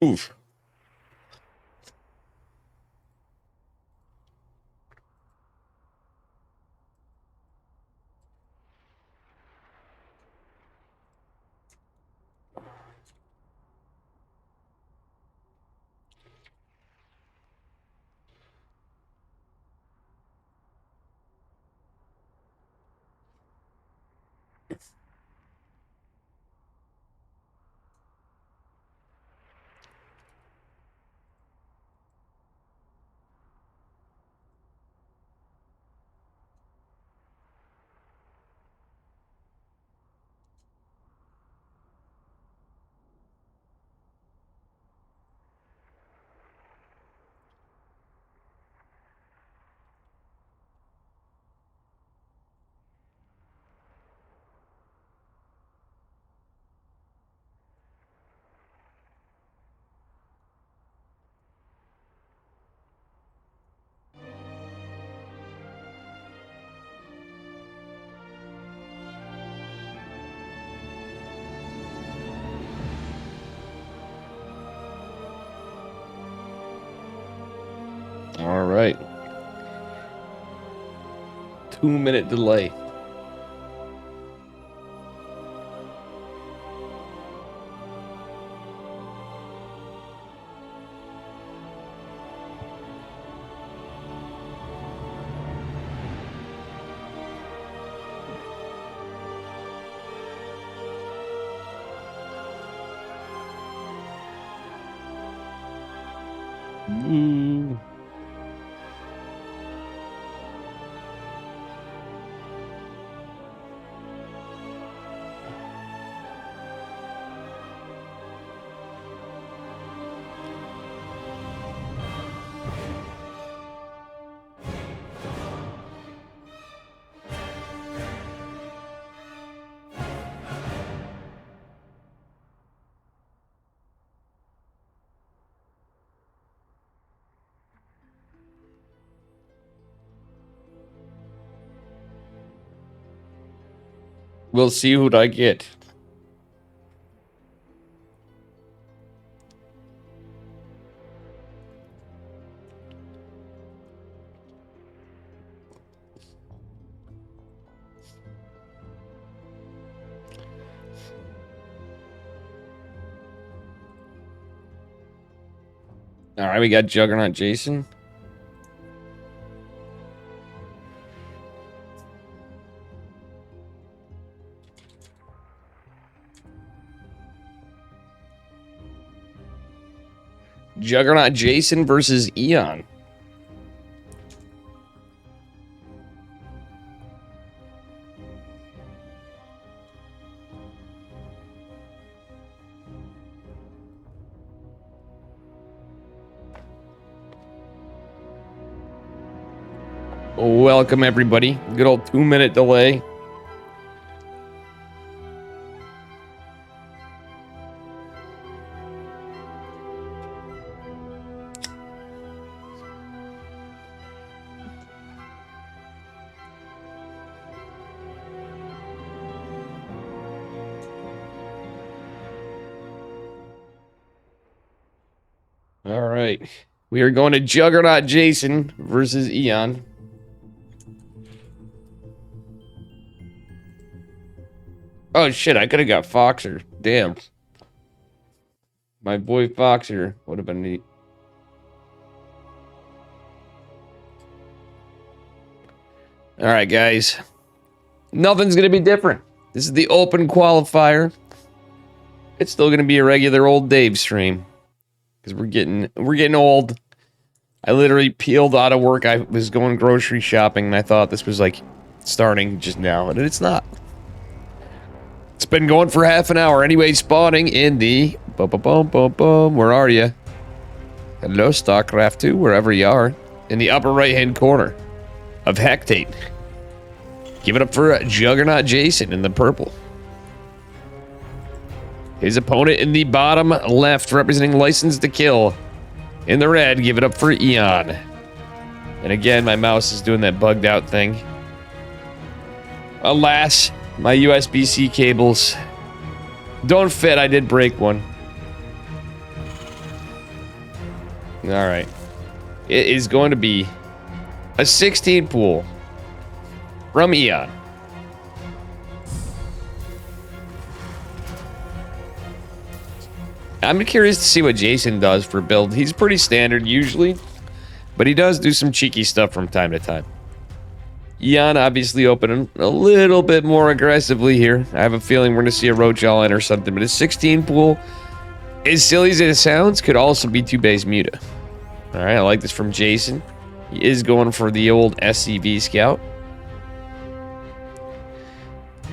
Oof. All right. 2-minute delay. Ooh. We'll see what I get. All right, we got Juggernaut Jason. Juggernaut Jason versus Eon. Welcome, everybody. Good old 2-minute delay. All right. We are going to Juggernaut Jason versus Eon. Oh, shit. I could have got Foxer. Damn. My boy Foxer would have been neat. All right, guys. Nothing's going to be different. This is the open qualifier. It's still going to be a regular old Dave stream. Because we're getting old. I literally peeled out of work. I was going grocery shopping, and I thought this was, like, starting just now. And it's not. It's been going for half an hour. Anyway, spawning in the... Where are you? Hello, StarCraft 2, wherever you are. In the upper right-hand corner of Hectate. Give it up for Juggernaut Jason in the purple. His opponent in the bottom left, representing License to Kill. In the red, give it up for Eon. And again, my mouse is doing that bugged out thing. Alas, my USB-C cables don't fit. I did break one. All right. It is going to be a 16 pool from Eon. I'm curious to see what Jason does for build. He's pretty standard usually, but he does do some cheeky stuff from time to time. Eon obviously opening a little bit more aggressively here. I have a feeling we're going to see a roach all in or something, but a 16 pool, as silly as it sounds, could also be 2-base Muta. All right, I like this from Jason. He is going for the old SCV Scout.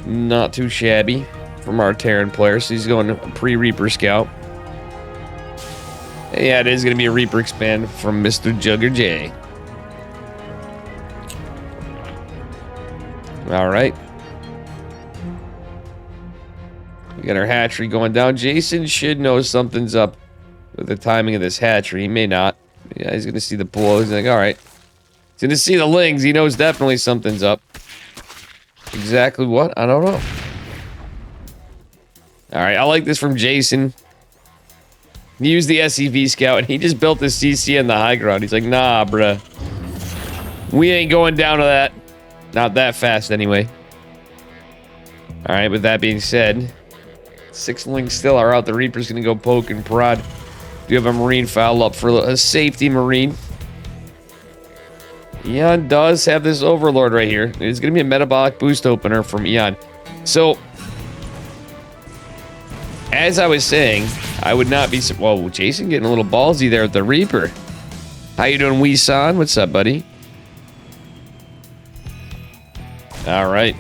Not too shabby from our Terran player, so he's going pre-Reaper Scout. Yeah, it is going to be a Reaper expand from Mr. Jugger J. All right. We got our hatchery going down. Jason should know something's up with the timing of this hatchery. He may not. Yeah, he's going to see the pool. He's like, all right. He's going to see the lings. He knows definitely something's up. Exactly what? I don't know. All right, I like this from Jason. He used the SCV Scout, and he just built the CC in the high ground. He's like, nah, bruh. We ain't going down to that. Not that fast, anyway. All right, with that being said, 6 lings still are out. The Reaper's going to go poke and prod. Do have a Marine foul up for a safety Marine. Eon does have this Overlord right here. It's going to be a metabolic boost opener from Eon. So, as I was saying, I would not be... Whoa, Jason getting a little ballsy there with the Reaper. How you doing, Wee-san? What's up, buddy? All right.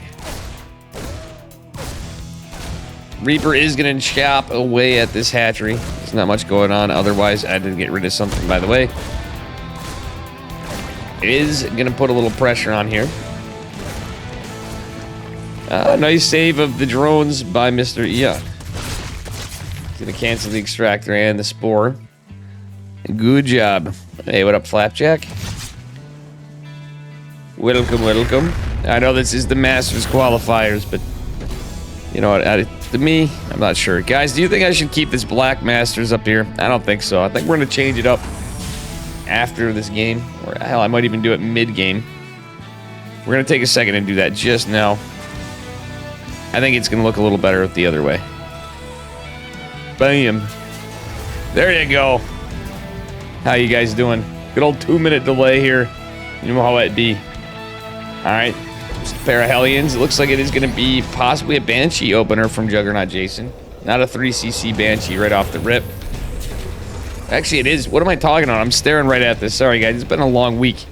Reaper is going to chop away at this hatchery. There's not much going on. Otherwise, I did get rid of something, by the way. It is going to put a little pressure on here. Nice save of the drones by Mr. Eon. Going to cancel the extractor and the spore. Good job. Hey, what up, Flapjack? Welcome, welcome. I know this is the Masters qualifiers, but you know what? To me, I'm not sure. Guys, do you think I should keep this Black Masters up here? I don't think so. I think we're going to change it up after this game. Or hell, I might even do it mid-game. We're going to take a second and do that just now. I think it's going to look a little better the other way. Bam. There you go. How you guys doing? Good old 2-minute delay here. You know how it be. Alright. Just a pair of Hellions. It looks like it is going to be possibly a Banshee opener from Juggernaut Jason. Not a 3cc Banshee right off the rip. Actually, it is. What am I talking about? I'm staring right at this. Sorry, guys. It's been a long week.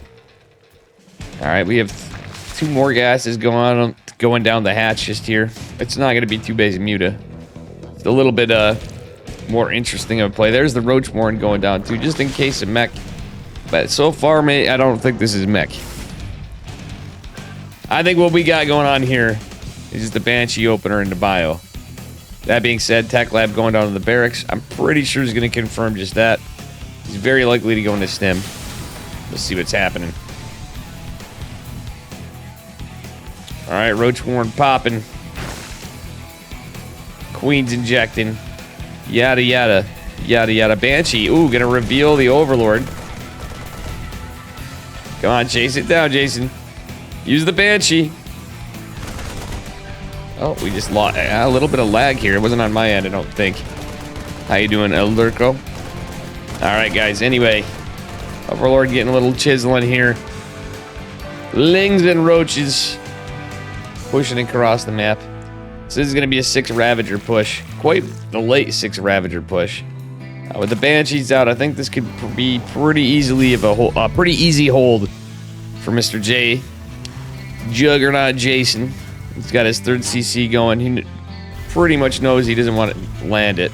Alright, we have 2 more gases going down the hatch just here. It's not going to be 2-base Muta. It's a little bit more interesting of a play. There's the Roachmorn going down too, just in case of mech. But so far, I don't think this is mech. I think what we got going on here is just the Banshee opener into bio. That being said, Tech Lab going down to the barracks. I'm pretty sure he's going to confirm just that. He's very likely to go into stim. Let's see what's happening. All right, Roachmorn popping. Queen's injecting. Yada, yada. Yada, yada. Banshee. Ooh, gonna reveal the Overlord. Come on, chase it down, Jason. Use the Banshee. Oh, we just lost a little bit of lag here. It wasn't on my end, I don't think. How you doing, Eldurko? Alright, guys. Anyway, Overlord getting a little chiseling here. Lings and roaches pushing across the map. So this is going to be a 6 Ravager push. Quite the late 6 Ravager push. With the Banshees out, I think this could be pretty easily a pretty easy hold for Mr. J. Juggernaut Jason. He's got his 3rd CC going. He pretty much knows he doesn't want to land it.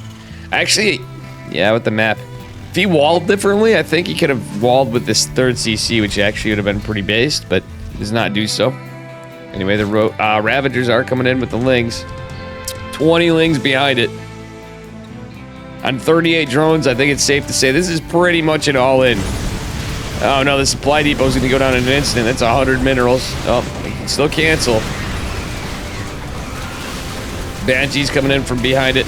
Actually, yeah, with the map. If he walled differently, I think he could have walled with this 3rd CC, which actually would have been pretty based, but does not do so. Anyway, the Ravagers are coming in with the Lings. 20 Lings behind it. On 38 drones, I think it's safe to say this is pretty much an all-in. Oh no, the supply depot is going to go down in an instant. That's 100 minerals. Oh, we can still cancel. Banshee's coming in from behind it.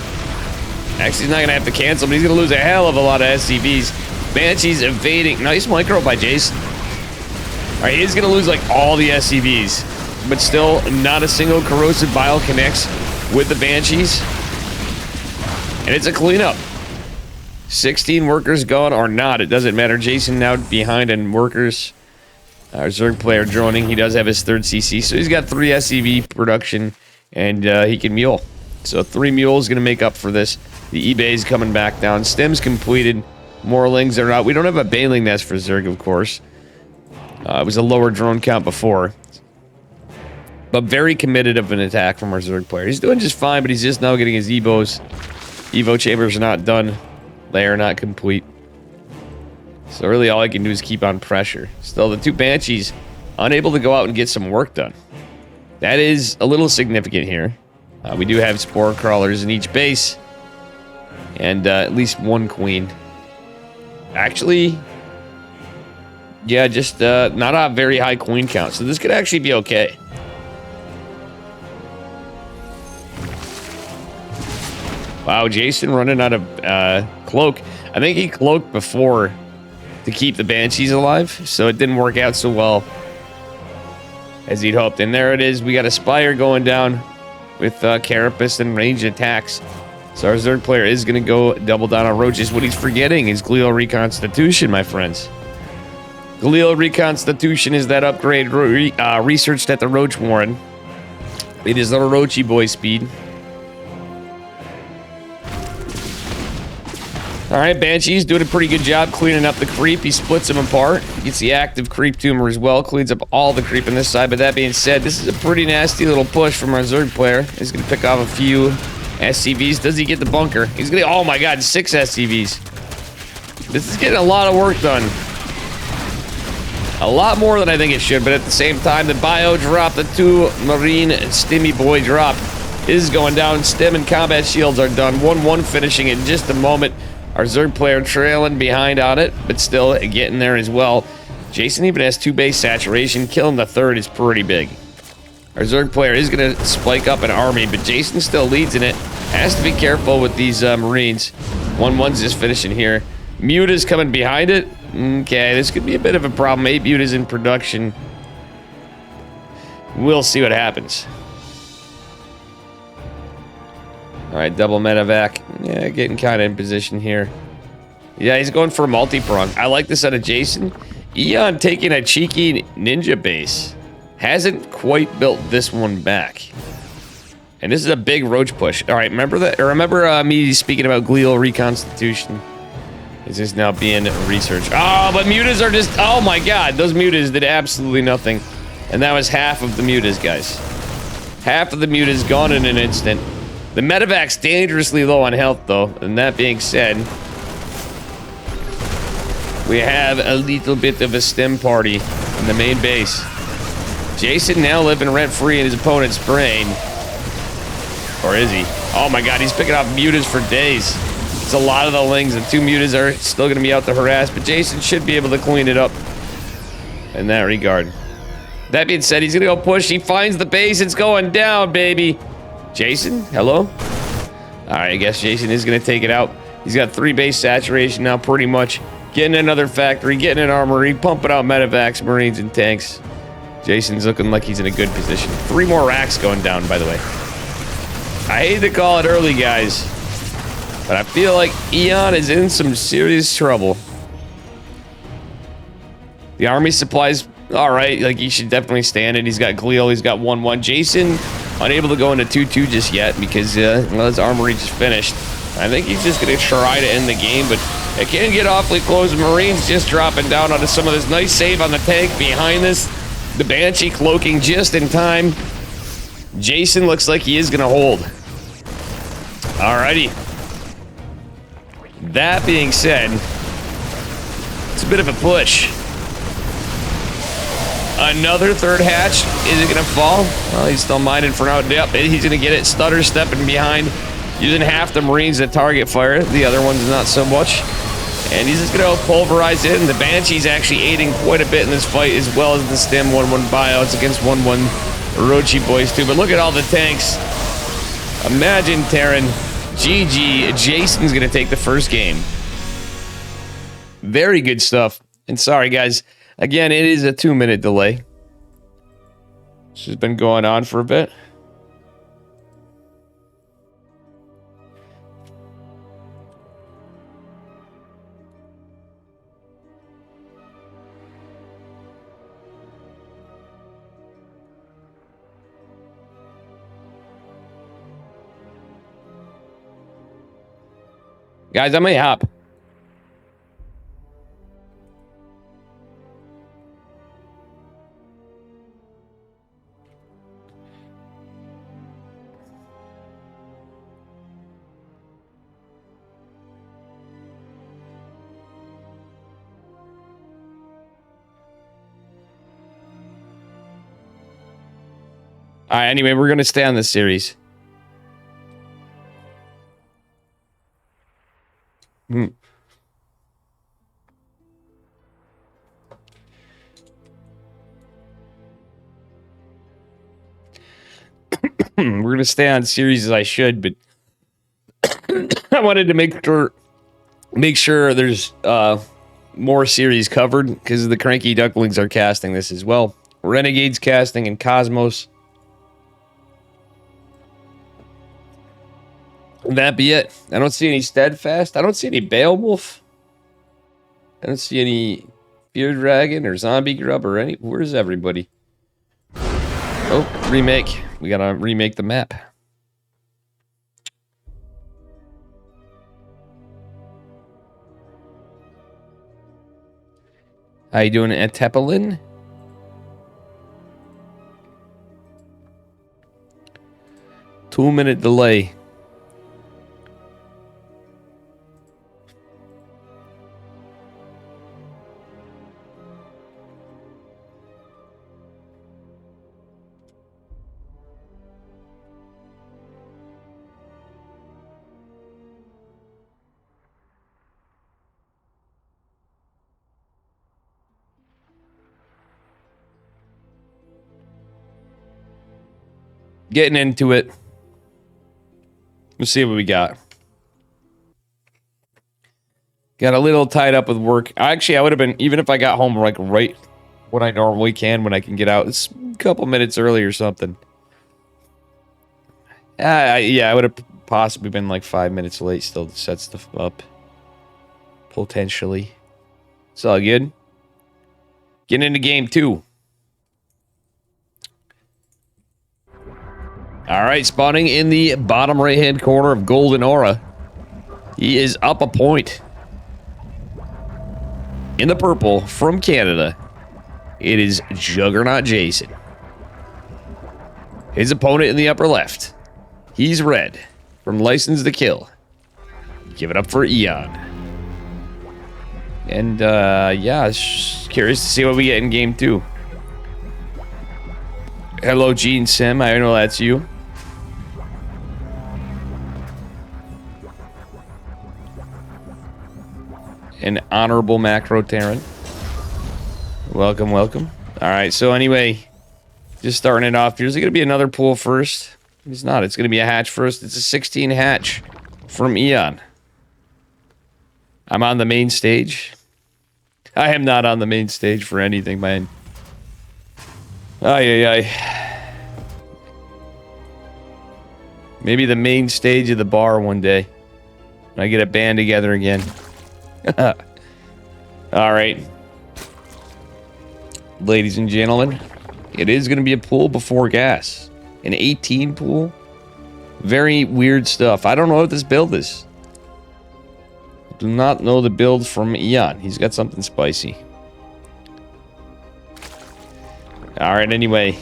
Actually, he's not going to have to cancel, but he's going to lose a hell of a lot of SCVs. Banshee's evading. Nice micro by Jason. All right, he's going to lose like all the SCVs, but still not a single corrosive bile connects with the Banshees. And it's a cleanup. 16 workers gone or not. It doesn't matter. Jason now behind in workers. Our Zerg player droning. He does have his third CC, so he's got 3 SCV production, and he can mule. So 3 mules going to make up for this. The eBay is coming back down. Stem's completed. Morlings are out. We don't have a Baneling nest for Zerg, of course. It was a lower drone count before. But very committed of an attack from our Zerg player. He's doing just fine, but he's just now getting his Evos. Evo chambers are not done. They are not complete. So really all I can do is keep on pressure. Still, the 2 Banshees unable to go out and get some work done. That is a little significant here. We do have Spore Crawlers in each base. And at least 1 Queen. Actually, yeah, just not a very high Queen count. So this could actually be okay. Wow, Jason running out of cloak. I think he cloaked before to keep the Banshees alive, so it didn't work out so well as he'd hoped. And there it is. We got a Spire going down with Carapace and ranged attacks. So our Zerg player is going to go double down on roaches. What he's forgetting is Glial Reconstitution, my friends. Glial Reconstitution is that upgrade researched at the Roach Warren. It is the Roachy boy speed. Alright, Banshee's doing a pretty good job cleaning up the creep. He splits them apart. Gets the active creep tumor as well. Cleans up all the creep on this side. But that being said, this is a pretty nasty little push from our Zerg player. He's going to pick off a few SCVs. Does he get the bunker? He's going to... Oh my god, 6 SCVs. This is getting a lot of work done. A lot more than I think it should. But at the same time, the bio drop, the 2 Marine Stimmy boy drop is going down. Stim and combat shields are done. 1-1 finishing in just a moment. Our Zerg player trailing behind on it, but still getting there as well. Jason even has 2 base saturation. Killing the 3rd is pretty big. Our Zerg player is going to spike up an army, but Jason still leads in it. Has to be careful with these Marines. 1-1's just finishing here. Muta's coming behind it. Okay, this could be a bit of a problem. 8 Muta's in production. We'll see what happens. Alright, double medevac. Yeah, getting kind of in position here. Yeah, he's going for a multi-prong. I like this out of Jason. Eon taking a cheeky ninja base. Hasn't quite built this one back. And this is a big roach push. Alright, remember that? Remember me speaking about glial reconstitution? This is now being researched. Oh, but mutas are just... Oh my god, those mutas did absolutely nothing. And that was half of the mutas, guys. Half of the mutas gone in an instant. The medevac's dangerously low on health, though. And that being said, we have a little bit of a stem party in the main base. Jason now living rent-free in his opponent's brain. Or is he? Oh my god, he's picking off mutas for days. It's a lot of the lings, and 2 mutas are still going to be out to harass, but Jason should be able to clean it up in that regard. That being said, he's going to go push. He finds the base. It's going down, baby. Jason, hello? Alright, I guess Jason is going to take it out. He's got 3 base saturation now, pretty much. Getting another factory, getting an armory, pumping out medevacs, marines, and tanks. Jason's looking like he's in a good position. 3 more racks going down, by the way. I hate to call it early, guys, but I feel like Eon is in some serious trouble. The army supplies, alright, like he should definitely stand it. He's got Glial, he's got 1-1. Jason, unable to go into 2-2 just yet because well, his armory just finished. I think he's just going to try to end the game, but it can get awfully close. Marines just dropping down onto some of this. Nice save on the tank behind this. The Banshee cloaking just in time. Jason looks like he is going to hold. Alrighty. That being said, it's a bit of a push. Another 3rd hatch. Is it going to fall? Well, he's still mining for now. Yep, he's going to get it. Stutter stepping behind. Using half the Marines to target fire. The other ones not so much. And he's just going to pulverize it. And the Banshee's actually aiding quite a bit in this fight, as well as the Stem 1-1 buyouts against 1-1 Orochi boys too. But look at all the tanks. Imagine Terran. GG. Jason's going to take the first game. Very good stuff. And sorry, guys. Again, it is a 2-minute delay. This has been going on for a bit. Guys, I may hop. All right, anyway, we're going to stay on this series. We're going to stay on series as I should, but I wanted to make sure there's more series covered because the Cranky Ducklings are casting this as well. Renegades casting and Cosmos. And that be it. I don't see any Steadfast. I don't see any Beowulf. I don't see any Fear Dragon or Zombie Grub or any. Where's everybody? Oh, remake. We gotta remake the map. How you doing, Atepelin? Two-minute delay. Getting into it. Let's see what we got. Got a little tied up with work. Actually, I would have been, even if I got home like right when I normally can, when I can get out. It's a couple minutes early or something. Yeah, I would have possibly been like 5 minutes late still to set stuff up. Potentially. It's all good. Getting into game 2. All right, spawning in the bottom right-hand corner of Golden Aura. He is up a point. In the purple from Canada, it is Juggernaut Jason. His opponent in the upper left, he's red from License to Kill. Give it up for Eon. And, yeah, curious to see what we get in game 2. Hello, Gene Sim. I know that's you. An honorable Macro Terran. Welcome, welcome. All right, so anyway, just starting it off. Here's going to be another pool first. It's not. It's going to be a hatch first. It's a 16 hatch from Eon. I'm on the main stage. I am not on the main stage for anything, man. Ay. Maybe the main stage of the bar one day. When I get a band together again. Alright. Ladies and gentlemen, it is going to be a pool before gas. An 18 pool. Very weird stuff. I don't know what this build is. Do not know the build from Eon. He's got something spicy. Alright, anyway.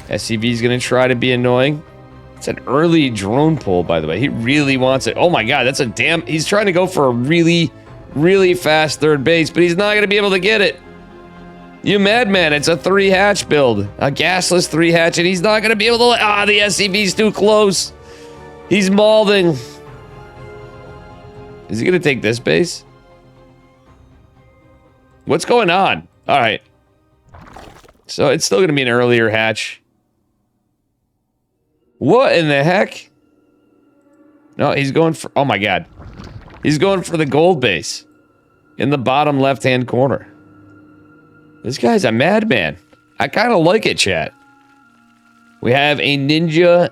SCV's going to try to be annoying. It's an early drone pull, by the way. He really wants it. Oh my god, that's a damn... He's trying to go for a really, really fast third base, but he's not going to be able to get it. You madman, it's a 3-hatch build. A gasless 3-hatch, and he's not going to be able to... Ah, the SCV's too close. He's mauling. Is he going to take this base? What's going on? Alright. So it's still going to be an earlier hatch. What in the heck? No, he's going for... Oh my god. He's going for the gold base. in the bottom left-hand corner. This guy's a madman. I kind of like it, chat. We have a ninja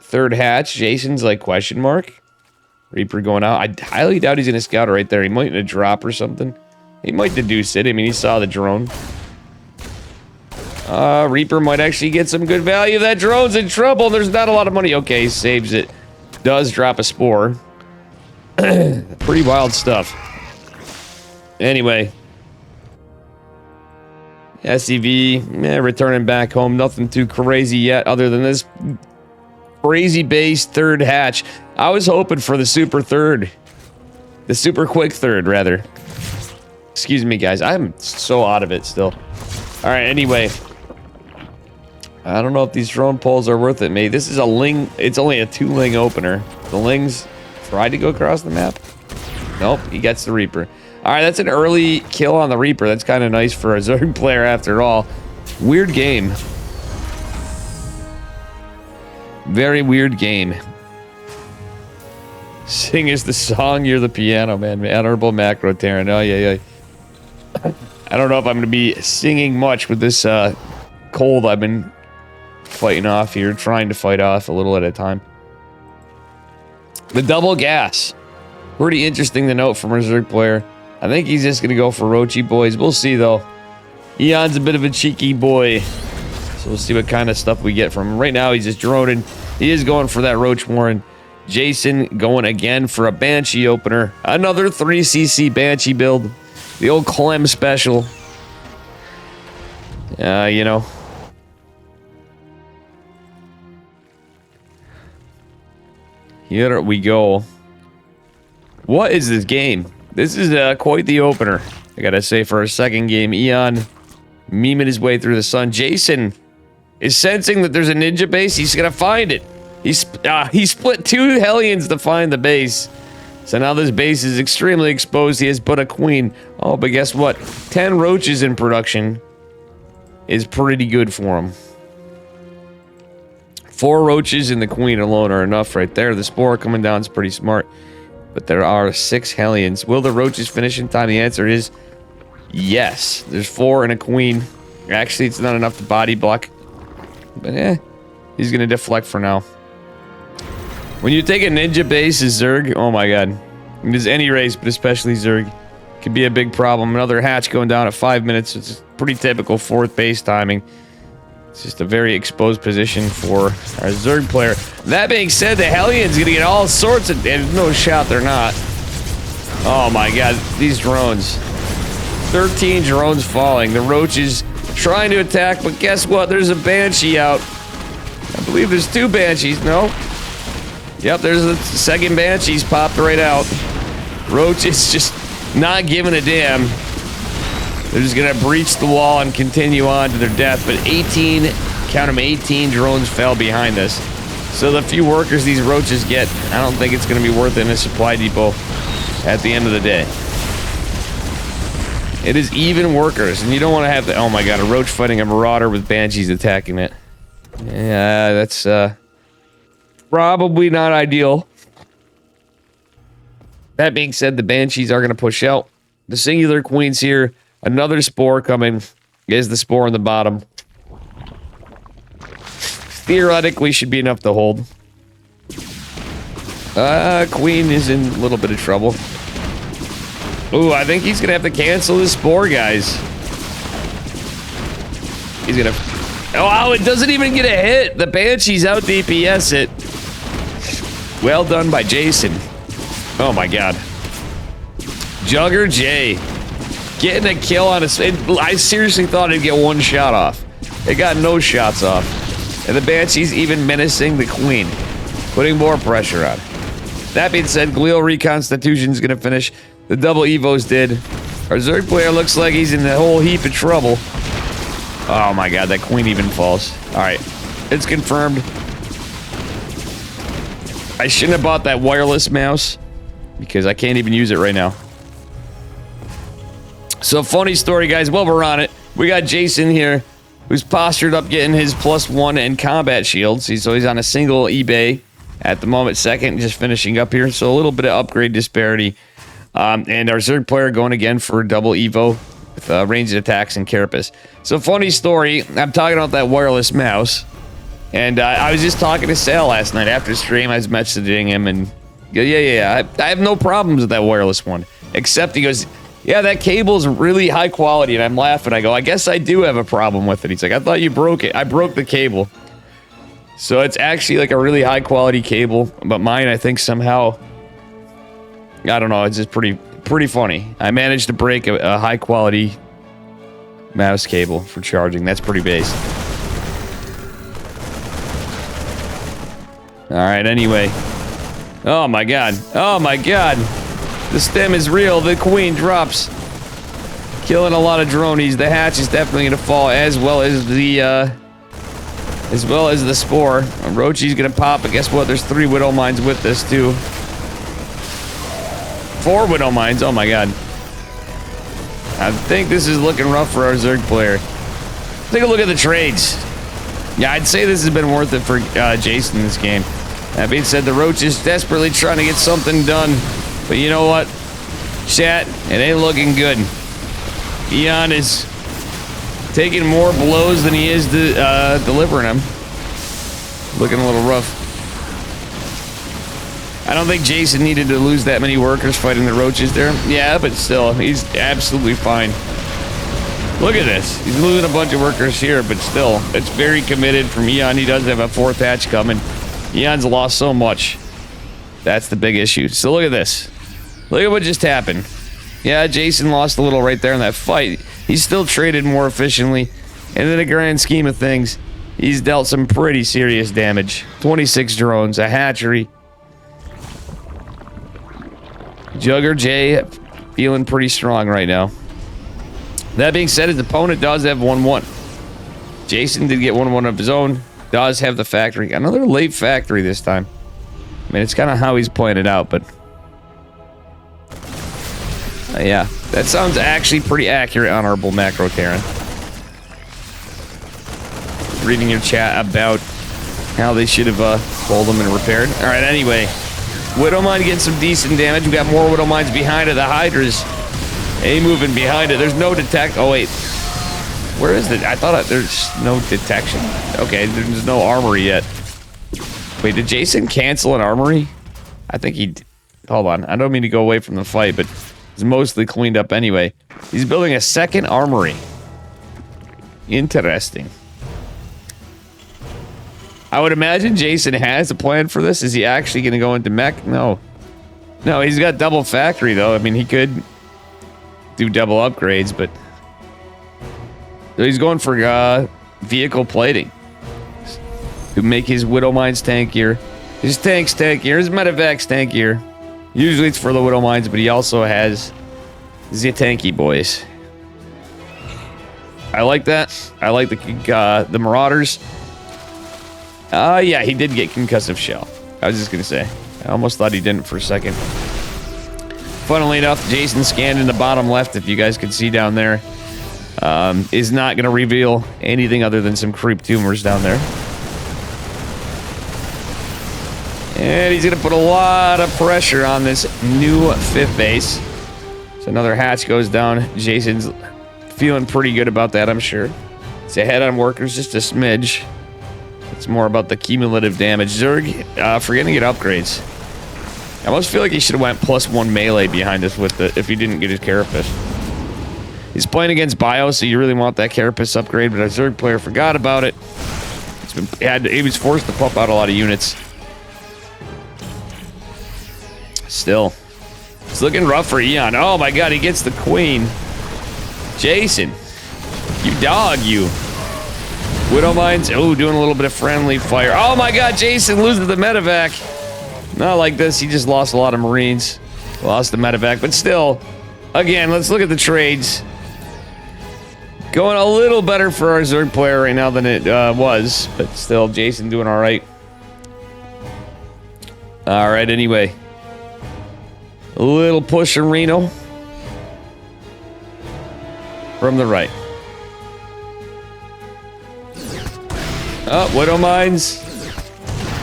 third hatch. Jason's like question mark. Reaper going out. I highly doubt he's going to scout right there. He might in a drop or something. He might deduce it. I mean, he saw the drone. Reaper might actually get some good value. That drone's in trouble. There's not a lot of money. Okay, he saves it. Does drop a spore. Pretty wild stuff. Anyway. SCV, returning back home. Nothing too crazy yet other than this crazy base third hatch. I was hoping for the super third. The super quick third, rather. Excuse me, guys. I'm so out of it still. Alright, anyway. I don't know if these drone poles are worth it, mate. This is a Ling. It's only a 2-Ling opener. The Lings tried to go across the map. Nope, he gets the Reaper. Alright, that's an early kill on the Reaper. That's kind of nice for a Zerg player after all. Weird game. Very weird game. Sing is the song, you're the piano, man. Honorable macro Terran. Oh, yeah. I don't know if I'm going to be singing much with this cold I've been fighting off here. Trying to fight off a little at a time. The double gas. Pretty interesting to note from a Zerg player. I think he's just going to go for Roachy boys. We'll see, though. Eon's a bit of a cheeky boy. So we'll see what kind of stuff we get from him. Right now, he's just droning. He is going for that Roach Warren. Jason going again for a Banshee opener. Another 3cc Banshee build. The old Clem special. You know. Here we go. What is this game? This is quite the opener. I gotta say, for our second game, Eon memeing his way through the sun. Jason is sensing that there's a ninja base. He's gonna find it. He split 2 Hellions to find the base. So now this base is extremely exposed. He has but a queen. Oh, but guess what? 10 roaches in production is pretty good for him. 4 roaches and the queen alone are enough right there. The spore coming down is pretty smart. But there are 6 Hellions. Will the roaches finish in time? The answer is yes. There's 4 and a queen. Actually, it's not enough to body block. But he's going to deflect for now. When you take a ninja base as Zerg, oh my god. There's any race, but especially Zerg, could be a big problem. Another hatch going down at 5 minutes. It's pretty typical 4th base timing. It's just a very exposed position for our Zerg player. That being said, the Hellions gonna get all sorts of... And no shot, they're not. Oh my god, these drones. 13 drones falling. The roaches trying to attack, but guess what? There's a Banshee out. I believe there's 2 Banshees, no? Yep, there's the second Banshee's popped right out. Roach is just not giving a damn. They're just gonna breach the wall and continue on to their death. But 18, count them, 18 drones fell behind us. So the few workers these roaches get, I don't think it's gonna be worth it in a supply depot at the end of the day. It is even workers, and you don't want to have the... Oh my god, a roach fighting a marauder with Banshees attacking it. Yeah, that's probably not ideal. That being said, the Banshees are going to push out. The singular queen's here. Another spore coming. Is the spore on the bottom. Theoretically, should be enough to hold. Queen is in a little bit of trouble. Ooh, I think he's going to have to cancel this spore, guys. He's going to... Oh, wow, it doesn't even get a hit. The Banshee's out DPS it. Well done by Jason. Oh my god. Jugger J. Getting a kill on a... I seriously thought he'd get 1 shot off. It got no shots off. And the Banshee's even menacing the queen. Putting more pressure on. That being said, Glial Reconstitution's gonna finish. The double Evos did. Our Zerg player looks like he's in a whole heap of trouble. Oh my god, that queen even falls. Alright. It's confirmed. I shouldn't have bought that wireless mouse because I can't even use it right now. So, funny story, guys. While we're on it, we got Jason here who's postured up getting his +1 and combat shields. So he's on a single eBay at the moment, second, just finishing up here. So a little bit of upgrade disparity And our Zerg player going again for double Evo with ranged attacks and Carapace. So funny story, I'm talking about that wireless mouse. And I was just talking to Sal last night after stream. I was messaging him and yeah, I have no problems with that wireless one. Except he goes, yeah, that cable's really high quality. And I'm laughing. I go, I guess I do have a problem with it. He's like, I thought you broke it. I broke the cable. So it's actually like a really high quality cable. But mine, I think somehow, I don't know. It's just pretty funny. I managed to break a high quality mouse cable for charging. That's pretty base. All right, anyway. Oh my god. Oh my god. The stem is real. The queen drops. Killing a lot of dronies. The hatch is definitely going to fall, as well as the spore. Rochi's going to pop, but guess what? There's 3 Widow Mines with this, too. 4 Widow Mines. Oh my god. I think this is looking rough for our Zerg player. Take a look at the trades. Yeah, I'd say this has been worth it for Jason in this game. That being said, the Roach is desperately trying to get something done. But you know what? Chat, it ain't looking good. Eon is taking more blows than he is delivering them. Looking a little rough. I don't think Jason needed to lose that many workers fighting the Roaches there. Yeah, but still, he's absolutely fine. Look at this. He's losing a bunch of workers here, but still, it's very committed from Eon. He does have a 4th hatch coming. Eon's lost so much. That's the big issue. So look at this. Look at what just happened. Yeah, Jason lost a little right there in that fight. He's still traded more efficiently. And in the grand scheme of things, he's dealt some pretty serious damage. 26 drones, a hatchery. Jugger J feeling pretty strong right now. That being said, his opponent does have 1-1. Jason did get 1-1 of his own. Does have the factory. Another late factory this time. I mean, it's kind of how he's playing it out, but... yeah, that sounds actually pretty accurate, Honorable Macro Terran. Reading your chat about how they should have pulled them and repaired. Alright, anyway. Widow Mine getting some decent damage. We got more Widow Mines behind it. The Hydras... moving behind it. There's no detect... oh, wait. Where is it? I thought there's no detection. Okay, there's no armory yet. Wait, did Jason cancel an armory? I think he... hold on. I don't mean to go away from the fight, but it's mostly cleaned up anyway. He's building a 2nd armory. Interesting. I would imagine Jason has a plan for this. Is he actually going to go into mech? No. No, he's got double factory, though. I mean, he could do double upgrades, but... so he's going for vehicle plating to make his Widow Mines tankier. His tank's tankier. His Medevac's tankier. Usually it's for the Widow Mines, but he also has the tanky boys. I like that. I like the Marauders. Yeah, he did get concussive shell. I was just gonna say. I almost thought he didn't for a second. Funnily enough, Jason scanned in the bottom left, if you guys can see down there. Is not going to reveal anything other than some creep tumors down there. And he's going to put a lot of pressure on this new 5th base. So another hatch goes down. Jason's feeling pretty good about that, I'm sure. He's ahead on workers, just a smidge. It's more about the cumulative damage. Zerg, forgetting to get upgrades. I almost feel like he should have went +1 melee behind us with the, if he didn't get his Carapace. He's playing against Bio, so you really want that Carapace upgrade, but our Zerg player forgot about it. He was forced to pump out a lot of units. Still. It's looking rough for Eon. Oh my god, he gets the queen. Jason. You dog, you. Widow Mines. Oh, doing a little bit of friendly fire. Oh my god, Jason loses the medevac. Not like this. He just lost a lot of Marines. Lost the medevac, but still. Again, let's look at the trades. Going a little better for our Zerg player right now than it was, but still, Jason doing all right. All right, anyway. A little push in Reno. From the right. Oh, Widow Mines.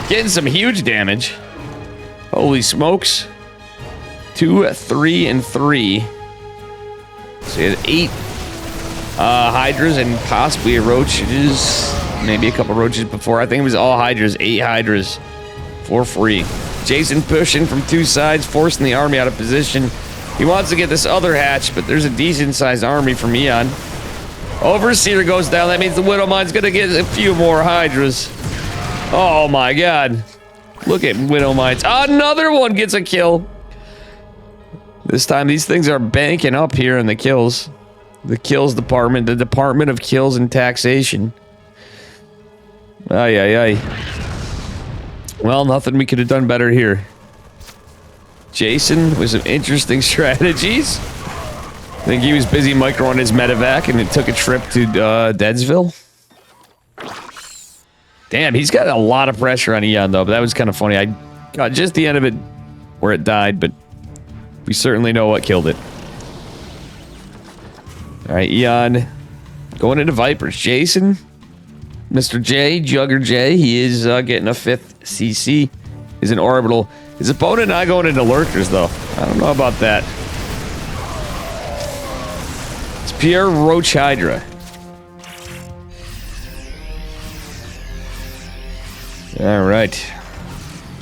Getting some huge damage. Holy smokes. 2, 3, and 3. So you had 8 Hydras and possibly a roach. It is maybe a couple roaches before. I think it was all Hydras. 8 Hydras for free. Jason pushing from 2 sides, forcing the army out of position. He wants to get this other hatch, but there's a decent-sized army from Eon. Overseer goes down. That means the Widowmine's going to get a few more Hydras. Oh, my God. Look at Widowmines. Another one gets a kill. This time, these things are banking up here in the kills. The kills department. The Department of Kills and Taxation. Ay, ay, ay. Well, nothing we could have done better here. Jason with some interesting strategies. I think he was busy microing his medevac and it took a trip to Deadsville. Damn, he's got a lot of pressure on Eon, though. But that was kind of funny. I got just the end of it where it died, but we certainly know what killed it. All right, Eon going into Vipers. Jason, Mr. J, Jugger J, he is getting a 5th CC. Is an orbital. His opponent not going into lurkers, though. I don't know about that. It's Pierre Roach Hydra. All right.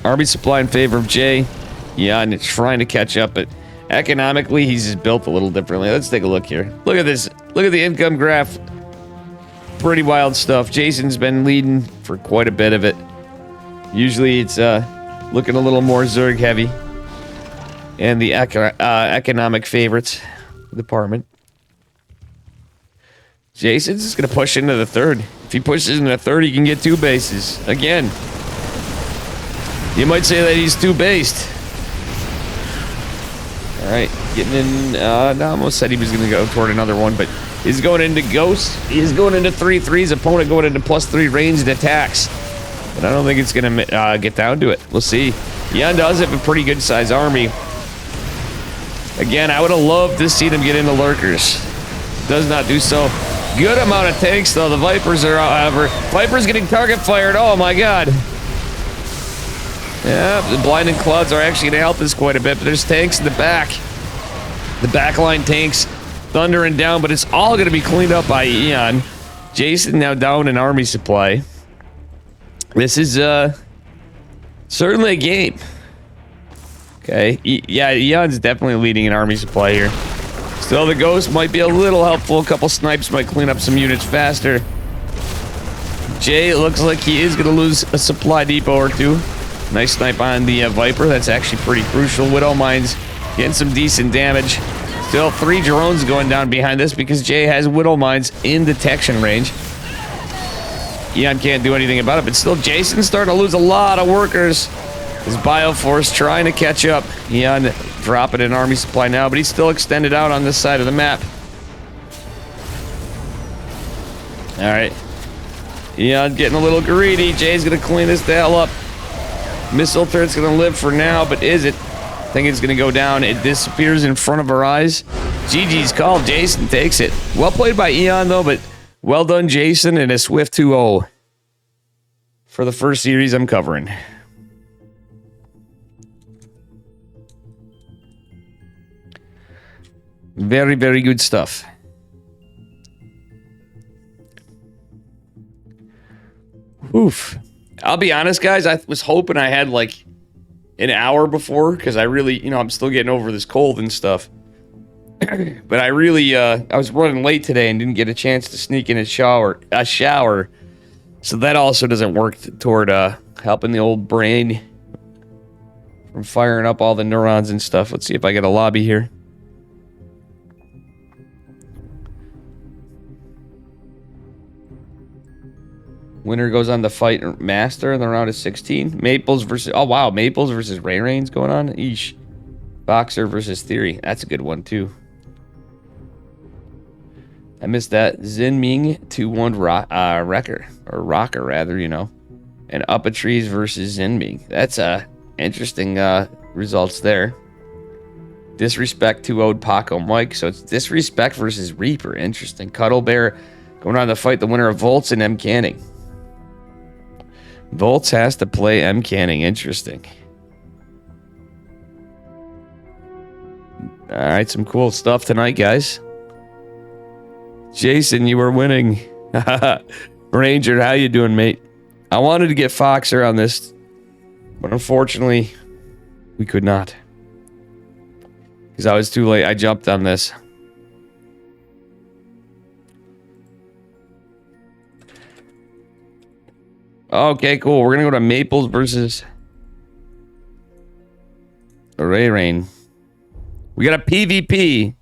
Army supply in favor of Jay. Yeah, and it's trying to catch up, but economically, he's just built a little differently. Let's take a look here. Look at this. Look at the income graph. Pretty wild stuff. Jason's been leading for quite a bit of it. Usually, it's looking a little more Zerg heavy. And the economic favorites department. Jason's just going to push into the 3rd. If he pushes into the 3rd, he can get 2 bases. Again. You might say that he's 2-based. Alright, getting in... I almost said he was going to go toward another one, but he's going into Ghost. He's going into 3/3's opponent going into +3 ranged attacks. But I don't think it's going to get down to it. We'll see. Eon does have a pretty good-sized army. Again, I would have loved to see them get into lurkers. Does not do so. Good amount of tanks, though. The Vipers are, however... Vipers getting target fired. Oh, my God. Yeah, the blinding clouds are actually going to help this quite a bit, but there's tanks in the back. The backline tanks thundering down, but it's all going to be cleaned up by Eon. Jason now down in army supply. This is, certainly a game. Okay, yeah, Eon's definitely leading in army supply here. Still, the Ghost might be a little helpful. A couple snipes might clean up some units faster. Jay, it looks like he is going to lose a supply depot or 2. Nice snipe on the Viper. That's actually pretty crucial. Widowmines getting some decent damage. Still 3 drones going down behind this because Jay has Widowmines in detection range. Eon can't do anything about it, but still Jason's starting to lose a lot of workers. His Bioforce trying to catch up. Eon dropping an army supply now, but he's still extended out on this side of the map. Alright. Eon getting a little greedy. Jay's going to clean this the hell up. Missile turret's going to live for now, but is it? I think it's going to go down. It disappears in front of our eyes. GG's call. Jason takes it. Well played by Eon, though, but well done, Jason, and a swift 2-0 for the first series I'm covering. Very, very good stuff. Oof. I'll be honest, guys, I was hoping I had like an hour before, because I really, I'm still getting over this cold and stuff. But I really, I was running late today and didn't get a chance to sneak in a shower. So that also doesn't work toward helping the old brain from firing up all the neurons and stuff. Let's see if I get a lobby here. Winner goes on to fight Master in the round of 16. Maples versus... Oh, wow. Maples versus Ray Rain's going on. Eesh. Boxer versus Theory. That's a good one, too. I missed that. Zinming 2-1 Wrecker. Or Rocker, rather, And Uppatrees versus Zinming. That's interesting results there. Disrespect 2-0 Paco Mike. So it's Disrespect versus Reaper. Interesting. Cuddle Bear going on to fight the winner of Volts and M. Canning. Volts has to play M. Canning. Interesting. All right, some cool stuff tonight, guys. Jason, you were winning. Ranger, how you doing, mate? I wanted to get Foxer on this, but unfortunately, we could not. Because I was too late. I jumped on this. Okay, cool. We're going to go to Maples versus Ray Rain. We got a PvP.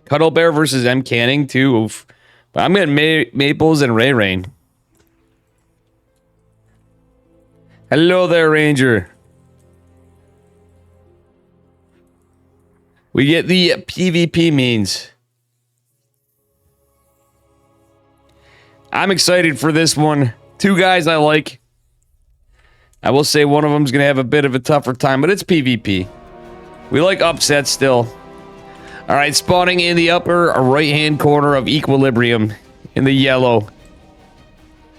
Cuddle Bear versus M. Canning, too. Oof. But I'm getting Maples and Ray Rain. Hello there, Ranger. We get the PvP means. I'm excited for this one. Two guys I like. I will say one of them's going to have a bit of a tougher time, but it's PvP. We like upsets still. All right, spawning in the upper right-hand corner of Equilibrium in the yellow.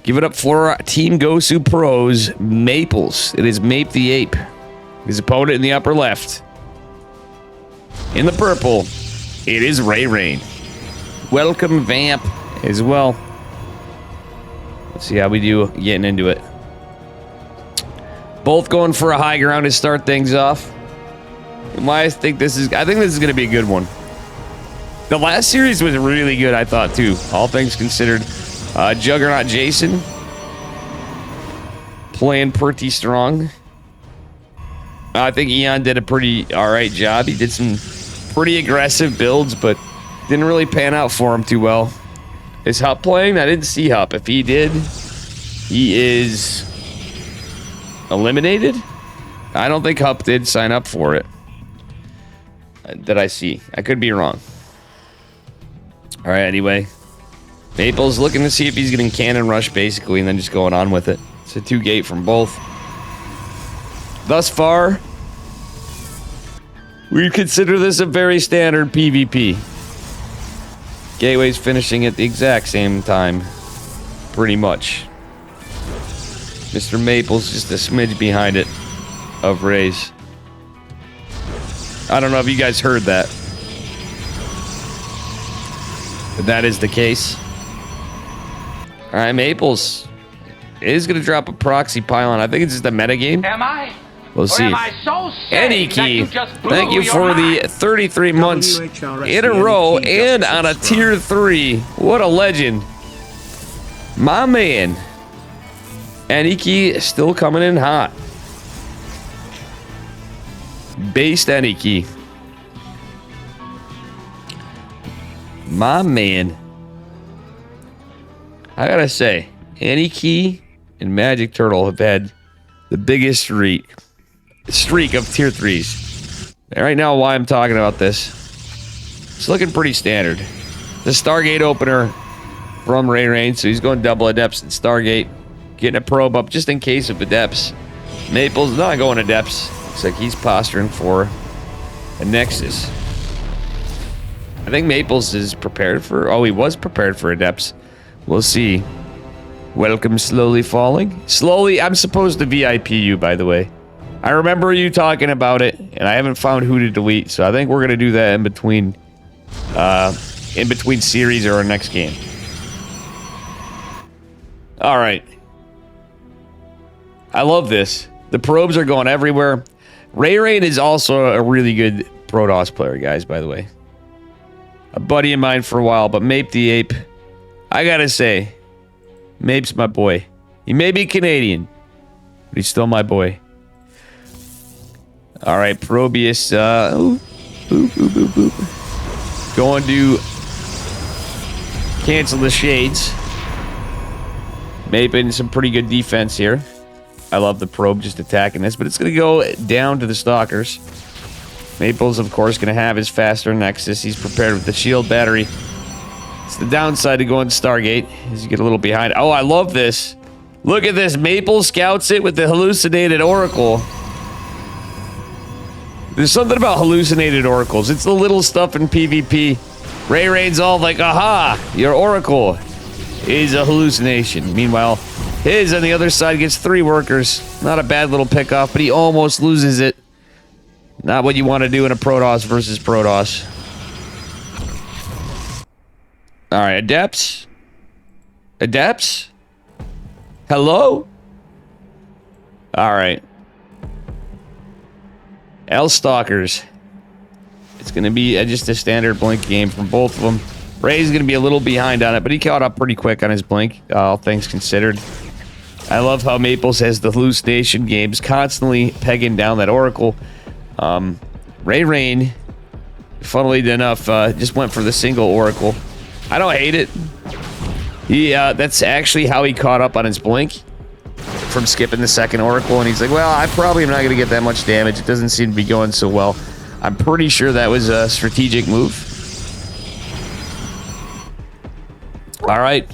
Give it up for Team Gosu Pros, Maples. It is Mape the Ape. His opponent in the upper left. In the purple, it is Ray Rain. Welcome, Vamp, as well. Let's see how we do getting into it. Both going for a high ground to start things off. I think this is going to be a good one. The last series was really good, I thought, too. All things considered. Juggernaut Jason playing pretty strong. I think Eon did a pretty alright job. He did some pretty aggressive builds, but didn't really pan out for him too well. Is Hup playing? I didn't see Hup. If he did, he is eliminated. I don't think Hup did sign up for it. That I see. I could be wrong. Alright, anyway. Maple's looking to see if he's getting cannon rush, basically, and then just going on with it. It's a 2-gate from both. Thus far, we consider this a very standard PvP. Gateway's finishing at the exact same time. Pretty much. Mr. Maple's just a smidge behind it of Ray's. I don't know if you guys heard that. But that is the case. Alright, Maples is going to drop a proxy pylon. I think it's just a metagame. Am I? We'll see. Am I so Aniki, thank you for the 33 months in a row and on a tier 3. What a legend. My man. Aniki still coming in hot. Based Aniki. My man. I gotta say, Aniki and Magic Turtle have had the biggest streak of tier 3s. And right now, why I'm talking about this, it's looking pretty standard. The Stargate opener from Ray Rain, so he's going double Adepts and Stargate. Getting a probe up just in case of Adepts. Maple's not going Adepts. Looks like he's posturing for a Nexus. I think Maples is prepared for... Oh, he was prepared for Adepts. We'll see. Welcome Slowly Falling. Slowly, I'm supposed to VIP you, by the way. I remember you talking about it, and I haven't found who to delete, so I think we're going to do that in between series or our next game. Alright. I love this. The probes are going everywhere. Ray Rain is also a really good Protoss player, guys, by the way. A buddy of mine for a while, but Mape the Ape, I gotta say, Mape's my boy. He may be Canadian, but he's still my boy. Alright, Probius, going to cancel the shades. Mape in some pretty good defense here. I love the probe just attacking this, but it's going to go down to the Stalkers. Maple's, of course, going to have his faster Nexus. He's prepared with the shield battery. It's the downside to going Stargate, as you get a little behind. Oh, I love this. Look at this. Maple scouts it with the hallucinated oracle. There's something about hallucinated oracles. It's the little stuff in PvP. Ray Rain's all like, aha, your oracle is a hallucination. Meanwhile, his on the other side gets 3 workers. Not a bad little pickoff, but he almost loses it. Not what you want to do in a Protoss versus Protoss. Alright, Adepts? Adepts? Hello? Alright. L-Stalkers. It's going to be just a standard blink game from both of them. Ray's going to be a little behind on it, but he caught up pretty quick on his blink, all things considered. I love how Maples has the hallucination games constantly pegging down that oracle. Ray Rain, funnily enough, just went for the single oracle. I don't hate it. That's actually how he caught up on his blink from skipping the second oracle, and he's like, well, I probably am not going to get that much damage. It doesn't seem to be going so well. I'm pretty sure that was a strategic move. All right.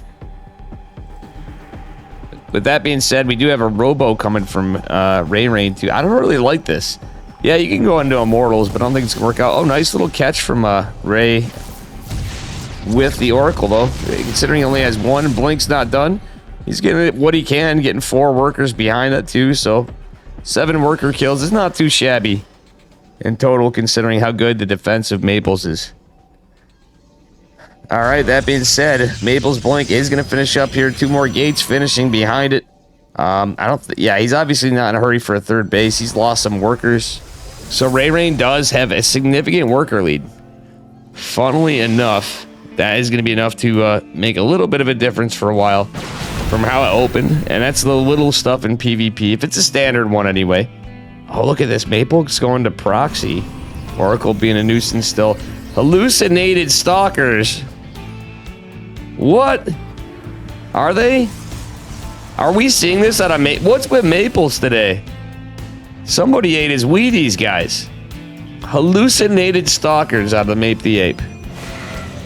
With that being said, we do have a robo coming from Ray Rain too. I don't really like this. Yeah, you can go into Immortals, but I don't think it's going to work out. Oh, nice little catch from Ray with the Oracle, though. Considering he only has 1, Blink's not done. He's getting what he can, getting 4 workers behind that, too. So, 7 worker kills is not too shabby in total, considering how good the defense of Maples is. All right, that being said, Maples Blink is going to finish up here. 2 more gates finishing behind it. Yeah, he's obviously not in a hurry for a 3rd base. He's lost some workers. So Ray Rain does have a significant worker lead. Funnily enough, that is going to be enough to make a little bit of a difference for a while from how it opened. And that's the little stuff in PvP, if it's a standard one anyway. Oh, look at this. Maple's going to proxy. Oracle being a nuisance still. Hallucinated Stalkers. What? Are they? Are we seeing this out of what's with Maples today? Somebody ate his Wheaties, guys. Hallucinated Stalkers out of the Mape the Ape.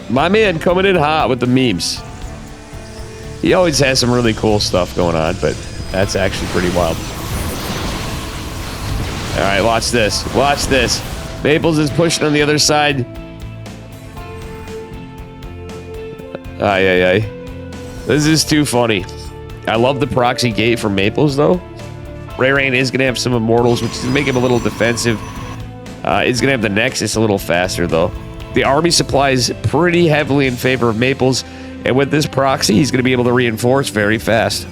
My man coming in hot with the memes. He always has some really cool stuff going on, but that's actually pretty wild. Alright, watch this. Watch this. Maples is pushing on the other side. Ay. This is too funny. I love the proxy gate for Maples, though. Ray Rain is going to have some Immortals, which is make him a little defensive. Is going to have the Nexus a little faster, though. The army supply is pretty heavily in favor of Maples, and with this proxy, he's going to be able to reinforce very fast.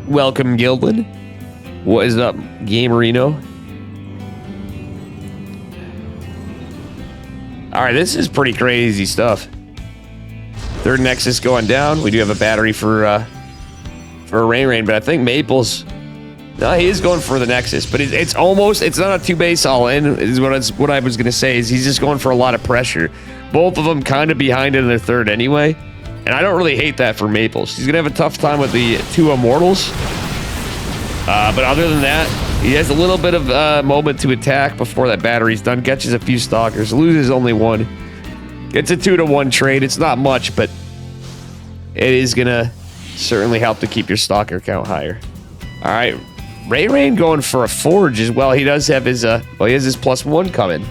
Welcome, Gilded. What is up, Gamerino? Alright, this is pretty crazy stuff. 3rd Nexus going down. We do have a battery for Ray Rain, but I think Maples... No, he is going for the Nexus, but it's almost... It's not a 2-base all-in, is what I was going to say, is he's just going for a lot of pressure. Both of them kind of behind in their 3rd anyway, and I don't really hate that for Maples. He's going to have a tough time with the 2 Immortals, but other than that, he has a little bit of moment to attack before that battery's done. Catches a few Stalkers, loses only 1. Gets a 2-to-1 trade. It's not much, but it is going to certainly help to keep your Stalker count higher. All right, Ray Rain going for a Forge as well. He does have his, well, he has his +1 coming.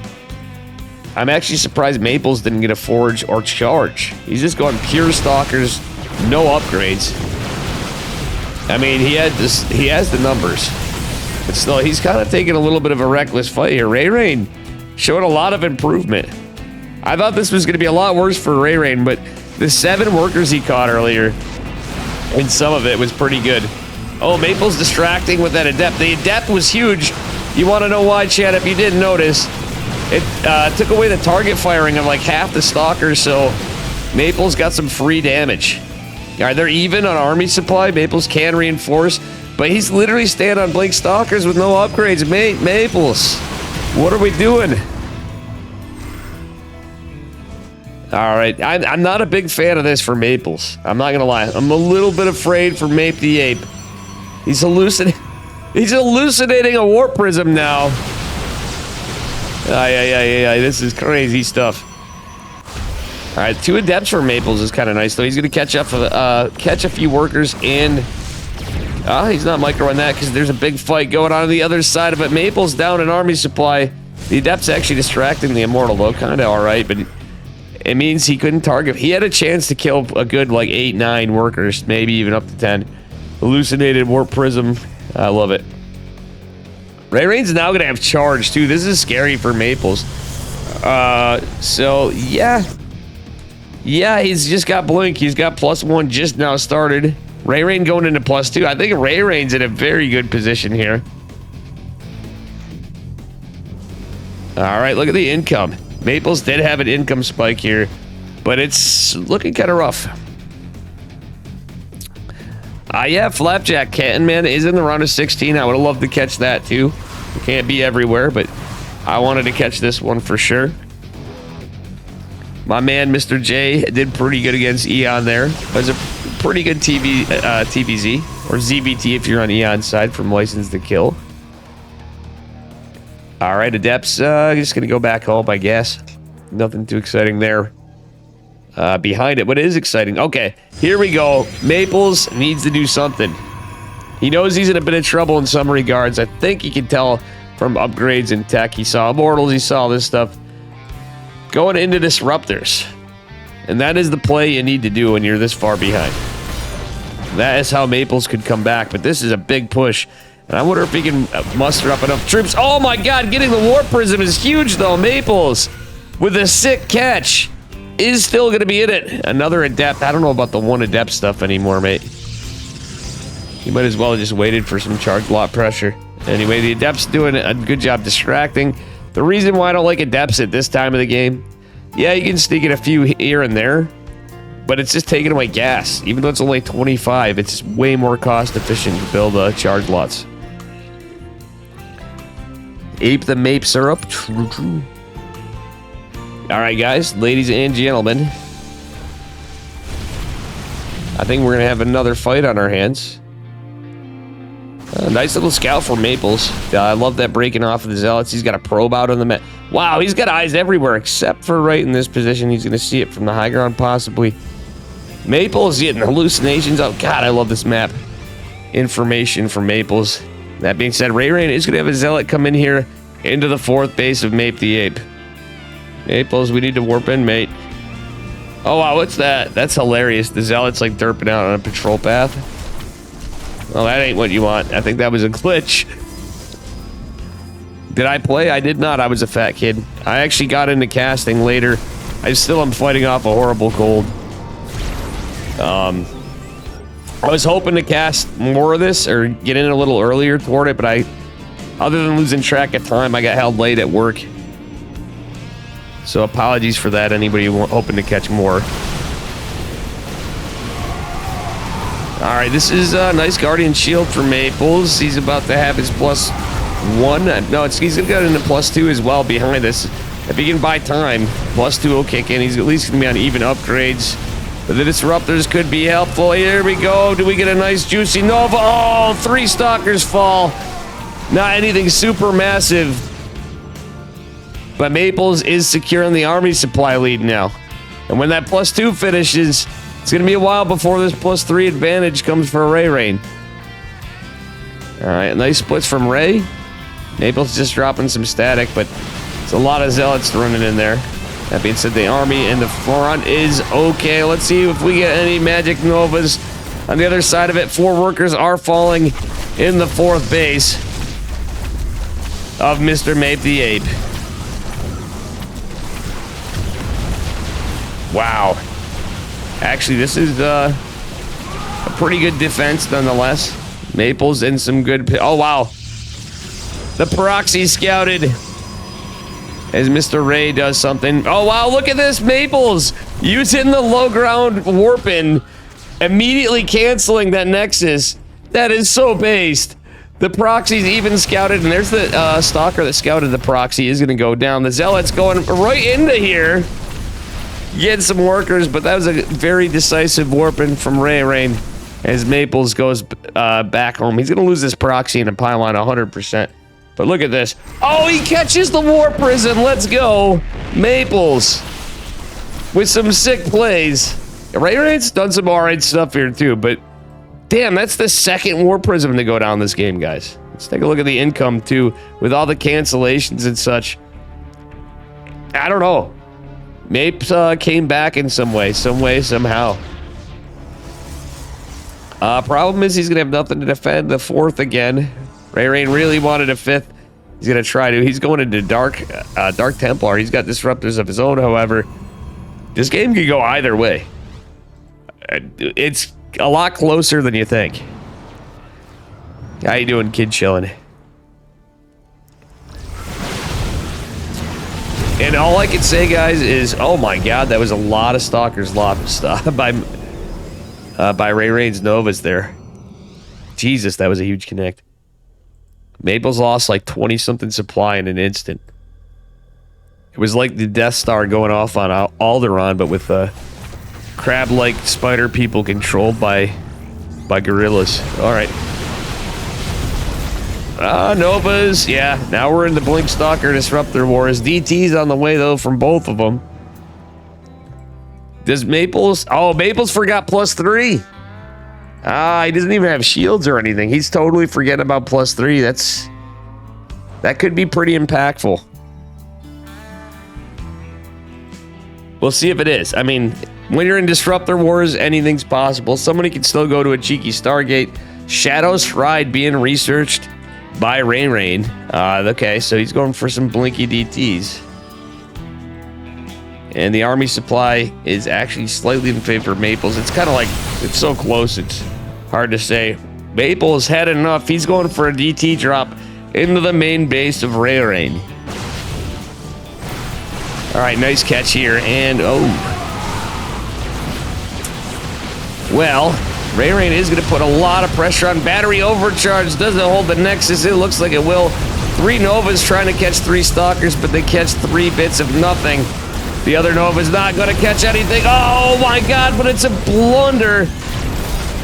I'm actually surprised Maples didn't get a Forge or Charge. He's just going pure Stalkers, no upgrades. I mean, he has the numbers. But still, he's kind of taking a little bit of a reckless fight here. Ray Rain showed a lot of improvement. I thought this was going to be a lot worse for Ray Rain, but the 7 workers he caught earlier, and some of it was pretty good. Oh, Maple's distracting with that Adept. The Adept was huge. You want to know why, Chad? If you didn't notice, it took away the target firing of like half the Stalkers, so Maples got some free damage. All right, they're even on army supply. Maples can reinforce, but he's literally staying on Blink Stalkers with no upgrades. Maples, what are we doing? All right, I'm not a big fan of this for Maples. I'm not going to lie. I'm a little bit afraid for Mape the Ape. He's hallucinating a Warp Prism now. This is crazy stuff. right, 2 adepts for Maples is kind of nice, though. He's going to catch a few workers, and he's not microing that because there's a big fight going on the other side of it. Maples down an army supply. The adept's actually distracting the Immortal, though. Kind of all right, but it means he couldn't target. He had a chance to kill a good, like, 8, 9 workers, maybe even up to 10. Hallucinated Warp Prism. I love it. Ray Rain's now going to have charge, too. This is scary for Maples. So, yeah. Yeah, he's just got Blink. He's got +1 just now started. Ray Rain going into +2. I think Ray Rain's in a very good position here. All right, look at the income. Maples did have an income spike here, but it's looking kind of rough. Yeah, Flapjack Canton, man, is in the round of 16. I would have loved to catch that, too. It can't be everywhere, but I wanted to catch this one for sure. My man, Mr. J, did pretty good against Eon there. It was a pretty good TBZ, or ZBT if you're on Eon's side from License to Kill. All right, Adepts, just going to go back home, I guess. Nothing too exciting there. Behind it, what is exciting? Okay, here we go. Maples needs to do something. He knows he's in a bit of trouble in some regards. I think he can tell from upgrades in tech. He saw Immortals, he saw this stuff. Going into Disruptors. And that is the play you need to do when you're this far behind. That is how Maples could come back, but this is a big push. And I wonder if he can muster up enough troops. Oh my god, getting the Warp Prism is huge though. Maples, with a sick catch, is still going to be in it. Another Adept. I don't know about the 1 Adept stuff anymore, mate. You might as well have just waited for some charge lot pressure. Anyway, the Adept's doing a good job distracting. The reason why I don't like Adepts at this time of the game, yeah, you can sneak in a few here and there, but it's just taking away gas. Even though it's only 25, it's way more cost efficient to build charge lots. Ape the Mape Syrup. True, true. All right, guys, ladies and gentlemen. I think we're going to have another fight on our hands. Nice little scout for Maples. I love that breaking off of the Zealots. He's got a probe out on the map. Wow, he's got eyes everywhere except for right in this position. He's going to see it from the high ground, possibly. Maples getting hallucinations. Oh, God, I love this map. Information from Maples. That being said, Ray Rain is going to have a Zealot come in here into the 4th base of Mape the Ape. Maples, we need to warp in, mate. Oh, wow, what's that? That's hilarious. The Zealot's like derping out on a patrol path. Well, that ain't what you want. I think that was a glitch. Did I play? I did not. I was a fat kid. I actually got into casting later. I still am fighting off a horrible cold. I was hoping to cast more of this or get in a little earlier toward it, but other than losing track of time, I got held late at work. So apologies for that, anybody hoping to catch more. All right, this is a nice Guardian Shield for Maples. He's about to have his +1. No, he's going to go into +2 as well behind this. If he can buy time, +2 will kick in. He's at least going to be on even upgrades. But the Disruptors could be helpful. Here we go. Do we get a nice juicy Nova? Oh, 3 Stalkers fall. Not anything super massive. But Maples is securing the army supply lead now. And when that +2 finishes, it's going to be a while before this +3 advantage comes for Ray Rain. All right, nice splits from Ray. Maples just dropping some static, but it's a lot of Zealots running in there. That being said, the army in the front is okay. Let's see if we get any magic Novas. On the other side of it, 4 workers are falling in the 4th base of Mr. Mape the Ape. Wow. Actually, this is a pretty good defense nonetheless. Maples in some good... Oh, wow. The proxy scouted as Mr. Ray does something. Oh, wow. Look at this. Maples using the low ground warping. Immediately canceling that Nexus. That is so based. The proxy's even scouted. And there's the stalker that scouted the proxy is going to go down. The Zealot's going right into here. Getting some workers, but that was a very decisive warping from Ray Rain as Maples goes back home. He's going to lose this proxy in a pylon 100%. But look at this. Oh, he catches the Warp Prism. Let's go. Maples. with some sick plays. Ray Rain's done some alright stuff here too, but damn, that's the second War Prism to go down this game, guys. Let's take a look at the income too, with all the cancellations and such. I don't know. Mapes came back in some way, somehow. Problem is he's gonna have nothing to defend the fourth again. Ray Rain really wanted a fifth. He's gonna try to. He's going into Dark Templar. He's got disruptors of his own, however. This game could go either way. It's a lot closer than you think. How you doing, kid chillin'? And all I can say, guys, is, oh my god, that was a lot of Stalkers lost by Ray Rain's Novas there. Jesus, that was a huge connect. Maples lost like 20-something supply in an instant. It was like the Death Star going off on Alderaan, but with crab-like spider people controlled by gorillas. All right. Novas. Yeah, now we're in the Blink Stalker Disruptor Wars. DT's on the way, though, from both of them. Does Maples... Oh, Maples forgot +3. He doesn't even have shields or anything. He's totally forgetting about +3. That could be pretty impactful. We'll see if it is. I mean, when you're in Disruptor Wars, anything's possible. Somebody can still go to a cheeky Stargate. Shadow's Stride being researched by Ray Rain. Okay, so he's going for some blinky DTs. And the army supply is actually slightly in favor of Maples. It's kind of like, it's so close, it's hard to say. Maples had enough. He's going for a DT drop into the main base of Ray Rain. All right, nice catch here. And, oh. Well, Ray Rain is going to put a lot of pressure on. Battery overcharge. Doesn't hold the Nexus. It looks like it will. 3 Novas trying to catch 3 Stalkers, but they catch 3 bits of nothing. The other Nova's not going to catch anything. Oh my god, but it's a blunder.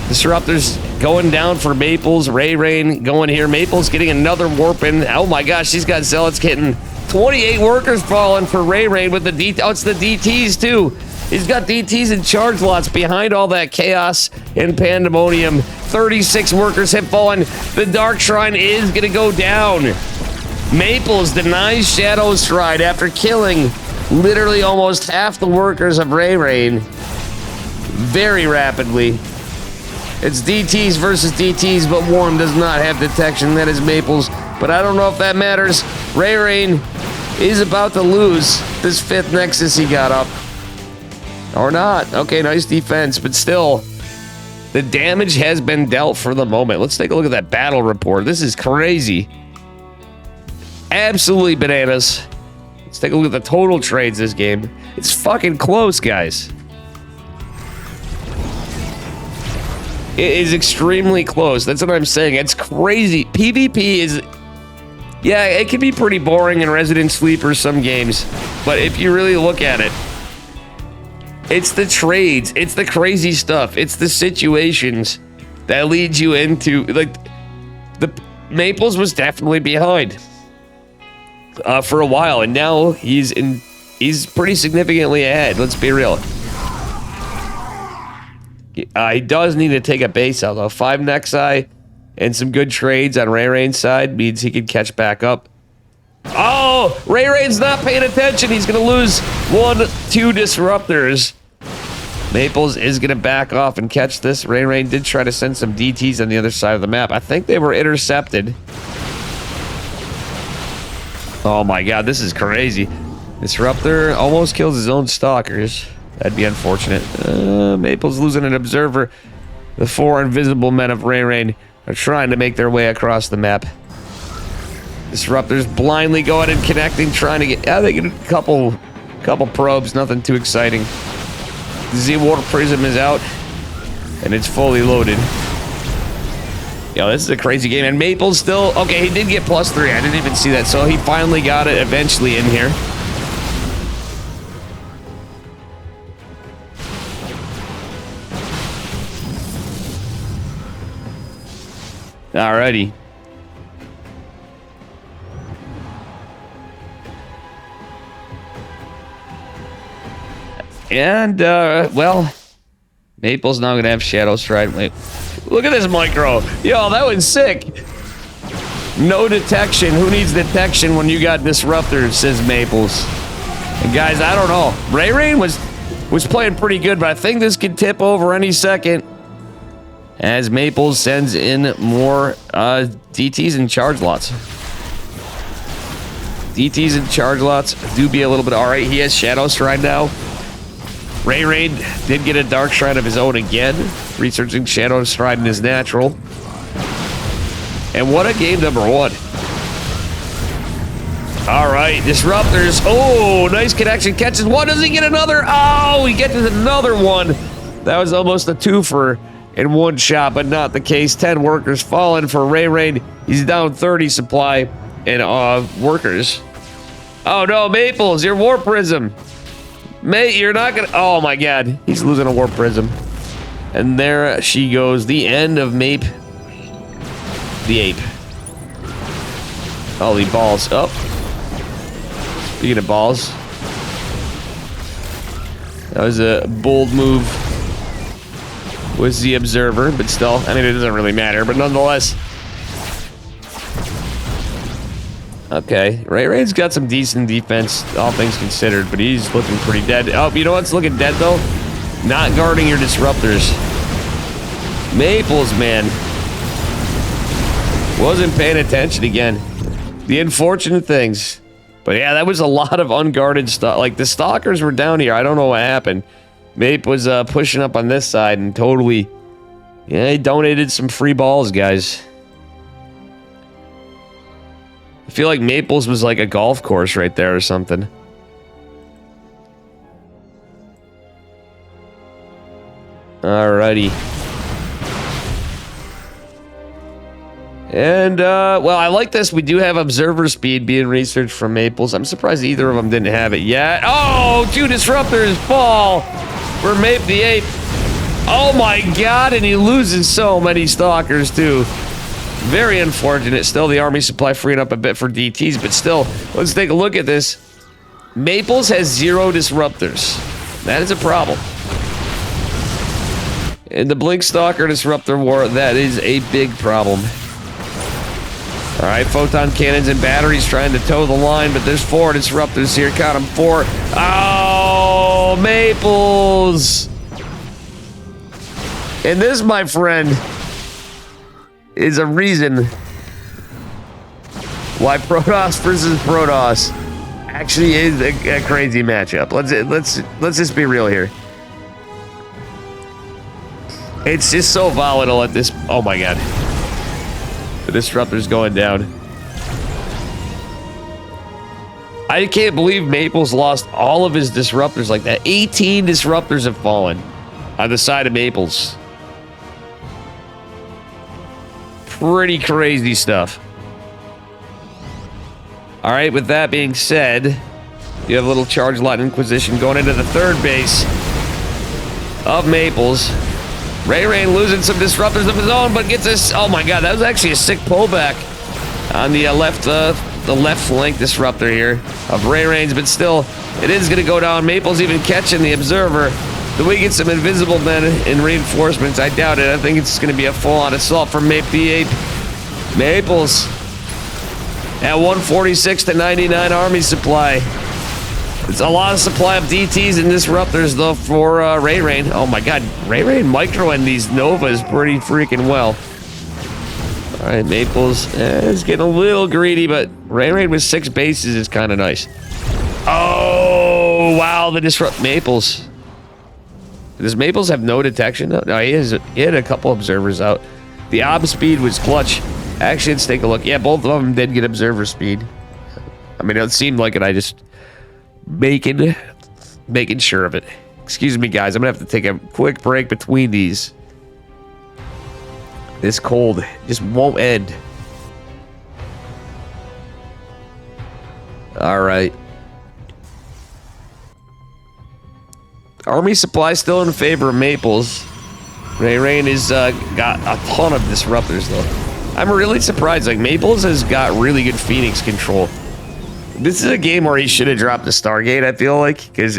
Disruptors going down for Maples. Ray Rain going here. Maples getting another warp in. Oh my gosh, she's got Zealots getting 28 workers falling for Ray Rain with the DT. Oh, it's the DTs too. He's got DTs and charge lots behind all that chaos and pandemonium. 36 workers have fallen. The Dark Shrine is going to go down. Maples denies Shadow's Stride after killing literally almost half the workers of Ray Rain very rapidly. It's DTs versus DTs, but one does not have detection. That is Maples, but I don't know if that matters. Ray Rain is about to lose this 5th Nexus he got up. Or not. Okay, nice defense, but still, the damage has been dealt for the moment. Let's take a look at that battle report. This is crazy. Absolutely bananas. Let's take a look at the total trades this game. It's fucking close, guys. It is extremely close. That's what I'm saying. It's crazy. PvP is... Yeah, it can be pretty boring in Resident Sleeper some games. But if you really look at it, it's the trades. It's the crazy stuff. It's the situations that lead you into... Like, the Maples was definitely behind for a while, and now he's pretty significantly ahead. Let's be real. He does need to take a base out, though. 5 Nexi and some good trades on Ray Rain's side means he can catch back up. Oh! Ray Rain's not paying attention. He's going to lose 1-2 disruptors. Maples is going to back off and catch this. Ray Rain did try to send some DTs on the other side of the map. I think they were intercepted. Oh my god, this is crazy. Disruptor almost kills his own Stalkers. That'd be unfortunate. Maple's losing an observer. The 4 invisible men of Ray Rain are trying to make their way across the map. Disruptors blindly going and connecting, trying to get... Yeah, they get a couple probes, nothing too exciting. The Z-War Prism is out, and it's fully loaded. Yo, this is a crazy game, and Maple's still... Okay, he did get +3. I didn't even see that, so he finally got it eventually in here. Alrighty. And, well, Maple's now going to have Shadow Stride. Wait, look at this micro. Yo, that was sick. No detection. Who needs detection when you got disruptors, says Maples. And guys, I don't know. Ray was playing pretty good, but I think this could tip over any second as Maples sends in more DTs and charge lots. DTs and charge lots do be a little bit... All right, he has Shadow Stride now. Ray did get a Dark Stride of his own again, researching Shadow Stride in his natural. And what a game number one. All right, Disruptors. Oh, nice connection. Catches one. Does he get another? Oh, he gets another one. That was almost a twofer in one shot, but not the case. 10 workers falling for Ray. He's down 30 supply and workers. Oh, no, Maples, your Warp Prism. Mate, you're not gonna... Oh, my God. He's losing a Warp Prism. And there she goes. The end of Mape. The ape. Holy balls. Oh. Speaking of balls. That was a bold move. Was the observer, but still, I mean, it doesn't really matter, but nonetheless. Okay, Ray's got some decent defense, all things considered, but he's looking pretty dead. Oh, you know what's looking dead, though? Not guarding your disruptors. Maples, man. Wasn't paying attention again. The unfortunate things. But yeah, that was a lot of unguarded stuff. Like, the stalkers were down here. I don't know what happened. Mape was pushing up on this side and totally... Yeah, he donated some free balls, guys. I feel like Maples was like a golf course right there or something. Alrighty. And, well, I like this. We do have observer speed being researched from Maples. I'm surprised either of them didn't have it yet. Oh, 2 disruptors fall for Mape the Ape. Oh, my God, and he loses so many stalkers, too. Very unfortunate. Still, the army supply freeing up a bit for DTs, but still, let's take a look at this. Maples has 0 disruptors. That is a problem. In the Blink Stalker Disruptor War, that is a big problem. All right, photon cannons and batteries trying to toe the line, but there's 4 disruptors here. Count them, 4. Oh, Maples! And this, my friend, is a reason why Protoss versus Protoss actually is a crazy matchup. Let's just be real here. It's just so volatile at this. Oh my God, the disruptor's going down. I can't believe Maples lost all of his disruptors like that. 18 disruptors have fallen on the side of Maples. Pretty crazy stuff. All right, with that being said, you have a little charge lot Inquisition going into the 3rd base of Maples. Ray losing some disruptors of his own, but gets this. Oh my God, that was actually a sick pullback on the left flank disruptor here of Ray's, but still, it is going to go down. Maples even catching the observer. Do we get some invisible men in reinforcements? I doubt it. I think it's going to be a full-on assault from Mape the Ape. Maples at 146 to 99 army supply. It's a lot of supply of DTs and disruptors, though, for Ray. Oh, my God. Ray microing these Novas pretty freaking well. All right, Maples is getting a little greedy, but Ray with 6 bases is kind of nice. Oh, wow. The disrupt Maples. Does Maples have no detection? No, he had a couple observers out. The ob speed was clutch. Actually, let's take a look. Yeah, both of them did get observer speed. I mean, it seemed like it. I just making sure of it. Excuse me, guys. I'm gonna have to take a quick break between these. This cold just won't end. All right. Army supply still in favor of Maples. Ray has got a ton of disruptors, though. I'm really surprised. Like, Maples has got really good Phoenix control. This is a game where he should have dropped the Stargate, I feel like, because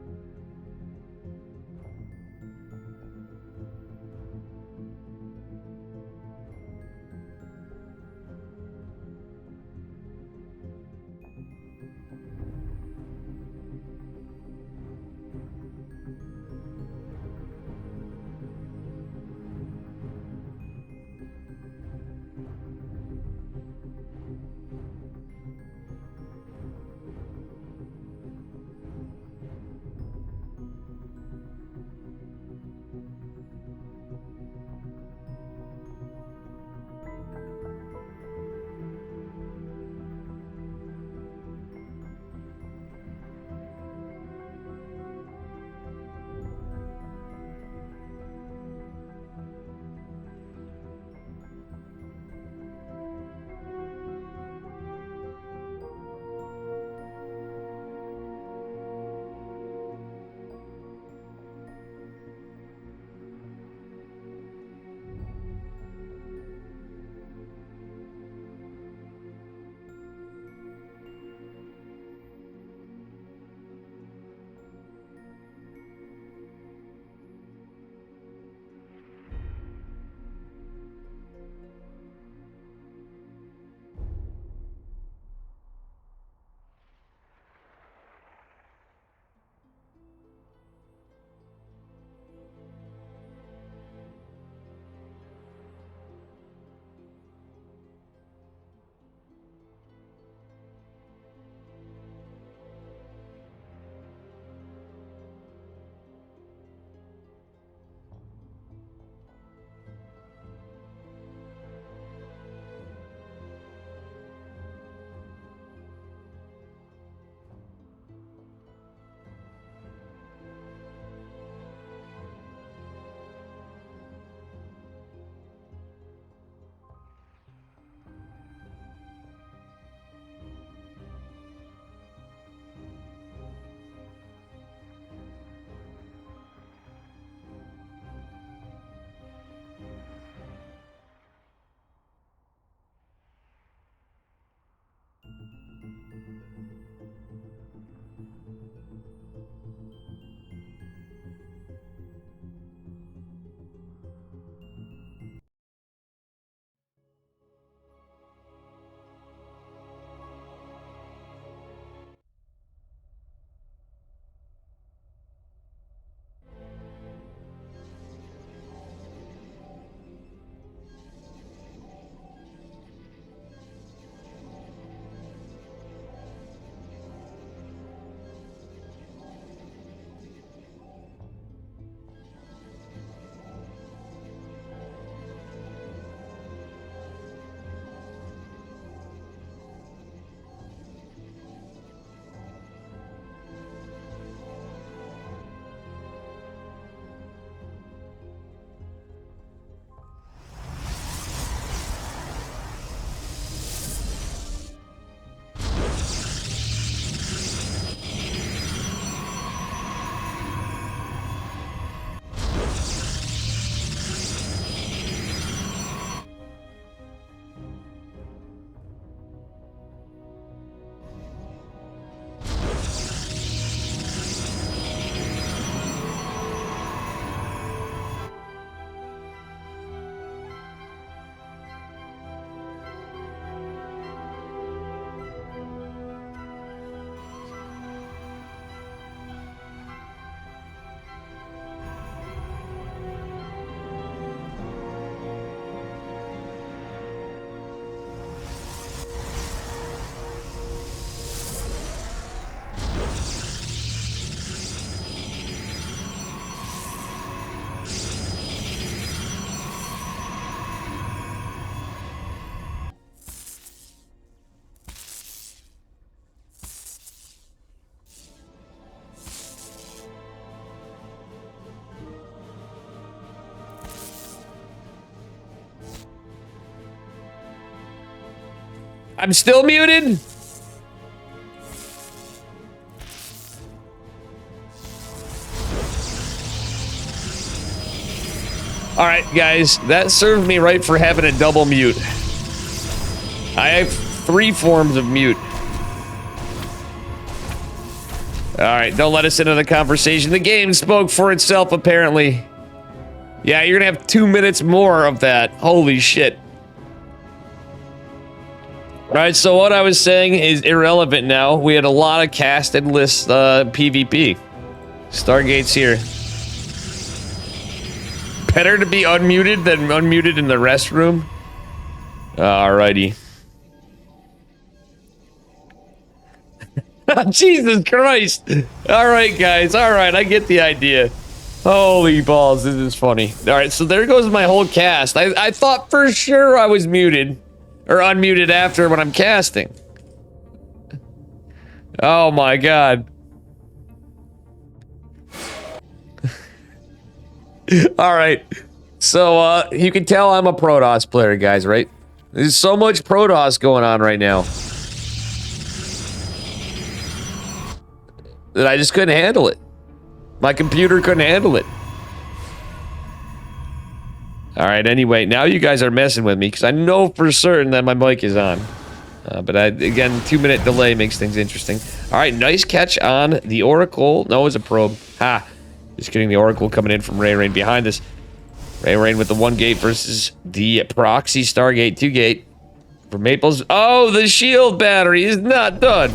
I'm still muted? Alright, guys. That served me right for having a double mute. I have 3 forms of mute. Alright, don't let us into the conversation. The game spoke for itself, apparently. Yeah, you're gonna have 2 minutes more of that. Holy shit. Alright, so what I was saying is irrelevant now. We had a lot of cast and list PvP. Stargate's here. Better to be unmuted than unmuted in the restroom. Alrighty. Jesus Christ. Alright, guys. Alright, I get the idea. Holy balls, this is funny. Alright, so there goes my whole cast. I thought for sure I was muted. Or unmuted after when I'm casting. Oh my god. Alright. So, you can tell I'm a Protoss player, guys, right? There's so much Protoss going on right now that I just couldn't handle it. My computer couldn't handle it. Alright, anyway, now you guys are messing with me because I know for certain that my mic is on. But again, 2-minute delay makes things interesting. Alright, nice catch on the Oracle. No, it was a probe. Ha! Just kidding, the Oracle coming in from Ray Rain behind us. Ray Rain with the 1 gate versus the proxy Stargate 2 gate. For Maples. Oh, the shield battery is not done.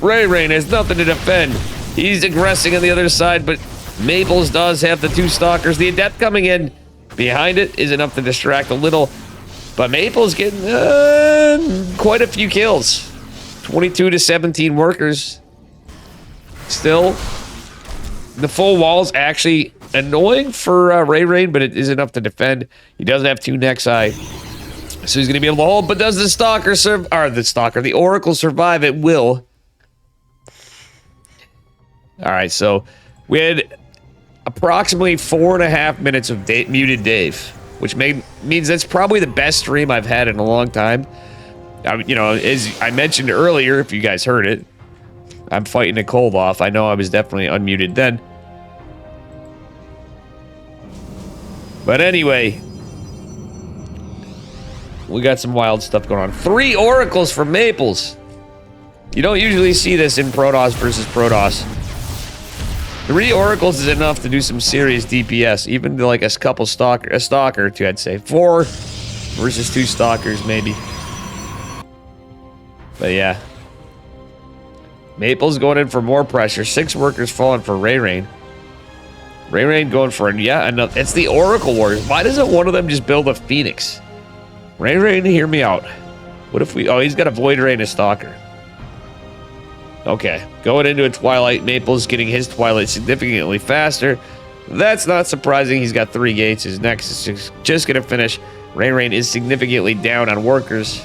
Ray Rain has nothing to defend. He's aggressing on the other side, but Maples does have the 2 stalkers. The Adept coming in behind it is enough to distract a little. But Maples getting quite a few kills. 22 to 17 workers. Still, the full wall's actually annoying for Ray Rain, but it is enough to defend. He doesn't have 2 Nexi, so he's going to be able to hold. But does the Stalker the Oracle survive? It will. Alright, so we had approximately 4.5 minutes of muted Dave, which means that's probably the best stream I've had in a long time. You know, as I mentioned earlier, if you guys heard it, I'm fighting a cold off. I know I was definitely unmuted then. But anyway, we got some wild stuff going on. 3 Oracles for Maples. You don't usually see this in Protoss versus Protoss. 3 Oracles is enough to do some serious DPS, even to like a stalker or 2, I'd say. 4 versus 2 stalkers, maybe. But yeah. Maple's going in for more pressure. 6 workers falling for Ray Rain. Ray Rain going for another. It's the Oracle Warriors. Why doesn't one of them just build a Phoenix? Ray Rain, hear me out. What if we... Oh, he's got a Void Ray and a Stalker. Okay, going into a Twilight. Maple's getting his Twilight significantly faster. That's not surprising. He's got 3 gates. His next is just going to finish. Ray Rain is significantly down on workers.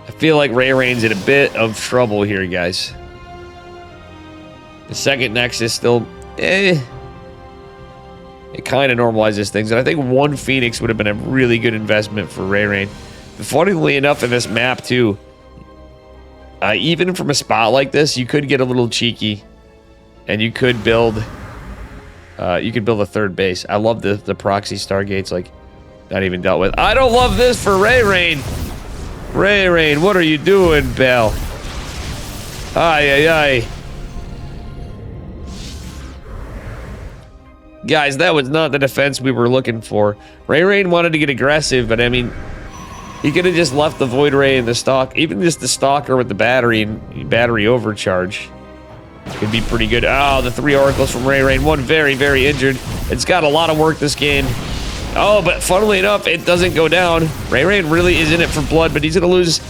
I feel like Ray Rain's in a bit of trouble here, guys. The second Nexus still... It kind of normalizes things. And I think 1 Phoenix would have been a really good investment for Ray Rain. Funnily enough, in this map, too... even from a spot like this, you could get a little cheeky, and you could build a 3rd base. I love the proxy Stargates, like, not even dealt with. I don't love this for Ray Rain. Ray Rain, what are you doing, pal? Ay, ay, ay. Guys, that was not the defense we were looking for. Ray Rain wanted to get aggressive, but I mean... He could have just left the Void Ray in the stock. Even just the Stalker with the battery and battery overcharge could be pretty good. Oh, the 3 Oracles from Ray Rain. 1 very, very injured. It's got a lot of work this game. Oh, but funnily enough, it doesn't go down. Ray Rain really is in it for blood, but he's going to lose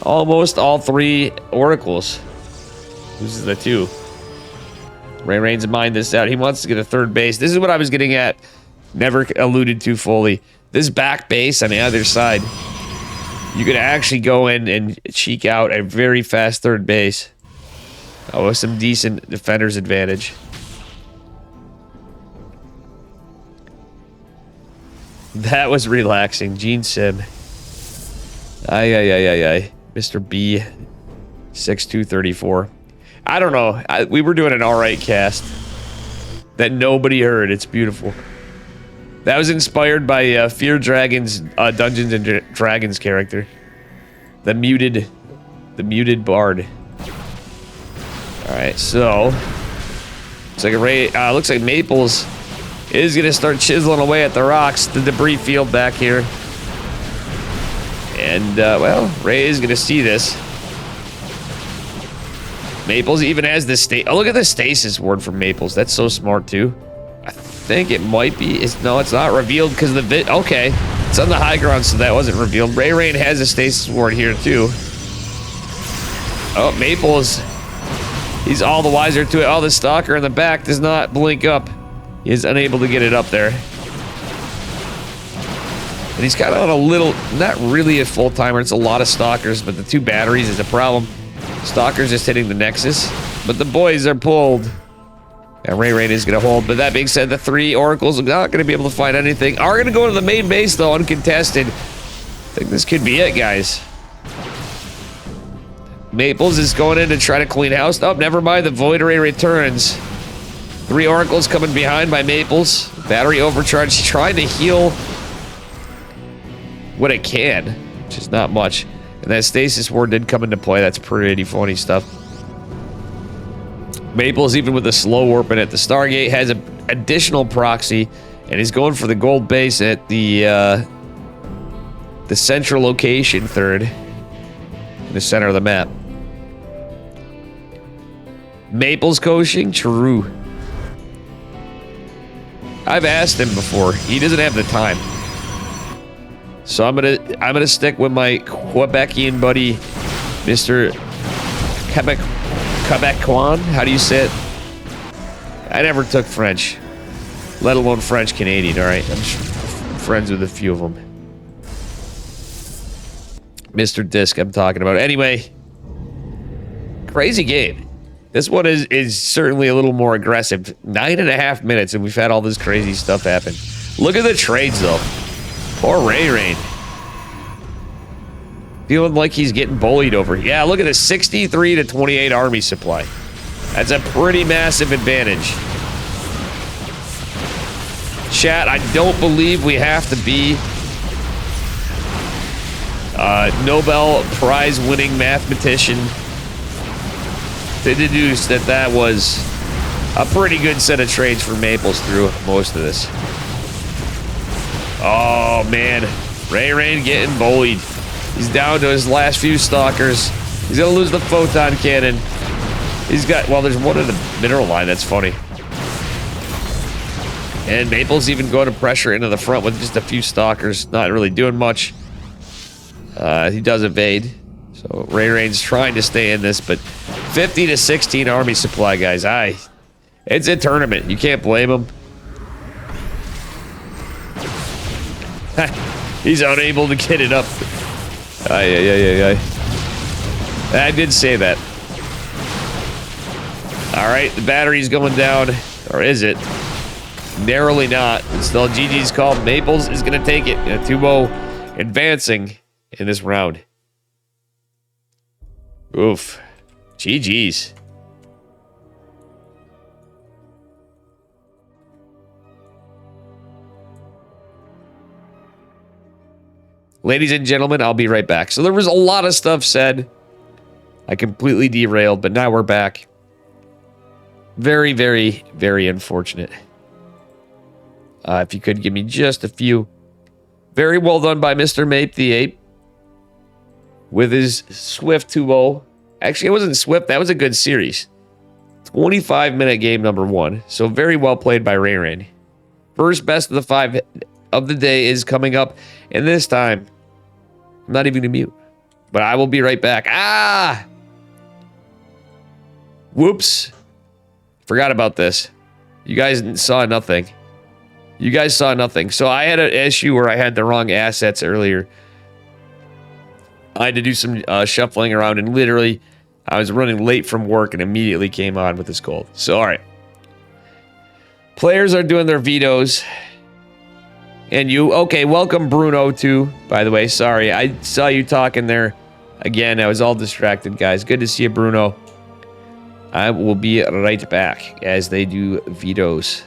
almost all 3 Oracles. Loses the 2. Ray Rain's mined this out. He wants to get a 3rd base. This is what I was getting at. Never alluded to fully. This back base on the other side, you could actually go in and cheek out a very fast 3rd base. With some decent defender's advantage. That was relaxing. Gene Sim. Aye. Mr. B, 6234. I don't know. We were doing an alright cast that nobody heard. It's beautiful. That was inspired by Fear Dragon's Dungeons and Dragons character. The muted bard. Alright, so looks like Maples is gonna start chiseling away at the rocks, the debris field back here. And well, Ray is gonna see this. Maples even has this oh, look at the stasis ward from Maples. That's so smart too. I think it might be. No, it's not revealed because the okay, it's on the high ground, so that wasn't revealed. Ray Rain has a stasis ward here too. Oh, Maples, he's all the wiser to it. Oh, the stalker in the back does not blink up. He is unable to get it up there. And he's got on a little, not really a full timer. It's a lot of stalkers, but the 2 batteries is a problem. Stalker's just hitting the nexus, but the boys are pulled. And Ray Rain is going to hold. But that being said, the 3 oracles are not going to be able to find anything. Are going to go to the main base, though, uncontested. I think this could be it, guys. Maples is going in to try to clean house. Oh, never mind. The Void Ray returns. 3 oracles coming behind by Maples. Battery overcharged. Trying to heal what it can, which is not much. And that stasis ward did come into play. That's pretty funny stuff. Maples, even with the slow warp in it, the Stargate has an additional proxy, and he's going for the gold base at the central location, 3rd, in the center of the map. Maples coaching, true. I've asked him before. He doesn't have the time. So I'm gonna stick with my Quebecian buddy, Mr. Quebecois. How do you say it? I never took French, let alone French Canadian. All right, I'm friends with a few of them. Mr. Disc, I'm talking about. Anyway, crazy game. This one is certainly a little more aggressive. 9.5 minutes, and we've had all this crazy stuff happen. Look at the trades, though. Poor Ray Rain. Feeling like he's getting bullied over. Yeah, look at this 63 to 28 army supply. That's a pretty massive advantage. Chat, I don't believe we have to be Nobel Prize winning mathematician to deduce that that was a pretty good set of trades for Maples through most of this. Oh, man. Ray Rain getting bullied. He's down to his last few stalkers. He's going to lose the photon cannon. He's got... Well, there's one in the mineral line. That's funny. And Maples even going to pressure into the front with just a few stalkers. Not really doing much. He does evade. So Ray Rain's trying to stay in this, but 50 to 16 army supply, guys. It's a tournament. You can't blame him. He's unable to get it up. I did say that. Alright, the battery's going down. Or is it? Narrowly not. It's still GG's call. Maples is going to take it. 2-0 advancing in this round. Oof. GG's. Ladies and gentlemen, I'll be right back. So there was a lot of stuff said. I completely derailed, but now we're back. Very, very, very unfortunate. If you could give me just a few. Very well done by Mr. Mape the Ape. With his Swift 2-0. Actually, it wasn't Swift. That was a good series. 25-minute game number 1. So very well played by Ray Rain. First best of the 5 of the day is coming up. And this time, I'm not even going to mute. But I will be right back. Ah! Whoops. Forgot about this. You guys saw nothing. You guys saw nothing. So I had an issue where I had the wrong assets earlier. I had to do some shuffling around, and literally, I was running late from work and immediately came on with this cold. So, all right. Players are doing their vetoes. And you, okay, welcome Bruno too, by the way. Sorry, I saw you talking there. Again, I was all distracted, guys. Good to see you, Bruno. I will be right back as they do vetoes.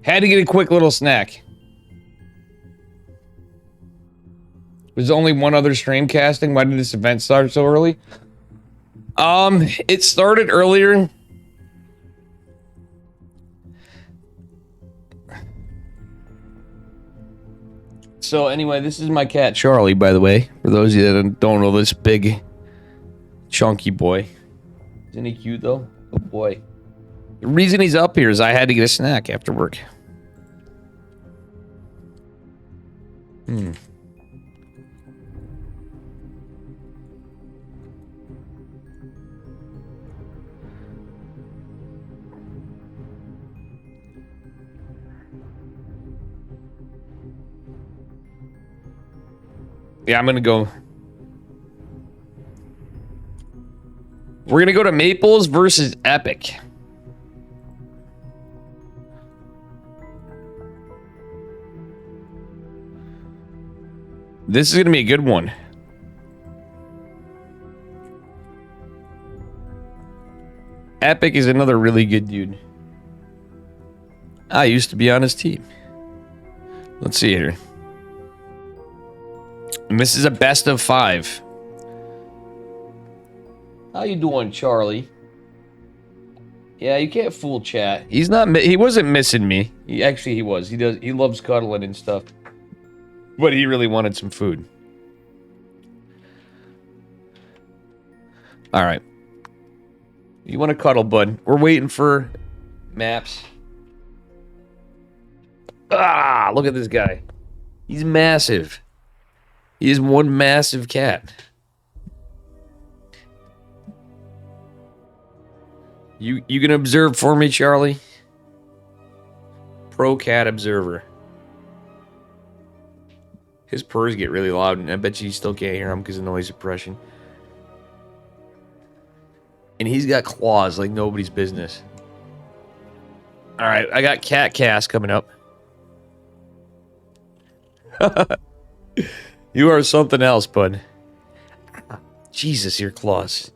Had to get a quick little snack. There's only one other stream casting. Why did this event start so early? It started earlier. So anyway, this is my cat Charlie, by the way. For those of you that don't know this big, chunky boy. Isn't he cute though? Oh boy. The reason he's up here is I had to get a snack after work. Yeah, I'm gonna go. We're gonna go to Maples versus Epic. This is gonna be a good one. Epic is another really good dude. I used to be on his team. Let's see here. And this is a best of 5. How you doing, Charlie? Yeah, you can't fool chat. He's not. He wasn't missing me. He was. He does. He loves cuddling and stuff. But he really wanted some food. All right. You want to cuddle, bud? We're waiting for maps. Ah, look at this guy. He's massive. He is one massive cat. You gonna observe for me, Charlie? Pro cat observer. His purrs get really loud, and I bet you still can't hear him because of noise suppression. And he's got claws like nobody's business. All right, I got cat cast coming up. You are something else, bud. Jesus, your claws.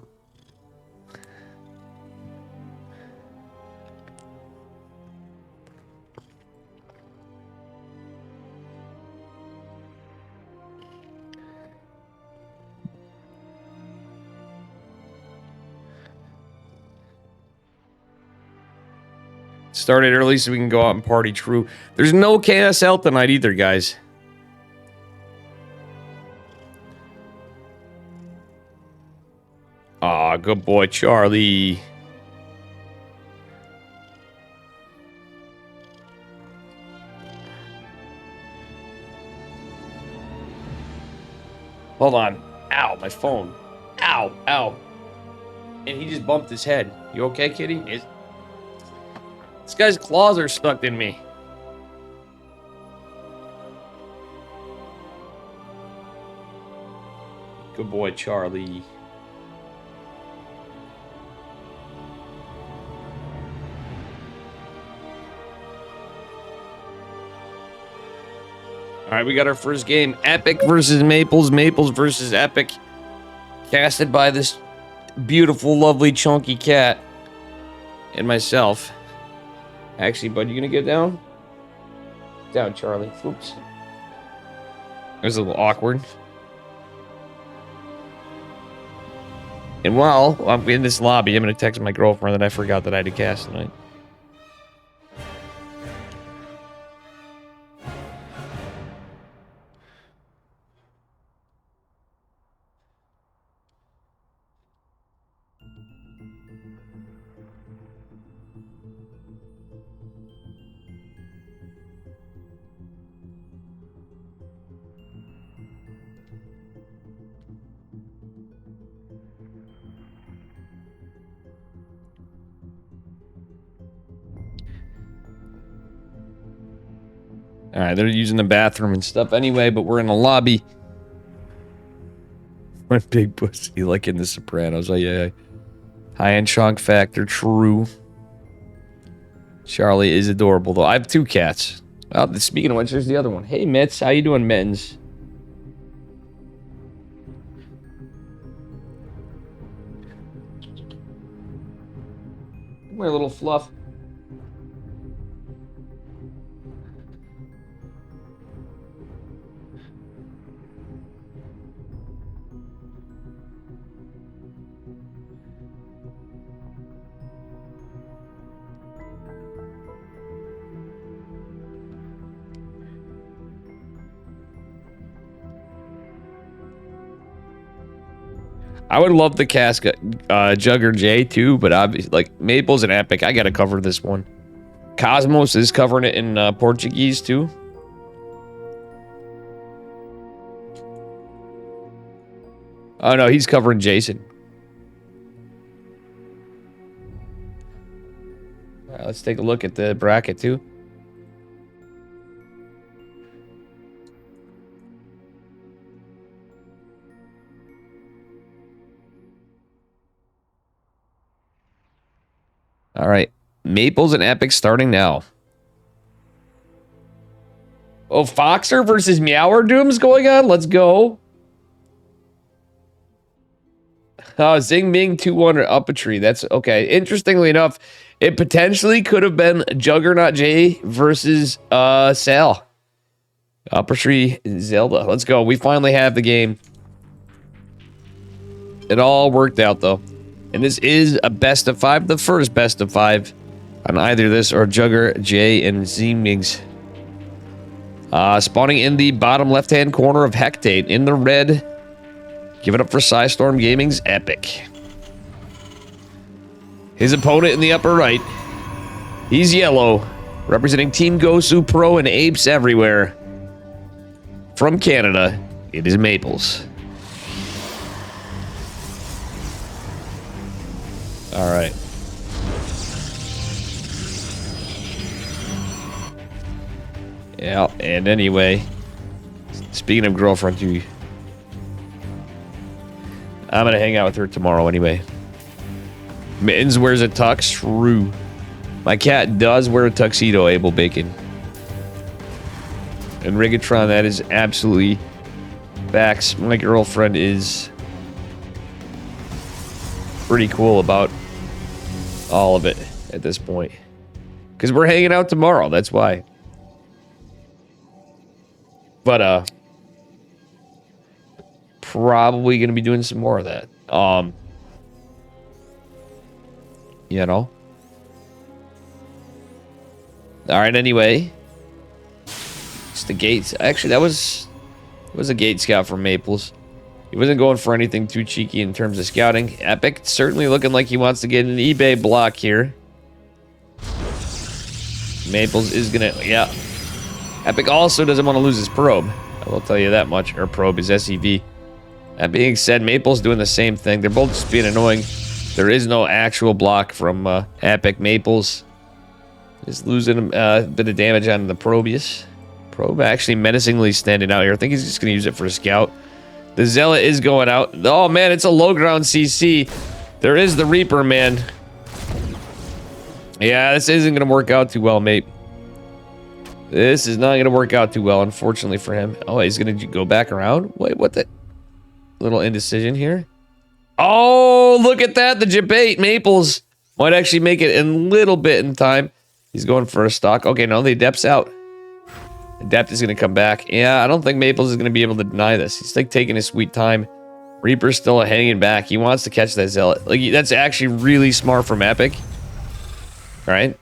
Started early so we can go out and party. True. There's no KSL tonight either, guys. Aw, good boy, Charlie. Hold on. Ow, my phone. Ow, ow. And he just bumped his head. You okay, kitty? This guy's claws are stuck in me. Good boy, Charlie. All right, we got our first game. Epic versus Maples. Maples versus Epic. Casted by this beautiful, lovely, chunky cat. And myself. Actually, bud, you gonna get down? Down, Charlie. Oops. It was a little awkward. And while I'm in this lobby, I'm gonna text my girlfriend that I forgot that I had a cast tonight. Alright, they're using the bathroom and stuff anyway, but we're in a lobby. One big pussy, like in The Sopranos. Oh, yeah. High-end chunk factor, true. Charlie is adorable, though. I have two cats. Well, speaking of which, there's the other one. Hey, Mitts. How you doing, Mittens? Come here, little fluff. I would love the cast Jugger J too, but obviously, like Maples and Epic, I gotta cover this one. Cosmos is covering it in Portuguese too. Oh no, he's covering Jason. All right, let's take a look at the bracket too. All right, Maples and Epic starting now. Oh, Foxer versus Meower Doom's going on? Let's go. Oh, Zing Ming 2-1 up a tree. That's okay. Interestingly enough, it potentially could have been Juggernaut J versus Sal. Upper tree Zelda. Let's go. We finally have the game. It all worked out though. And this is a best of 5, the first best of 5 on either this or Jugger J and Zing Ming's. Spawning in the bottom left-hand corner of Hectate in the red. Give it up for Psystorm Gaming's Epic. His opponent in the upper right. He's yellow, representing Team Gosu Pro and Apes Everywhere. From Canada, it is Maples. All right. Yeah, and anyway, speaking of girlfriend, I'm gonna hang out with her tomorrow anyway. Mittens wears a tux. True. My cat does wear a tuxedo, Abel Bacon. And Rigatron, that is absolutely facts. My girlfriend is pretty cool about all of it at this point. Because we're hanging out tomorrow, that's why. But, probably going to be doing some more of that. You know? Alright, anyway. It's the gates. Actually, that was a gate scout from Maples. He wasn't going for anything too cheeky in terms of scouting. Epic certainly looking like he wants to get an eBay block here. Maples is going to... Yeah. Epic also doesn't want to lose his probe. I will tell you that much. Or probe, his SEV. That being said, Maple's doing the same thing. They're both just being annoying. There is no actual block from Epic. Maples is losing a bit of damage on the Probius. Probe actually menacingly standing out here. I think he's just going to use it for a scout. The Zealot is going out. Oh, man, it's a low ground CC. There is the Reaper, man. Yeah, this isn't going to work out too well, mate. This is not going to work out too well, unfortunately for him. Oh, he's going to go back around? Wait, what the... Little indecision here. Oh, look at that. The Jabate Maples might actually make it a little bit in time. He's going for a stock. Okay, no, the Adept's out. Adept is going to come back. Yeah, I don't think Maples is going to be able to deny this. He's like taking his sweet time. Reaper's still hanging back. He wants to catch that Zealot. Like, that's actually really smart from Epic. All right.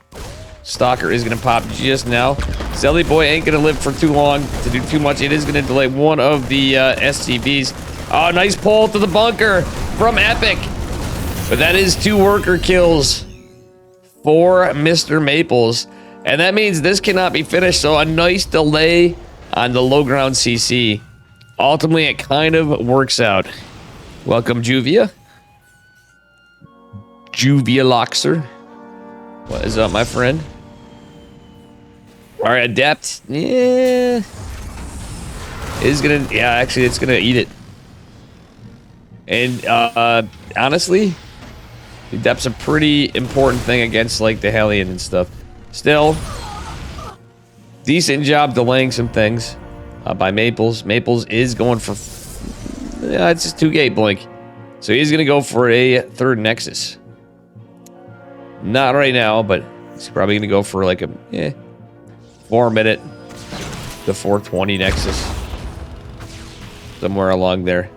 Stalker is going to pop just now. Zelly Boy ain't going to live for too long to do too much. It is going to delay one of the SCVs. Oh, nice pull to the bunker from Epic. But that is 2 worker kills for Mr. Maples. And that means this cannot be finished. So a nice delay on the low ground CC. Ultimately, it kind of works out. Welcome, Juvia. Juvia Loxer. What is up, my friend? All right, Adept. Yeah. Is gonna... Yeah, actually, it's gonna eat it. And, honestly, Adept's a pretty important thing against, like, the Hellion and stuff. Still, decent job delaying some things by Maples. Maples is going for... Yeah, it's just 2 gate blink. So he's gonna go for a 3rd Nexus. Not right now, but he's probably gonna go for, like, a... 4-minute to 420 Nexus. Somewhere along there.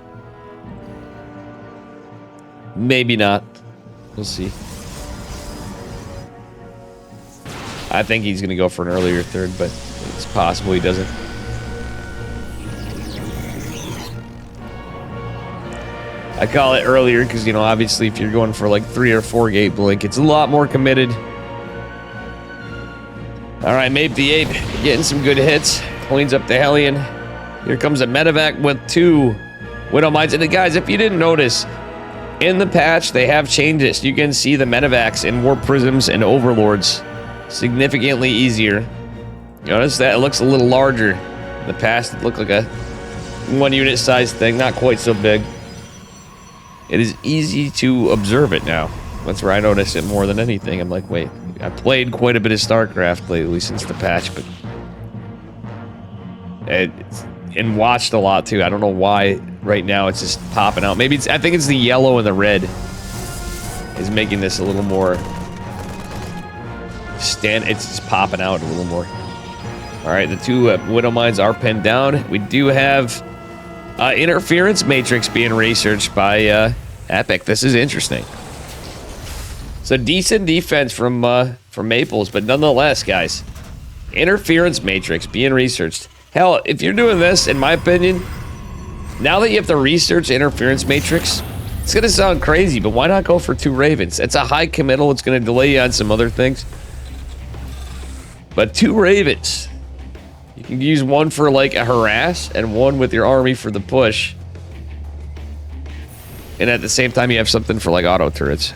Maybe not. We'll see. I think he's going to go for an earlier 3rd, but it's possible he doesn't. I call it earlier because, you know, obviously if you're going for like 3 or 4 gate blink, it's a lot more committed. All right, Mape the Ape getting some good hits. Cleans up the Hellion. Here comes a medevac with 2 Widow Mines. And guys, if you didn't notice, in the patch, they have changed this. You can see the medevacs in Warp Prisms and Overlords significantly easier. You notice that it looks a little larger. In the past, it looked like a 1 unit size thing, not quite so big. It is easy to observe it now. That's where I notice it more than anything. I'm like, wait, I played quite a bit of StarCraft lately since the patch, but... and watched a lot too. I don't know why right now it's just popping out. Maybe it's, I think it's the yellow and the red is making this a little more it's just popping out a little more. All right, the 2 Widow Mines are pinned down. We do have interference matrix being researched by Epic. This is interesting. So decent defense from Maples, but nonetheless, guys, interference matrix being researched. Hell, if you're doing this, in my opinion, now that you have to research interference matrix, it's going to sound crazy, but why not go for 2 Ravens? It's a high committal. It's going to delay you on some other things. But 2 Ravens. You can use one for like a harass and one with your army for the push. And at the same time, you have something for like auto turrets.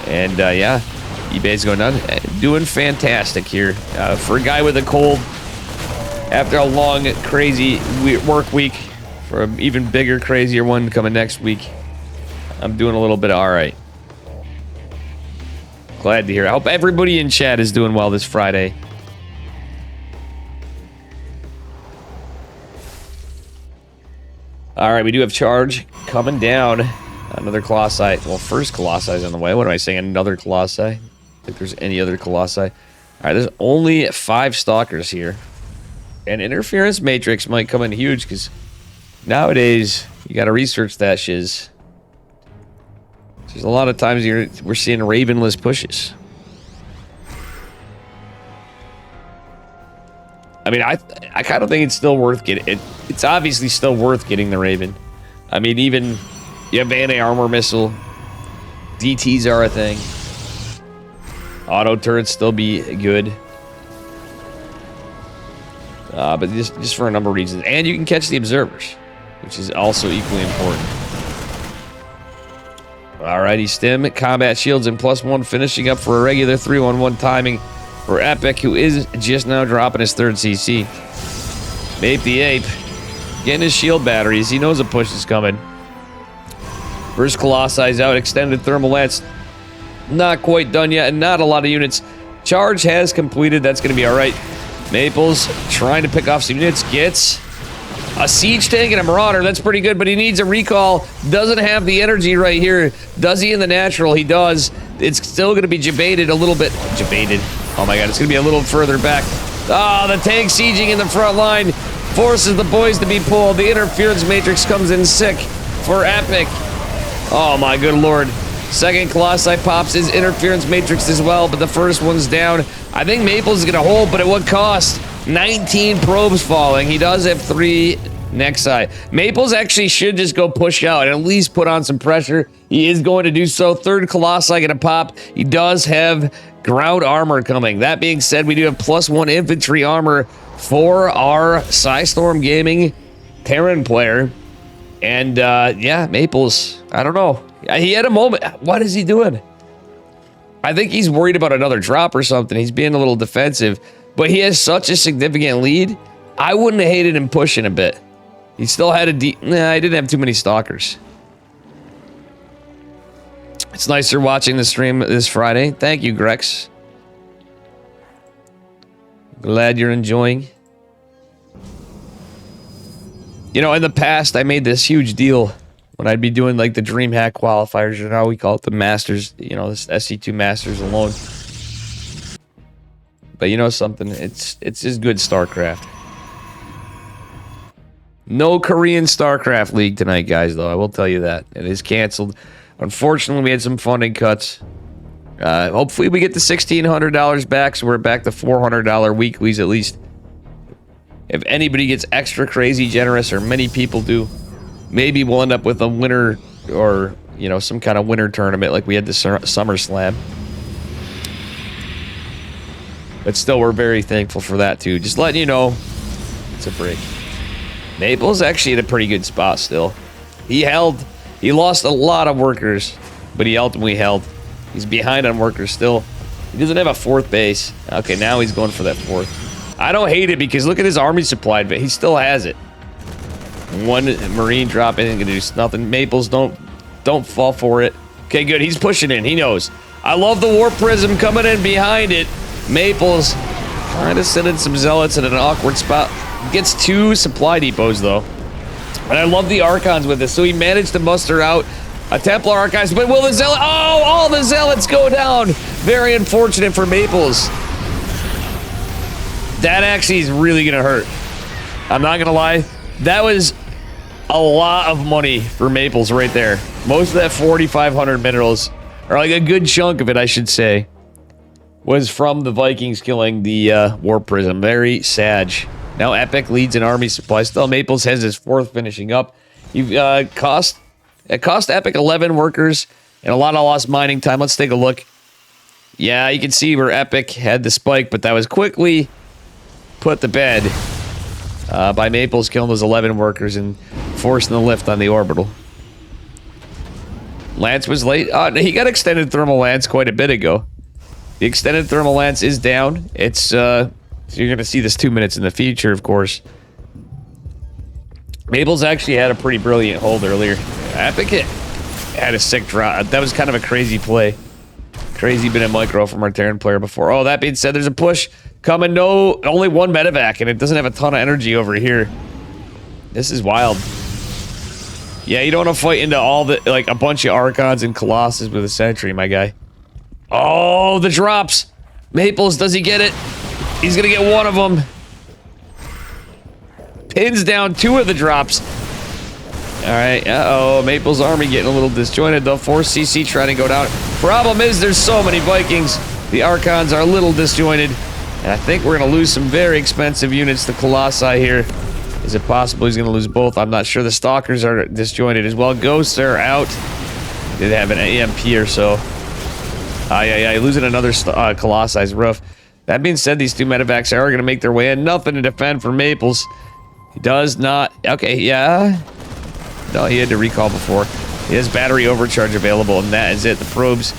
And yeah, eBay's going on. Doing fantastic here. For a guy with a cold, after a long, crazy work week, for an even bigger, crazier one coming next week, I'm doing a little bit of all right. Glad to hear. I hope everybody in chat is doing well this Friday. All right, we do have charge coming down. Another Colossi. Well, first Colossi is on the way. What am I saying? Another Colossi? I don't think there's any other Colossi. All right, there's only 5 Stalkers here. And Interference Matrix might come in huge because nowadays you got to research that shiz. There's a lot of times we're seeing Ravenless pushes. I mean, I kind of think it's still worth getting. It's obviously still worth getting the Raven. I mean, even you have anti-armor missile. DTs are a thing. Auto turrets still be good. But just for a number of reasons. And you can catch the observers, which is also equally important. Alrighty, Stim, combat shields and +1 finishing up for a regular 3-1-1 timing for Epic, who is just now dropping his 3rd CC. Mape the Ape, getting his shield batteries. He knows a push is coming. First Colossi out, extended thermal lance. Not quite done yet, and not a lot of units. Charge has completed, that's going to be alright. Maples trying to pick off some units, gets a siege tank and a marauder. That's pretty good, but he needs a recall. Doesn't have the energy right here. Does he in the natural? He does. It's still going to be jebaited a little bit. Jebaited. Oh my god, it's going to be a little further back. Ah, the tank sieging in the front line forces the boys to be pulled. The interference matrix comes in sick for Epic. Oh my good lord. Second Colossi pops his interference matrix as well, but the first one's down. I think Maple's going to hold, but at what cost? 19 probes falling. He does have 3 Nexi. Maples actually should just go push out and at least put on some pressure. He is going to do so. Third Colossi going to pop. He does have ground armor coming. That being said, we do have +1 infantry armor for our Psystorm Gaming Terran player. And yeah, Maples, I don't know. He had a moment. What is he doing? I think he's worried about another drop or something. He's being a little defensive. But he has such a significant lead. I wouldn't have hated him pushing a bit. He still had a nah, I didn't have too many stalkers. It's nicer watching the stream this Friday. Thank you, Grex. Glad you're enjoying. You know, in the past, I made this huge deal when I'd be doing like the DreamHack qualifiers, or now we call it the Masters, you know, this SC2 Masters alone. But you know something, it's just good StarCraft. No Korean StarCraft League tonight, guys, though. I will tell you that. It is canceled. Unfortunately, we had some funding cuts. Hopefully we get the $1,600 back, so we're back to $400 weeklies at least. If anybody gets extra crazy generous, or many people do, maybe we'll end up with a winter, or, you know, some kind of winter tournament like we had the SummerSlam. But still, we're very thankful for that, too. Just letting you know, it's a break. Maple's actually in a pretty good spot still. He lost a lot of workers, but he ultimately held. He's behind on workers still. He doesn't have a 4th base. Okay, now he's going for that 4th. I don't hate it because look at his army supply, but he still has it. 1 Marine drop in, gonna do nothing. Maples, don't fall for it. Okay, good. He's pushing in. He knows. I love the Warp Prism coming in behind it. Maples trying to send in some zealots in an awkward spot. Gets 2 supply depots though. And I love the Archons with this. So he managed to muster out a Templar Archives. But will the zealot? Oh, all the zealots go down. Very unfortunate for Maples. That actually is really gonna hurt. I'm not gonna lie. That was a lot of money for Maples right there. Most of that 4,500 minerals, or like a good chunk of it, I should say, was from the Vikings killing the Warp Prism. Very sad. Now Epic leads in army supply. Still, Maples has his 4th finishing up. It cost Epic 11 workers and a lot of lost mining time. Let's take a look. Yeah, you can see where Epic had the spike, but that was quickly put to bed by Maples killing those 11 workers and forcing the lift on the orbital. Lance was late. He got extended thermal lance quite a bit ago. The extended thermal lance is down. It's you're going to see this 2 minutes in the future, of course. Maples actually had a pretty brilliant hold earlier. Epic had a sick drop. That was kind of a crazy play. Crazy bit of micro from our Terran player before. Oh, that being said, there's a push coming. No, only 1 medevac, and it doesn't have a ton of energy over here. This is wild. Yeah, you don't want to fight into all the, like, a bunch of Archons and Colossus with a sentry, my guy. Oh, the drops. Maples, does he get it? He's gonna get one of them. Pins down 2 of the drops. All right, uh-oh, Maples' army getting a little disjointed, though. 4 CC trying to go down. Problem is, there's so many Vikings. The Archons are a little disjointed, and I think we're gonna lose some very expensive units to Colossi here. Is it possible he's gonna lose both? I'm not sure. The Stalkers are disjointed as well. Ghosts are out. Did have an AMP or so. Yeah, losing another Colossi roof. That being said, these 2 medevacs are gonna make their way in. Nothing to defend for Maples. He does not. Okay, yeah. No, he had to recall before. He has battery overcharge available, and that is it. The probe's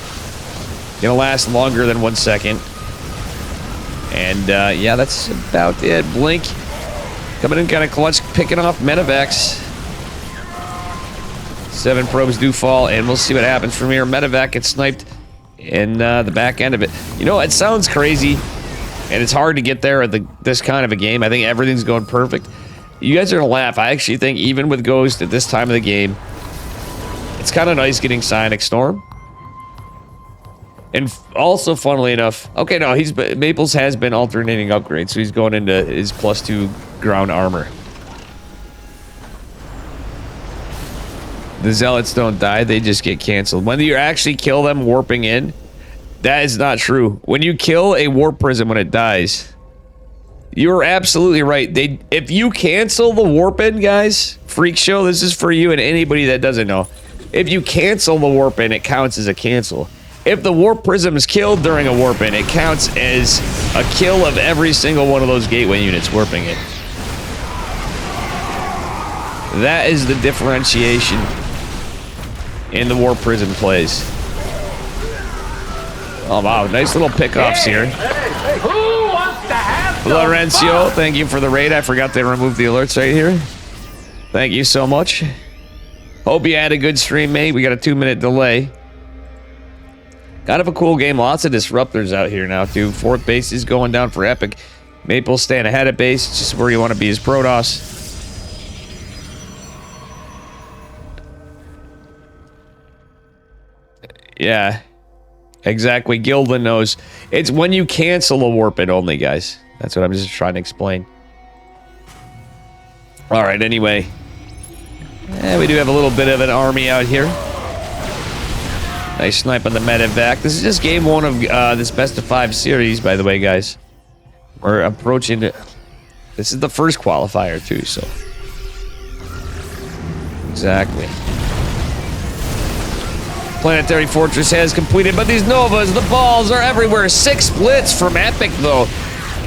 gonna last longer than 1 second. And yeah, that's about it. Blink coming in kind of clutch, picking off medevacs. 7 probes do fall, and we'll see what happens from here. Medevac gets sniped in the back end of it. You know, it sounds crazy, and it's hard to get there at this kind of a game. I think everything's going perfect. You guys are gonna laugh. I actually think even with Ghost at this time of the game, it's kind of nice getting Psionic Storm. And also, funnily enough, okay, no, Maples has been alternating upgrades, so he's going into his +2 ground armor. The Zealots don't die, they just get canceled. When you actually kill them warping in, that is not true. When you kill a warp prism when it dies, you're absolutely right. If you cancel the warp in, guys, Freak Show, this is for you and anybody that doesn't know. If you cancel the warp in, it counts as a cancel. If the warp prism is killed during a warp in, it counts as a kill of every single one of those gateway units warping it. That is the differentiation in the warp prism plays. Oh wow, nice little pickoffs here. Who wants to have Lorenzo, thank you for the raid. I forgot they removed the alerts right here. Thank you so much. Hope you had a good stream, mate. We got a 2-minute delay. Kind of a cool game. Lots of disruptors out here now, too. 4th base is going down for Epic. Maple staying ahead of base. It's just where you want to be as Protoss. Yeah. Exactly. Gildan knows. It's when you cancel a warp in only, guys. That's what I'm just trying to explain. Alright, anyway. We do have a little bit of an army out here. Nice snipe on the medevac. This is just game 1 of this best of 5 series, by the way, guys. We're approaching it. This is the first qualifier, too, so. Exactly. Planetary Fortress has completed, but these Novas, the balls are everywhere. 6 splits from Epic, though.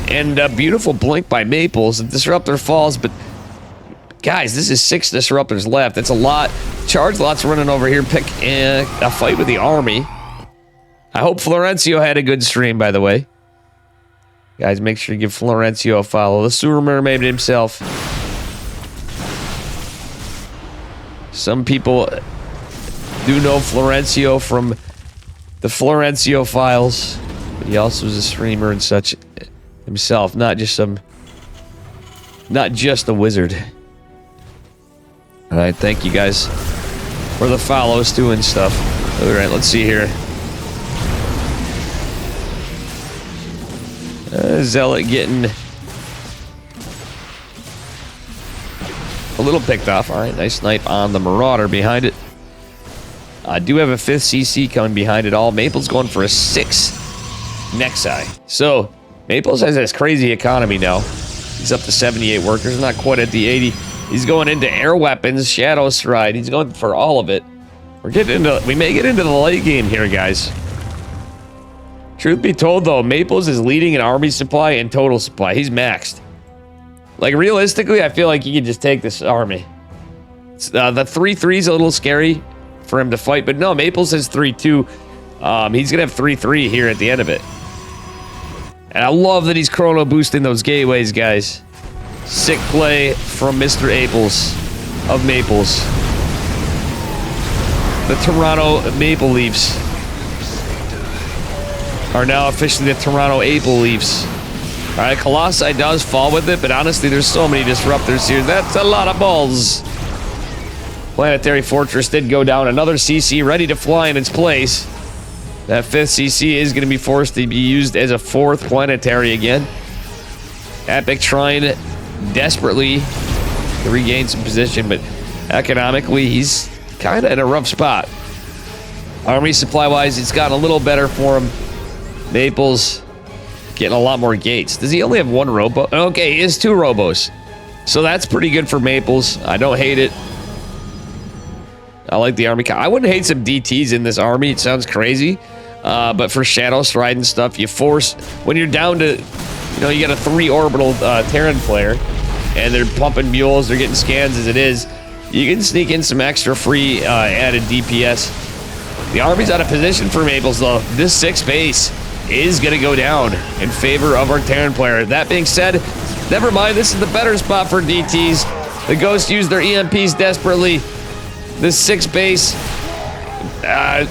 And a beautiful blink by Maples. The Disruptor falls, but guys, this is 6 Disruptors left. That's a lot. Charge Lot's running over here, pick a fight with the army. I hope Florencio had a good stream, by the way. Guys, make sure you give Florencio a follow. The Sewer Mermaid himself. Some people do know Florencio from the Florencio files, but he also is a streamer and such himself, not just a wizard. All right, thank you guys for the follows too and stuff. All right, let's see here. Zealot getting a little picked off. All right, nice snipe on the Marauder behind it. I do have a 5th CC coming behind it all. Maple's going for a 6. Nexi. So Maples has this crazy economy now. He's up to 78 workers, not quite at the 80. He's going into air weapons, Shadow Stride. He's going for all of it. We may get into the late game here, guys. Truth be told, though, Maples is leading in army supply and total supply. He's maxed. Like, realistically, I feel like he could just take this army. The 3-3 is a little scary for him to fight, but no, Maples has 3-2. He's going to have 3-3 here at the end of it. And I love that he's chrono boosting those gateways, guys. Sick play from Mr. Aples of Maples. The Toronto Maple Leafs are now officially the Toronto Maple Leafs. All right, Colossi does fall with it, but honestly, there's so many disruptors here. That's a lot of balls. Planetary Fortress did go down. Another CC ready to fly in its place. That 5th CC is going to be forced to be used as a 4th planetary again. Epic trying desperately to regain some position, but economically, he's kind of in a rough spot. Army supply-wise, it's gotten a little better for him. Maples getting a lot more gates. Does he only have 1 robo? Okay, he has 2 robos. So that's pretty good for Maples. I don't hate it. I like the army. I wouldn't hate some DTs in this army. It sounds crazy. But for Shadow Stride and stuff, you force... When you're down to... You know, you got a 3 orbital Terran player, and they're pumping mules, they're getting scans as it is. You can sneak in some extra free added DPS. The army's out of position for Maples, though. This 6th base is going to go down in favor of our Terran player. That being said, never mind. This is the better spot for DTs. The Ghosts use their EMPs desperately. This 6th base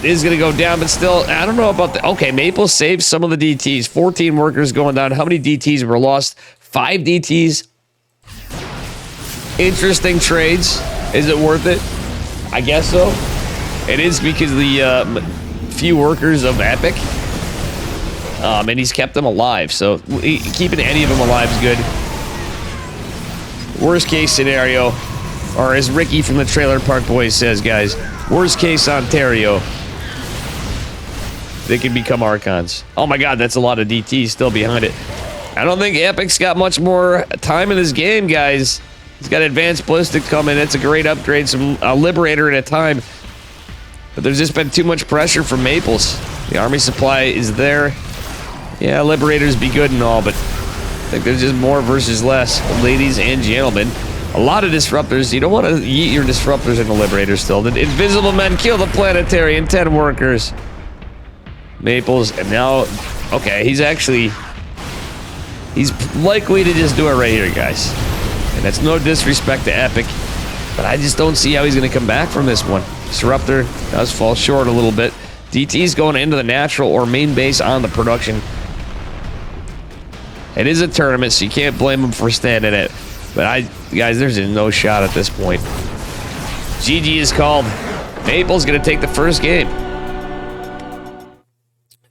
is going to go down, but still, I don't know about the... Okay, Maple saved some of the DTs. 14 workers going down. How many DTs were lost? 5 DTs. Interesting trades. Is it worth it? I guess so. It is because of the few workers of Epic. And he's kept them alive, so keeping any of them alive is good. Worst case scenario, or as Ricky from the Trailer Park Boys says, guys, worst case Ontario, they can become Archons. Oh my god, that's a lot of DTs still behind it. I don't think Epic's got much more time in this game, guys. He's got Advanced Ballistic coming. That's a great upgrade. Some Liberator at a time. But there's just been too much pressure from Maples. The army supply is there. Yeah, Liberators be good and all, but I think there's just more versus less, ladies and gentlemen. A lot of disruptors. You don't want to yeet your disruptors into Liberators still. The Invisible Men kill the planetary and 10 workers. Maples, and now... Okay, he's actually... He's likely to just do it right here, guys. And that's no disrespect to Epic, but I just don't see how he's going to come back from this one. Disruptor does fall short a little bit. DT's going into the natural or main base on the production. It is a tournament, so you can't blame him for standing it. But guys, there's no shot at this point. GG is called. Maple's going to take the first game.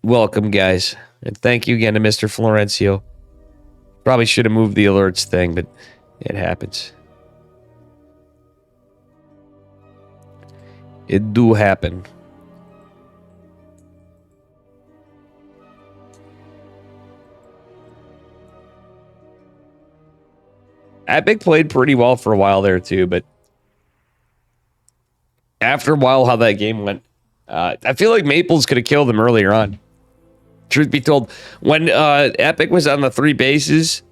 Welcome, guys. And thank you again to Mr. Florencio. Probably should have moved the alerts thing, but it happens. It do happen. Epic played pretty well for a while there too, but after a while how that game went, I feel like Maples could have killed them earlier on. Truth be told, when Epic was on the 3 bases,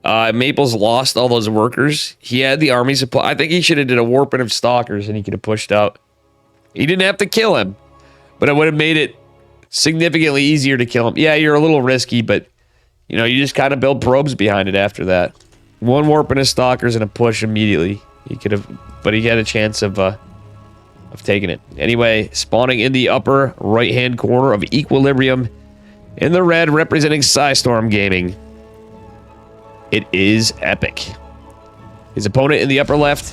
Maples lost all those workers. He had the army supply. I think he should have did a warping of stalkers and he could have pushed out. He didn't have to kill him, but it would have made it significantly easier to kill him. Yeah, you're a little risky, but you know, you just kind of build probes behind it after that. 1 warping of stalkers and a push immediately. He could have, but he had a chance of taking it. Anyway, spawning in the upper right-hand corner of Equilibrium in the red, representing Psystorm Gaming. It is Epic. His opponent in the upper left,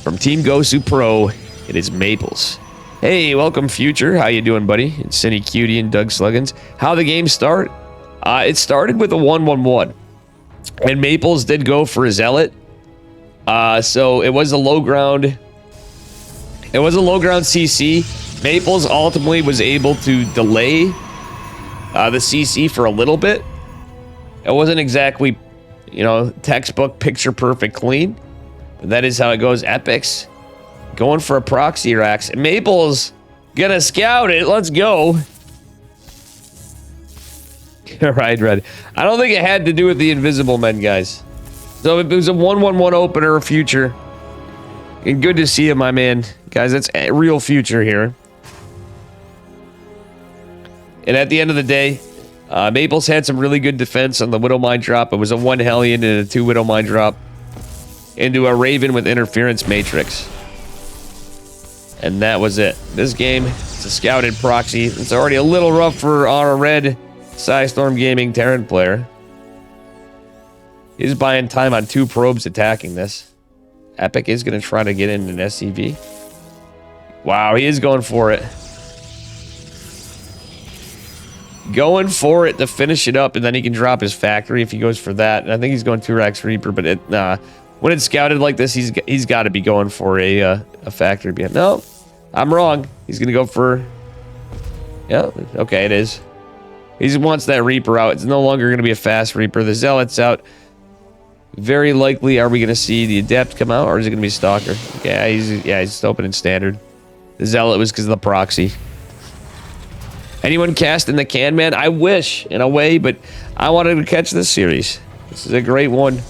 from Team Gosu Pro, it is Maples. Hey, welcome, Future. How you doing, buddy? It's Cindy Cutie and Doug Sluggins. How the game start? It started with a 1-1-1. And Maples did go for a Zealot. So it was a low ground. It was a low ground CC. Maples ultimately was able to delay the CC for a little bit. It wasn't exactly, you know, textbook picture perfect clean. But that is how it goes. Epics going for a proxy Rax. Maple's gonna scout it. Let's go. Right, Red. I don't think it had to do with the Invisible Men, guys. So it was a 1-1-1 opener future. And good to see you, my man. Guys, that's a real future here. And at the end of the day, Maples had some really good defense on the Widow Mine drop. It was a 1 Hellion and a 2 Widow Mine drop into a Raven with Interference Matrix. And that was it. This game, it's a scouted proxy. It's already a little rough for our red Psystorm Gaming Terran player. He's buying time on 2 probes attacking this. Epic is going to try to get in an SCV. Wow, he is going for it. Going for it to finish it up, and then he can drop his factory if he goes for that. And I think he's going 2 Rax Reaper, but when it's scouted like this, he's got to be going for a factory. No, I'm wrong. He's going to go for... Yeah, okay, it is. He just wants that Reaper out. It's no longer going to be a fast Reaper. The Zealot's out. Very likely, are we going to see the Adept come out, or is it going to be Stalker? Yeah, he's just opening standard. The Zealot was because of the proxy. Anyone cast in the can, man? I wish, in a way, but I wanted to catch this series. This is a great one.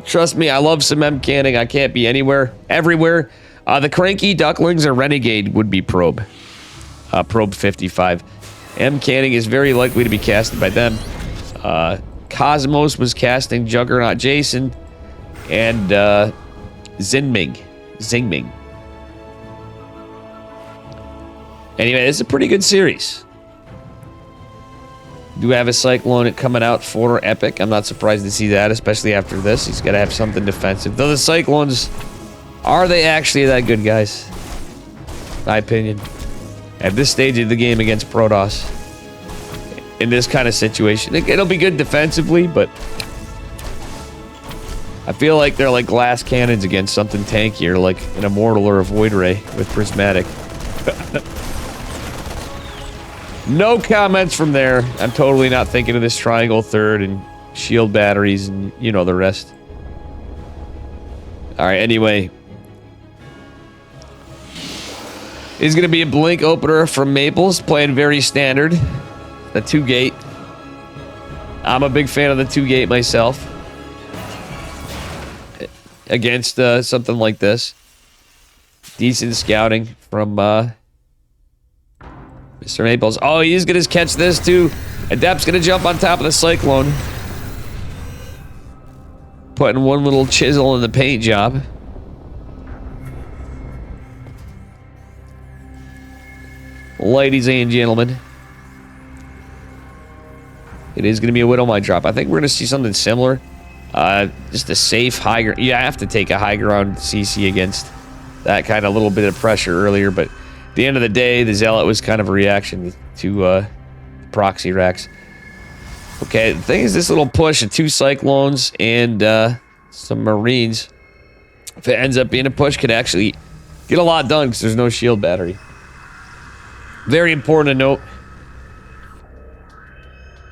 Trust me, I love some M canning. I can't be anywhere, everywhere. The Cranky Ducklings or Renegade would be Probe. Probe 55. M canning is very likely to be casted by them. Cosmos was casting Juggernaut Jason and Zingming. Anyway, this is a pretty good series. Do have a Cyclone coming out for Epic. I'm not surprised to see that, especially after this. He's got to have something defensive. Though the Cyclones, are they actually that good, guys? My opinion. At this stage of the game against Protoss, in this kind of situation, it'll be good defensively, but I feel like they're like glass cannons against something tankier, like an Immortal or a Void Ray with Prismatic. No comments from there. I'm totally not thinking of this Triangle Third and shield batteries and you know the rest. All right, anyway. It's going to be a Blink opener from Maples, playing very standard. The 2-gate. I'm a big fan of the 2-gate myself. Against something like this. Decent scouting from Mr. Maples. Oh, he's going to catch this too. Adept's going to jump on top of the Cyclone. Putting one little chisel in the paint job. Ladies and gentlemen. It is going to be a Widow Mine drop. I think we're going to see something similar. Just a safe high ground. You have to take a high ground CC against that kind of little bit of pressure earlier, but at the end of the day, the Zealot was kind of a reaction to proxy racks. Okay, the thing is, this little push of 2 Cyclones and some Marines, if it ends up being a push, could actually get a lot done because there's no shield battery. Very important to note.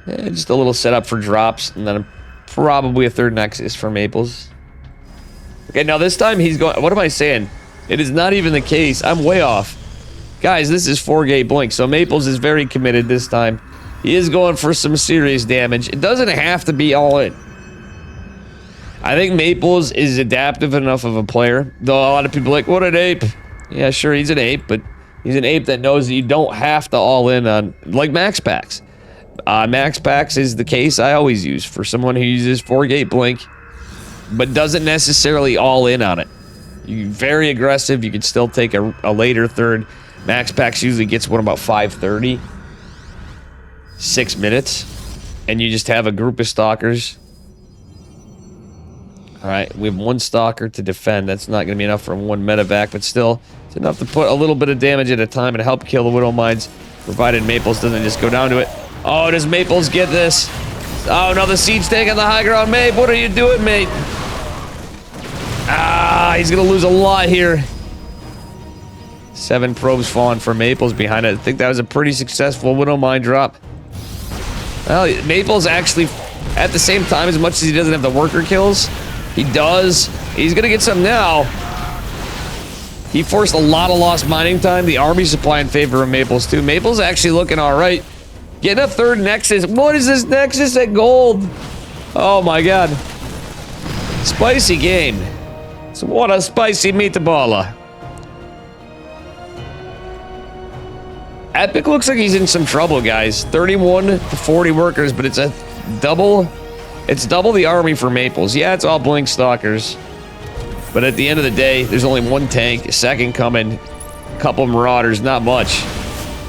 Just a little setup for drops, and then probably a 3rd Nexus for Maples. Okay, now this time he's going... What am I saying? It is not even the case. I'm way off. Guys, this is 4-gate Blink, so Maples is very committed this time. He is going for some serious damage. It doesn't have to be all in. I think Maples is adaptive enough of a player, though a lot of people are like, what an ape. Yeah, sure, he's an ape, but he's an ape that knows that you don't have to all in on... Like Max Packs. Max Packs is the case I always use for someone who uses 4-gate Blink, but doesn't necessarily all in on it. You're very aggressive. You can still take a later 3rd. Max Packs usually gets one about 5:30. 6 minutes. And you just have a group of Stalkers. Alright, we have 1 Stalker to defend. That's not going to be enough for 1 medevac, but still, it's enough to put a little bit of damage at a time and help kill the Widow Mines, provided Maples doesn't just go down to it. Oh, does Maples get this? Oh, no, the Siege tank on the high ground. Mape, what are you doing, mate? Ah, he's going to lose a lot here. 7 probes falling for Maples behind it. I think that was a pretty successful Widow Mine drop. Well, Maple's actually, at the same time, as much as he doesn't have the worker kills, he does. He's going to get some now. He forced a lot of lost mining time. The army supply in favor of Maple's, too. Maple's actually looking all right. Getting a third Nexus. What is this Nexus at gold? Oh, my God. Spicy game. So what a spicy meatballer. Epic looks like he's in some trouble, guys. 31 to 40 workers, but it's a double. It's double the army for Maples. Yeah, it's all Blink Stalkers. But at the end of the day, there's only one tank, a second coming, a couple Marauders, not much.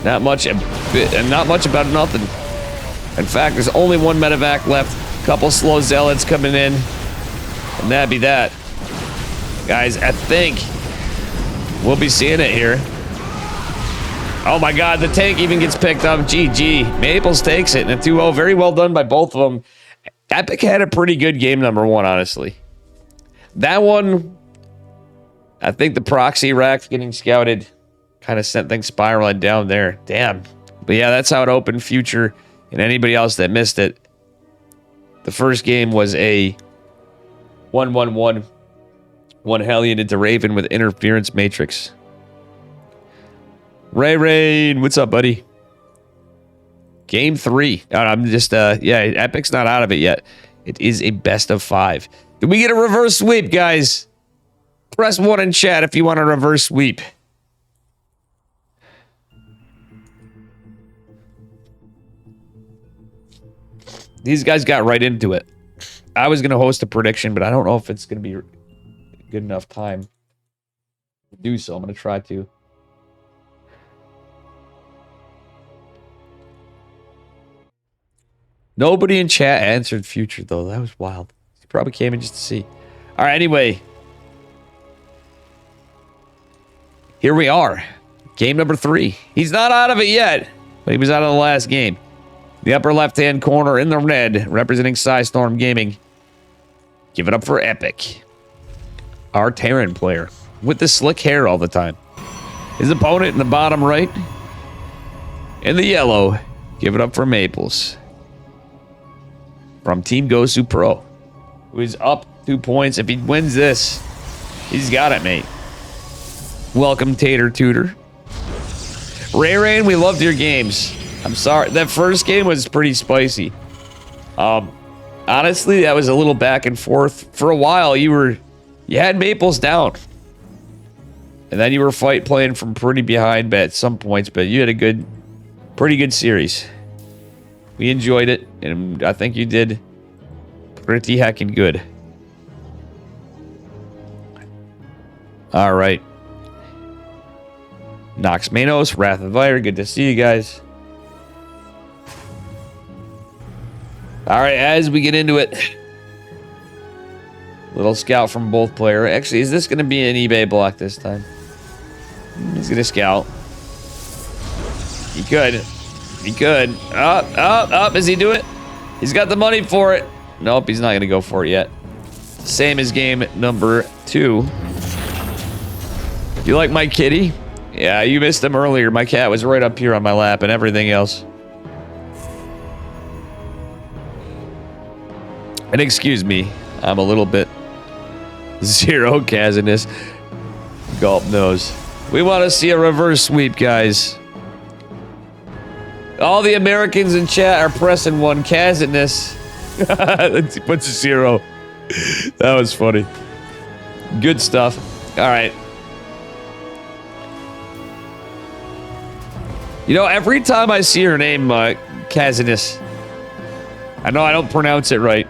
Not much, and not much about nothing. In fact, there's only one medevac left, a couple slow zealots coming in, and that'd be that. Guys, I think we'll be seeing it here. Oh my God, the tank even gets picked up. GG. Maples takes it in a 2-0. Very well done by both of them. Epic had a pretty good game number one, honestly. That one, I think the proxy rack getting scouted kind of sent things spiraling down there. Damn. But yeah, that's how it opened. Future and anybody else that missed it. The first game was a 1-1-1. One Hellion into Raven with interference matrix. Ray Rain, what's up, buddy? Game 3. I'm just, yeah, Epic's not out of it yet. It is a best of 5. Did we get a reverse sweep, guys? Press 1 in chat if you want a reverse sweep. These guys got right into it. I was going to host a prediction, but I don't know if it's going to be good enough time to do so. I'm going to try to. Nobody in chat answered Future, though. That was wild. He probably came in just to see. All right, anyway. Here we are. Game number 3. He's not out of it yet, but he was out of the last game. The upper left-hand corner in the red, representing Psystorm Gaming. Give it up for Epic. Our Terran player with the slick hair all the time. His opponent in the bottom right. In the yellow. Give it up for Maples. From Team Gosu Pro, who is up 2 points. If he wins this, he's got it, mate. Welcome, Tater Tutor. Ray Rain, we loved your games. I'm sorry, that first game was pretty spicy. Honestly, that was a little back and forth. For a while, you had Maples down. And then you were playing from pretty behind at some points, but you had a pretty good series. We enjoyed it, and I think you did pretty heckin' good. All right. Nox Manos, Wrath of Fire, good to see you guys. All right, as we get into it, little scout from both player. Actually, is this going to be an eBay block this time? He's going to scout. He could. He could. Up. Does he do it? He's got the money for it. Nope, he's not going to go for it yet. Same as game number 2. You like my kitty? Yeah, you missed him earlier. My cat was right up here on my lap and everything else. And excuse me, I'm a little bit zero Kazinus. Gulp knows. We want to see a reverse sweep, guys. All the Americans in chat are pressing 1. Kazinus. He puts a 0. That was funny. Good stuff. All right. You know, every time I see her name, Kazinus, I know I don't pronounce it right.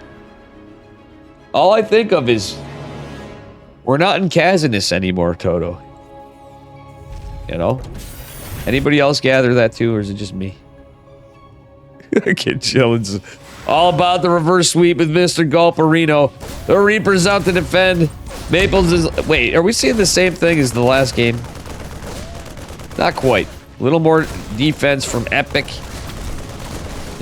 All I think of is, we're not in Kazinus anymore, Toto. You know? Anybody else gather that too, or is it just me? Kid Chillins. All about the reverse sweep with Mr. Gulperino. The Reaper's out to defend. Maples is... Wait, are we seeing the same thing as the last game? Not quite. A little more defense from Epic.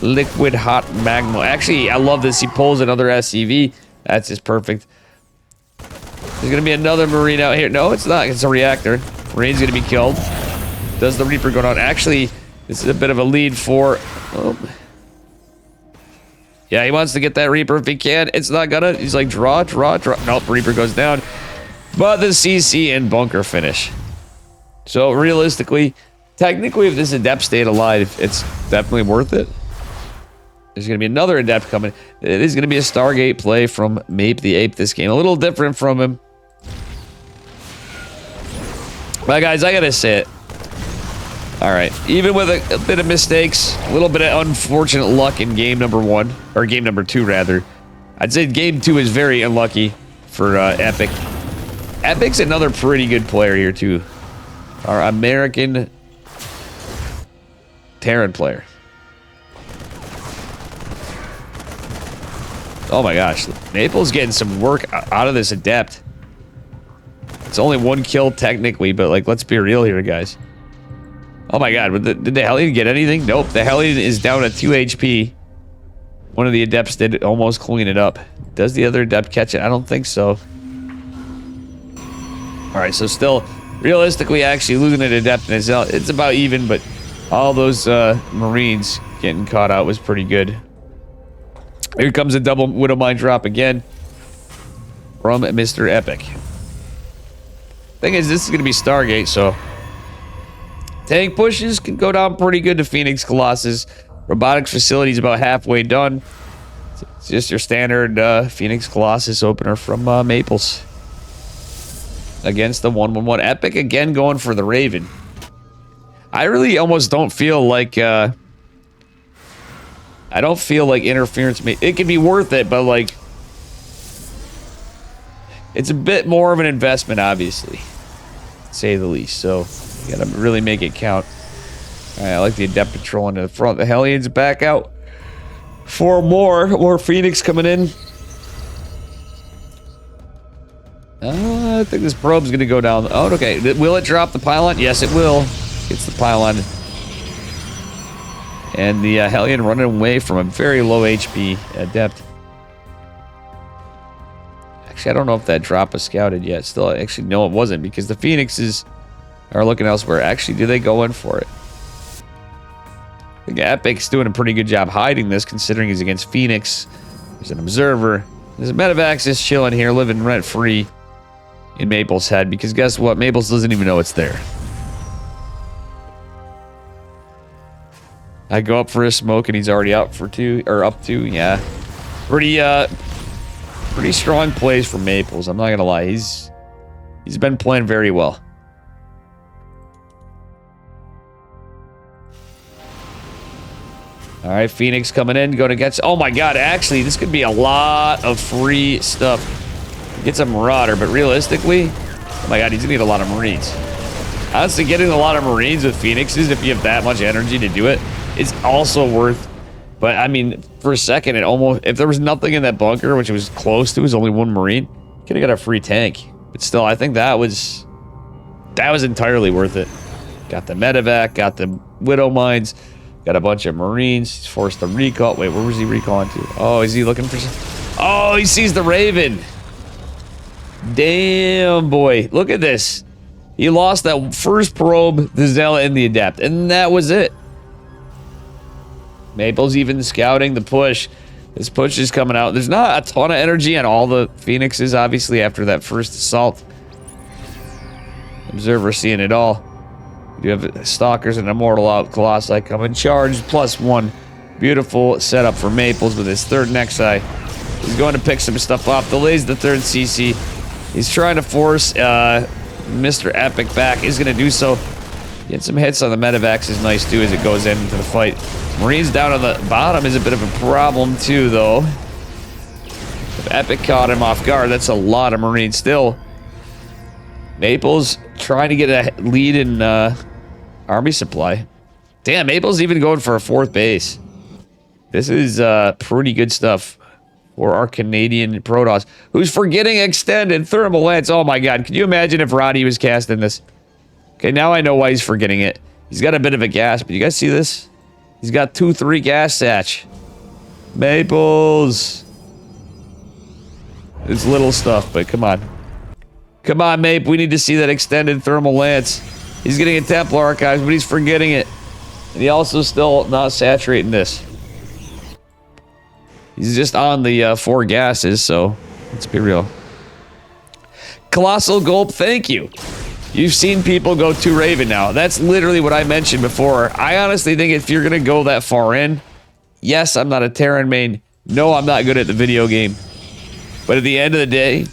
Liquid Hot Magma. Actually, I love this. He pulls another SCV. That's just perfect. There's going to be another Marine out here. No, it's not. It's a reactor. Marine's going to be killed. Does the Reaper go down? Actually, this is a bit of a lead for... Oh. Yeah, he wants to get that Reaper if he can. It's not gonna. He's like, draw, draw, draw. Nope, Reaper goes down. But the CC and bunker finish. So realistically, technically, if this Adept stayed alive, it's definitely worth it. There's going to be another Adept coming. It is going to be a Stargate play from Mape the Ape this game. A little different from him. But guys, I got to say it. All right. Even with a bit of mistakes, a little bit of unfortunate luck in game number 1, or game number 2, rather. I'd say game 2 is very unlucky for Epic. Epic's another pretty good player here, too. Our American Terran player. Oh my gosh. Maple's getting some work out of this Adept. It's only 1 kill technically, but like, let's be real here, guys. Oh my god, did the Hellion get anything? Nope, the Hellion is down at 2 HP. One of the Adepts did almost clean it up. Does the other Adept catch it? I don't think so. Alright, so still, realistically, actually losing an Adept in itself, it's about even, but all those Marines getting caught out was pretty good. Here comes a double Widow Mine drop again from Mr. Epic. Thing is, this is going to be Stargate, so tank pushes can go down pretty good to Phoenix Colossus. Robotics facility is about halfway done. It's just your standard Phoenix Colossus opener from Maples. Against the 1-1-1. Epic again going for the Raven. I really almost don't feel like... I don't feel like interference... It can be worth it, but like... It's a bit more of an investment, obviously. To say the least. So, you gotta really make it count. Alright, I like the Adept patrol into the front. The Hellions back out. 4 more Phoenix coming in. I think this probe's gonna go down. Oh, okay. Will it drop the pylon? Yes, it will. Gets the pylon. And the Hellion running away from a very low HP Adept. Actually, I don't know if that drop was scouted yet. Still, actually, no, it wasn't, because the Phoenixes are looking elsewhere. Actually, do they go in for it? I think Epic's doing a pretty good job hiding this, considering he's against Phoenix. There's an Observer. There's a Medivac just chilling here, living rent-free in Maple's head, because guess what? Maples doesn't even know it's there. I go up for a smoke and he's already out for 2, or up 2, yeah. Pretty strong plays for Maples, I'm not gonna lie. He's been playing very well. Alright, Phoenix coming in, going to get... Oh my god, actually, this could be a lot of free stuff. Get some Marauder, but realistically... Oh my god, he's gonna need a lot of Marines. Honestly, getting a lot of Marines with Phoenixes, if you have that much energy to do it, is also worth... But, I mean, for a second, it almost... If there was nothing in that bunker, which it was close to, it was only 1 Marine, could have got a free tank. But still, I think that was entirely worth it. Got the Medivac, got the Widow Mines, got a bunch of Marines. He's forced to recall. Wait, where was he recalling to? Oh, is he looking for some... Oh, he sees the Raven. Damn, boy. Look at this. He lost that first probe, the Zealot, and the Adept. And that was it. Maple's even scouting the push. This push is coming out. There's not a ton of energy on all the Phoenixes, obviously, after that first assault. Observer seeing it all. You have Stalkers and Immortal out. Colossi coming. Charged. +1. Beautiful setup for Maples with his 3rd Nexi. He's going to pick some stuff off. Delays the 3rd CC. He's trying to force Mr. Epic back. He's going to do so. Get some hits on the Medivacs is nice, too, as it goes into the fight. Marines down on the bottom is a bit of a problem, too, though. If Epic caught him off guard, that's a lot of Marines still. Maples trying to get a lead in army supply. Damn, Maples even going for a 4th base. This is pretty good stuff for our Canadian Protoss, who's forgetting extended thermal lance. Oh my god, can you imagine if Roddy was casting this? Okay, now I know why he's forgetting it. He's got a bit of a gas, but you guys see this? He's got 2-3 gas satch. Maples. It's little stuff, but come on. Come on, Mape. We need to see that extended thermal lance. He's getting a Templar Archives, but he's forgetting it. And he also still not saturating this. He's just on the 4 gases, so let's be real. Colossal Gulp, thank you. You've seen people go 2 Raven now. That's literally what I mentioned before. I honestly think if you're going to go that far in, yes, I'm not a Terran main. No, I'm not good at the video game. But at the end of the day,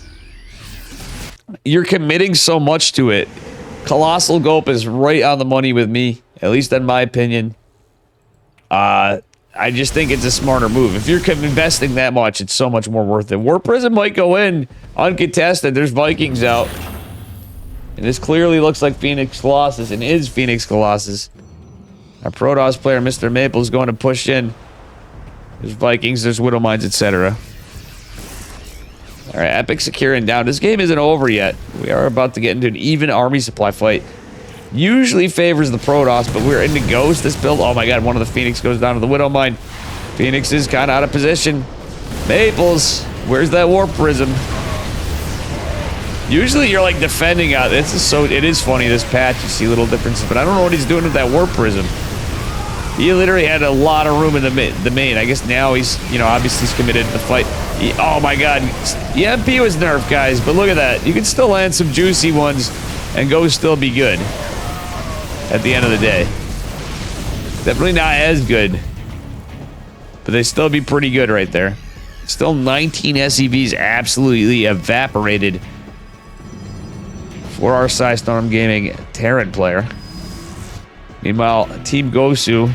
you're committing so much to it. Colossal Gulp is right on the money with me, at least in my opinion. I just think it's a smarter move. If you're investing that much, it's so much more worth it. War Prison might go in uncontested. There's Vikings out. And this clearly looks like Phoenix Colossus and is Phoenix Colossus. Our Protoss player, Mr. Maple, is going to push in. There's Vikings, there's Widow Mines, etc. Alright, Epic securing down. This game isn't over yet. We are about to get into an even army supply fight. Usually favors the Protoss, but we're into Ghost. This build, oh my god, one of the Phoenix goes down to the Widow Mine. Phoenix is kind of out of position. Maples, where's that Warp Prism? Usually you're like defending out. It is funny, this patch, you see little differences, but I don't know what he's doing with that Warp Prism. He literally had a lot of room in the main. I guess now he's, you know, obviously he's committed to the fight. Oh my god. EMP was nerfed, guys, but look at that. You can still land some juicy ones and go still be good at the end of the day. Definitely not as good, but they still be pretty good right there. Still 19 SCVs absolutely evaporated for our Storm Gaming Terran player. Meanwhile, Team Gosu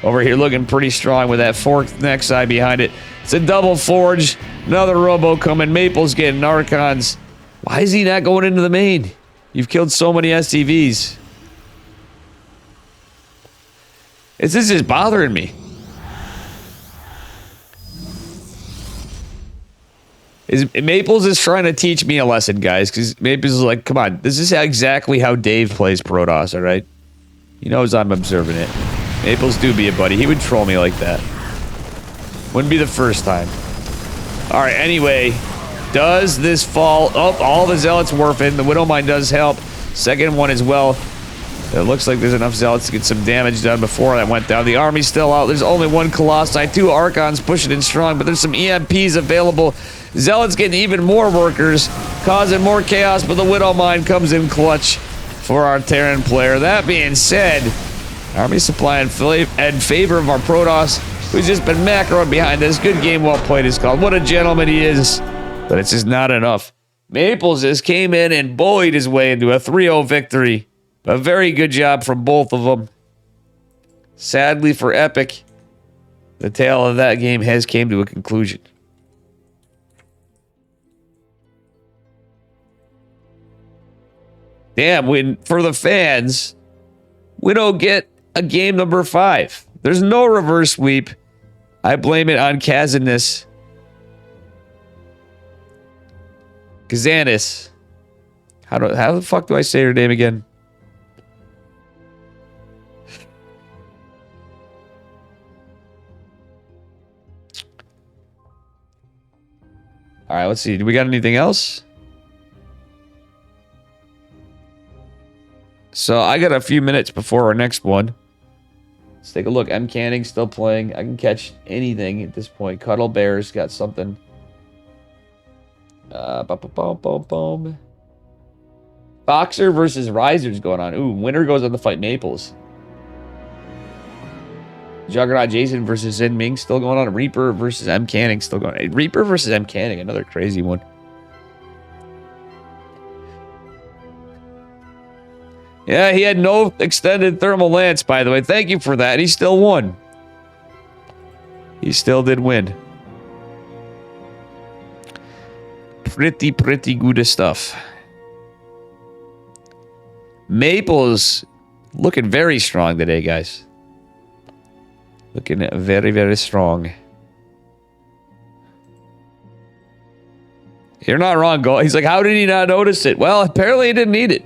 over here looking pretty strong with that forked neck side behind it. It's a double forge. Another Robo coming. Maple's getting Archons. Why is he not going into the main? You've killed so many SCVs. This is just bothering me. Maples is trying to teach me a lesson, guys, because Maples is like, come on, this is exactly how Dave plays Protoss, all right? He knows I'm observing it. Maples do be a buddy. He would troll me like that. Wouldn't be the first time. All right, anyway, does this fall? Oh, all the Zealots warp in. The Widow Mine does help. Second one as well. It looks like there's enough Zealots to get some damage done before that went down. The army's still out. There's only one Colossi. 2 Archons pushing in strong, but there's some EMPs available. Zealots getting even more workers, causing more chaos, but the Widow Mine comes in clutch for our Terran player. That being said, army supply in favor of our Protoss, who's just been macroed behind this. Good game, well played is called. What a gentleman he is, but it's just not enough. Maples just came in and bullied his way into a 3-0 victory. A very good job from both of them. Sadly for Epic, the tale of that game has came to a conclusion. Damn, for the fans, we don't get a game number 5. There's no reverse sweep. I blame it on Kazanis. Kazanis. How the fuck do I say her name again? All right, let's see. Do we got anything else? So I got a few minutes before our next one. Let's take a look. M. Canning still playing. I can catch anything at this point. Cuddle Bears got something. Boxer versus Risers going on. Ooh, winner goes on to fight Maples. Juggernaut Jason versus Zen Ming still going on. Reaper versus M. Canning still going on. Reaper versus M. Canning, another crazy one. Yeah, he had no extended thermal lance, by the way. Thank you for that. He still won. He still did win. Pretty good stuff. Maples looking very strong today, guys. Looking very, very strong. You're not wrong, Go. He's like, how did he not notice it? Well, apparently he didn't need it.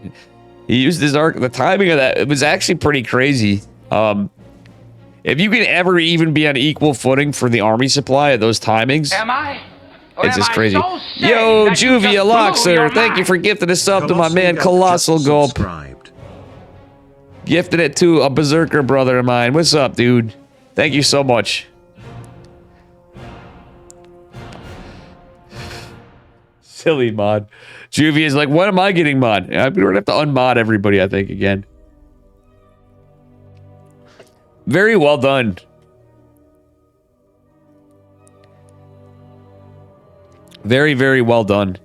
He used his arc. The timing of that, it was actually pretty crazy. If you can ever even be on equal footing for the army supply at those timings, it's just crazy. So yo, Juvia Loxer, thank you for gifting a sub to my man Colossal Gulp. Gifted it to a berserker brother of mine. What's up, dude? Thank you so much. Silly mod. Juvie is like, what am I getting mod? We're gonna have to unmod everybody, I think, again. Very well done. Very, very well done.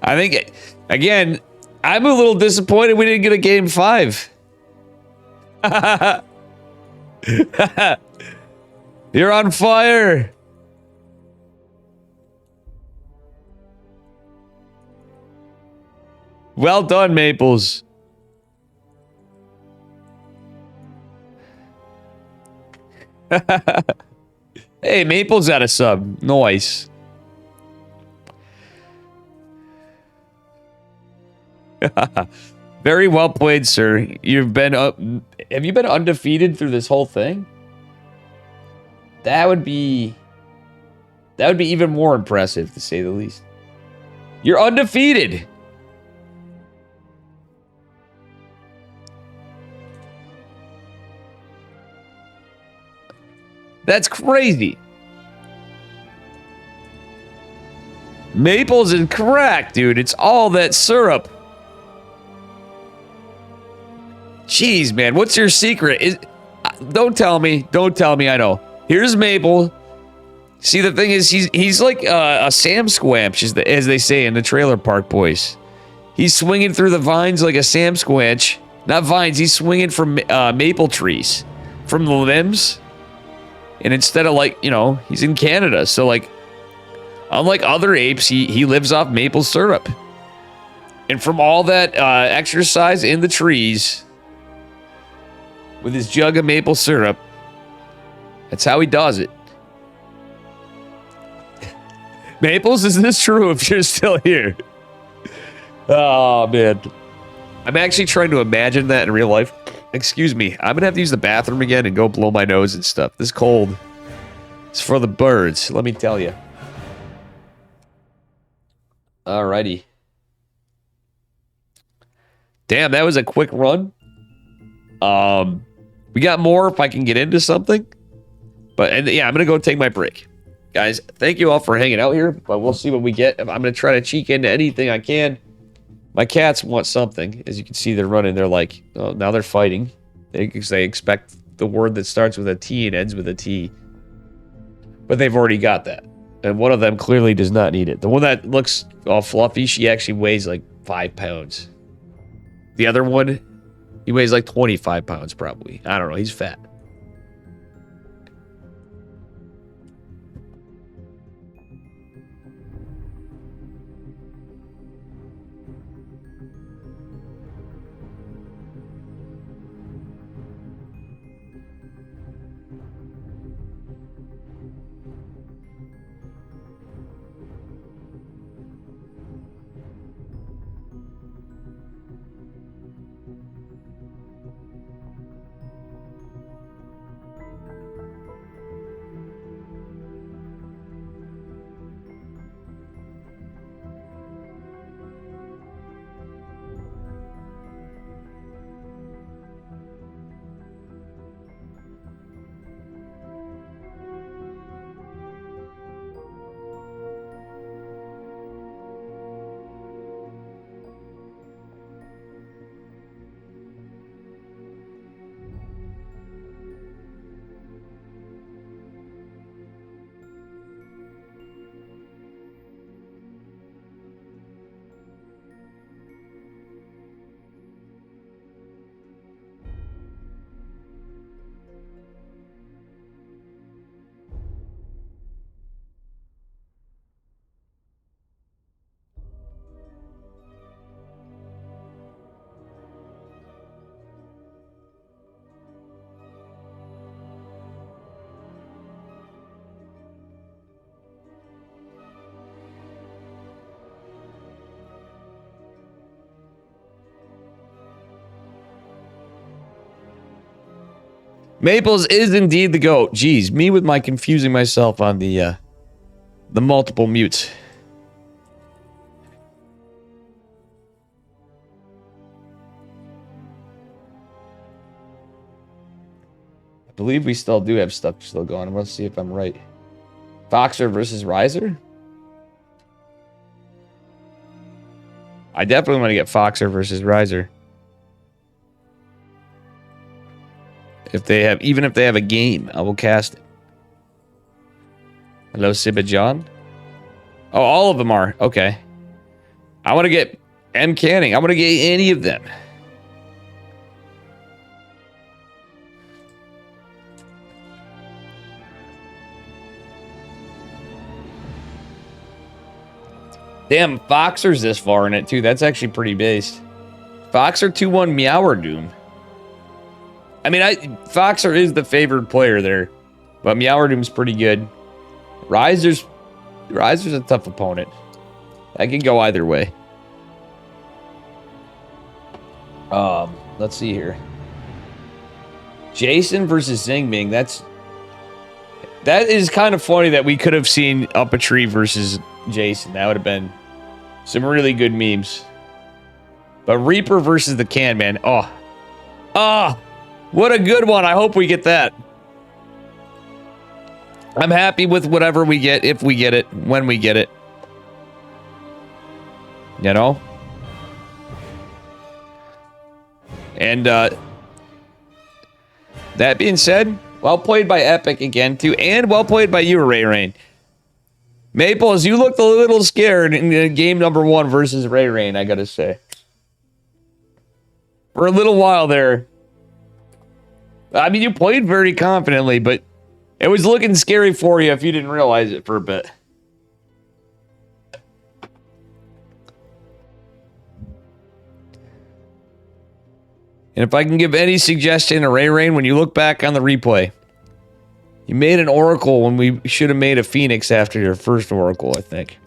I think, again, I'm a little disappointed we didn't get a game 5. You're on fire. Well done, Maples. Hey, Maples got a sub. Nice. Very well played, sir. You've been have you been undefeated through this whole thing? That would be even more impressive, to say the least. You're undefeated. That's crazy. Maples is correct, dude. It's all that syrup. Jeez, man. What's your secret? Don't tell me. Don't tell me I know. Here's Maple. See, the thing is, he's like a Sam Squanch, as they say in the Trailer Park Boys. He's swinging through the vines like a Sam Squanch. Not vines. He's swinging from maple trees. From the limbs. And instead of, like, you know, he's in Canada. So, like, unlike other apes, he lives off maple syrup. And from all that exercise in the trees, with his jug of maple syrup, that's how he does it. Maples, is this true if you're still here? Oh, man. I'm actually trying to imagine that in real life. Excuse me. I'm going to have to use the bathroom again and go blow my nose and stuff. This cold is for the birds, let me tell you. Alrighty. Damn, that was a quick run. We got more if I can get into something. But, yeah, I'm going to go take my break. Guys, thank you all for hanging out here, but we'll see what we get. I'm going to try to cheek into anything I can. My cats want something. As you can see, they're running. They're like, oh, now they're fighting. They expect the word that starts with a T and ends with a T. But they've already got that. And one of them clearly does not need it. The one that looks all fluffy, she actually weighs like 5 pounds. The other one, he weighs like 25 pounds probably. I don't know. He's fat. Maples is indeed the GOAT. Jeez, me with my confusing myself on the multiple mutes. I believe we still do have stuff still going. Let's see if I'm right. Foxer versus Riser? I definitely want to get Foxer versus Riser. Even if they have a game, I will cast it. Hello, Sibajan. Oh, all of them are. Okay. I want to get M. Canning. I want to get any of them. Damn, Foxer's this far in it, too. That's actually pretty based. Foxer 2-1 Meower Doom. I mean, Foxer is the favored player there. But Meower Doom's pretty good. Riser's a tough opponent. That can go either way. Let's see here. Jason versus Xingming. That is kind of funny that we could have seen Up a Tree versus Jason. That would have been some really good memes. But Reaper versus the Can Man. Oh, what a good one. I hope we get that. I'm happy with whatever we get, if we get it, when we get it. You know? And that being said, well played by Epic again, too. And well played by you, Ray Rain. Maples, you looked a little scared in game number 1 versus Ray Rain, I gotta say. For a little while there. I mean, you played very confidently, but it was looking scary for you if you didn't realize it for a bit. And if I can give any suggestion to Ray Rain, when you look back on the replay, you made an Oracle when we should have made a Phoenix after your first Oracle, I think.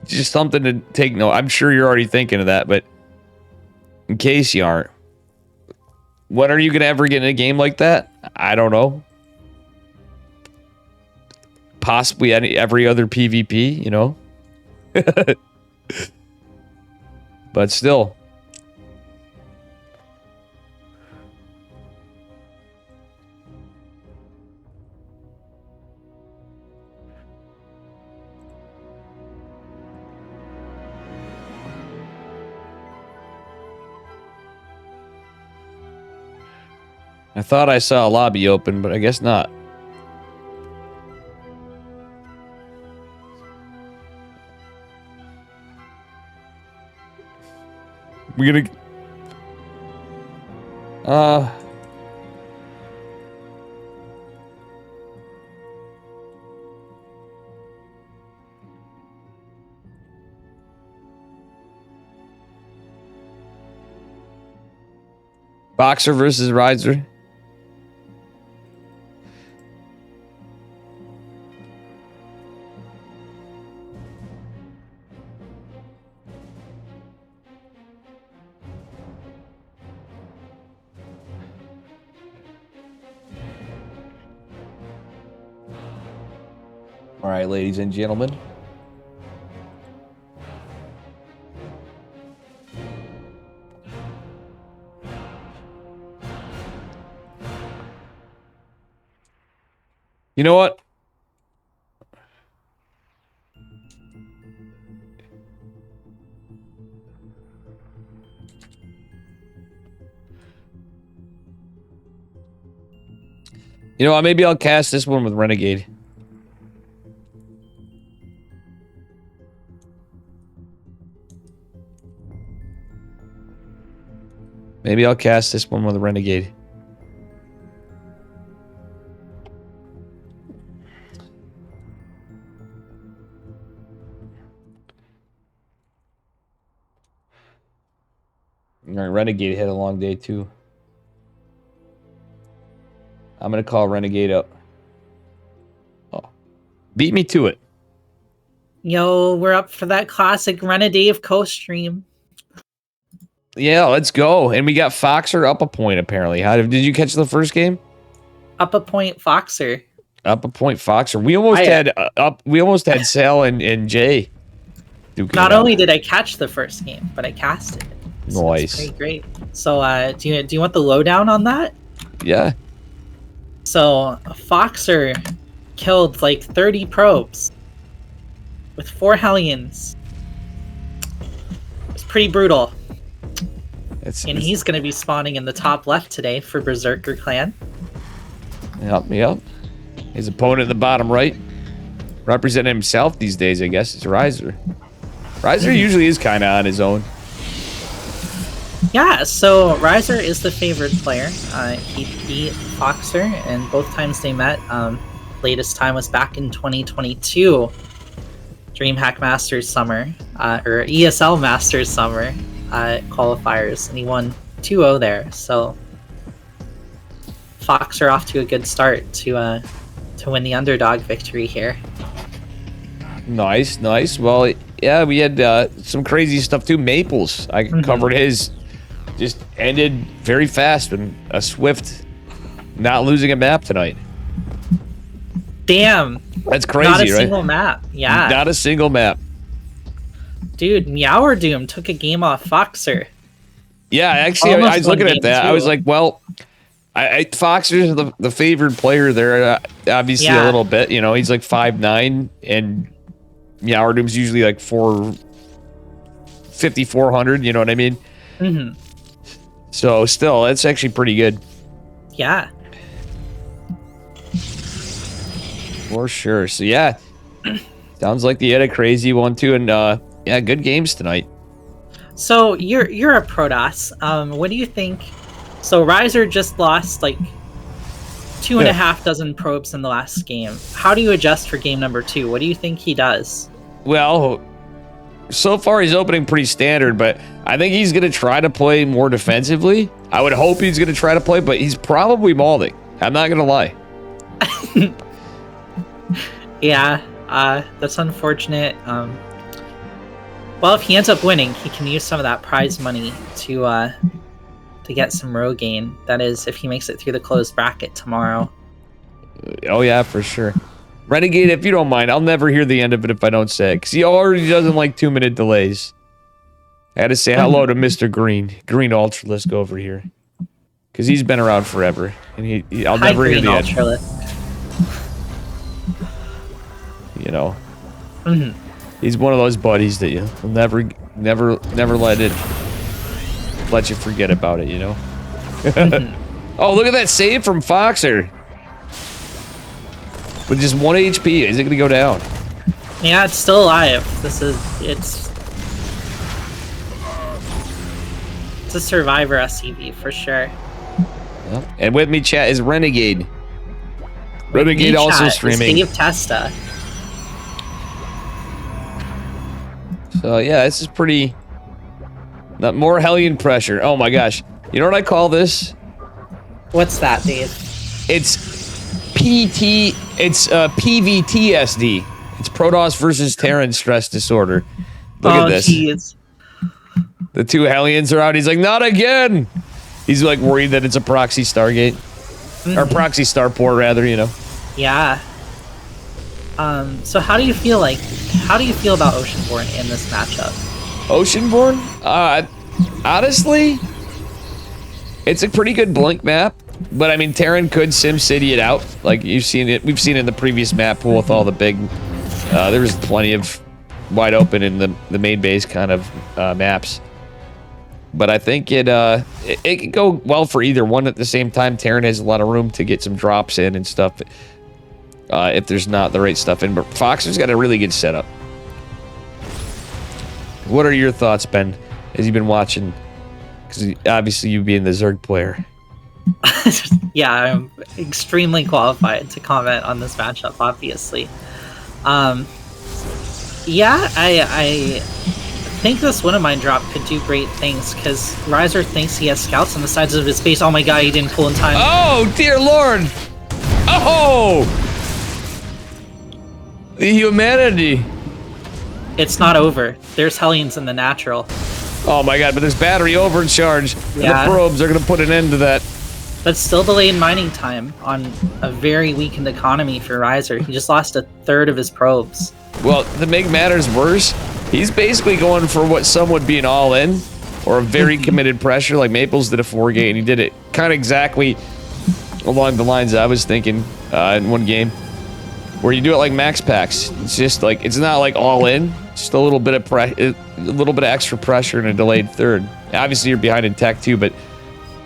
Just something to take note. I'm sure you're already thinking of that, but in case you aren't, when are you going to ever get in a game like that? I don't know. Possibly every other PvP, you know? But still. I thought I saw a lobby open, but I guess not. We're gonna... Boxer versus Riser. All right, ladies and gentlemen. You know what? You know what? Maybe I'll cast this one with Renegade. Maybe I'll cast this one with Renegade. Alright, Renegade had a long day too. I'm gonna call Renegade up. Oh. Beat me to it. Yo, we're up for that classic Renegade co-stream. Yeah, let's go. And we got Foxer up a point, apparently. How did you catch the first game? Up a point Foxer. Up a point Foxer. We almost had Sal and Jay. Not only did I catch the first game, but I cast it. So nice. Great. So do you want the lowdown on that? Yeah. So Foxer killed like 30 probes with 4 Hellions. It's pretty brutal. And he's going to be spawning in the top left today for Berserker Clan. Yep. His opponent in the bottom right, representing himself these days, I guess, is Riser. Riser usually is kind of on his own. Yeah, so Riser is the favored player. He beat Foxer, and both times they met, latest time was back in 2022, DreamHack Masters Summer, or ESL Masters Summer qualifiers, and he won 2-0 there. So Foxer off to a good start to win the underdog victory here. Nice. Well, yeah, we had some crazy stuff too. Maples, I covered his. Just ended very fast and a swift not losing a map tonight. Damn. That's crazy, right? Not a right? single map. Yeah. Not a single map. Dude, Meower Doom took a game off Foxer. Yeah, actually, I was looking at that. Too. I was like, well, Foxer's the favored player there, obviously a little bit. You know, he's like 5'9", and Meower Doom's usually like 5,400. You know what I mean? Mm-hmm. So still, it's actually pretty good. Yeah. For sure. So yeah, sounds like they had a crazy one too, and yeah, good games tonight. So you're a Protoss. What do you think? So Riser just lost like 2.5 dozen probes in the last game. How do you adjust for game number 2? What do you think he does? Well, so far he's opening pretty standard, but I think he's going to try to play more defensively. I would hope he's going to try to play, but he's probably mauling. I'm not going to lie. Yeah, that's unfortunate. Well, if he ends up winning, he can use some of that prize money to get some Rogaine. That is, if he makes it through the closed bracket tomorrow. Oh yeah, for sure. Renegade, if you don't mind, I'll never hear the end of it if I don't say it, because he already doesn't like 2-minute delays. I had to say hello to Mr. Green Ultralisk over here, because he's been around forever, and I'll never hear the end. You know, he's one of those buddies that you'll never let you forget about it. You know. Oh, look at that save from Foxer. With just 1 HP, is it going to go down? Yeah, it's still alive. It's a survivor SCV for sure. Yep. And with me, chat, is Renegade. Renegade also streaming. Dave Testa. So yeah, this is pretty. Not more Hellion pressure. Oh my gosh! You know what I call this? What's that, Dave? It's PVTSD. It's Protoss versus Terran stress disorder. Look at this. Geez. The 2 Hellions are out. He's like, not again. He's like worried that it's a proxy Stargate. Or proxy Starport, rather, you know. Yeah. So how do you feel about Oceanborn in this matchup? Oceanborn? Honestly, it's a pretty good blink map. But I mean, Terran could SimCity it out. Like we've seen it in the previous map pool with all the big. There was plenty of wide open in the main base kind of maps. But I think it could go well for either one at the same time. Terran has a lot of room to get some drops in and stuff. If there's not the right stuff in, but Foxer's got a really good setup. What are your thoughts, Ben? As you've been watching, because obviously you being the Zerg player. Yeah, I'm extremely qualified to comment on this matchup, obviously. Yeah, I think this one of mine drop could do great things, because Riser thinks he has scouts on the sides of his base. Oh my god, he didn't pull in time. Oh, dear lord! Oh! The humanity! It's not over. There's Hellions in the natural. Oh my god, but this battery overcharge. Yeah. The probes are going to put an end to that. But still delayed mining time on a very weakened economy for Riser. He just lost 1/3 of his probes. Well, to make matters worse, he's basically going for what some would be an all-in, or a very committed pressure, like Maples did a 4-gate, and he did it kind of exactly along the lines I was thinking in one game. where you do it like max packs. It's just like, it's not like all in, just a little bit of extra pressure and a delayed third. Obviously you're behind in tech too, but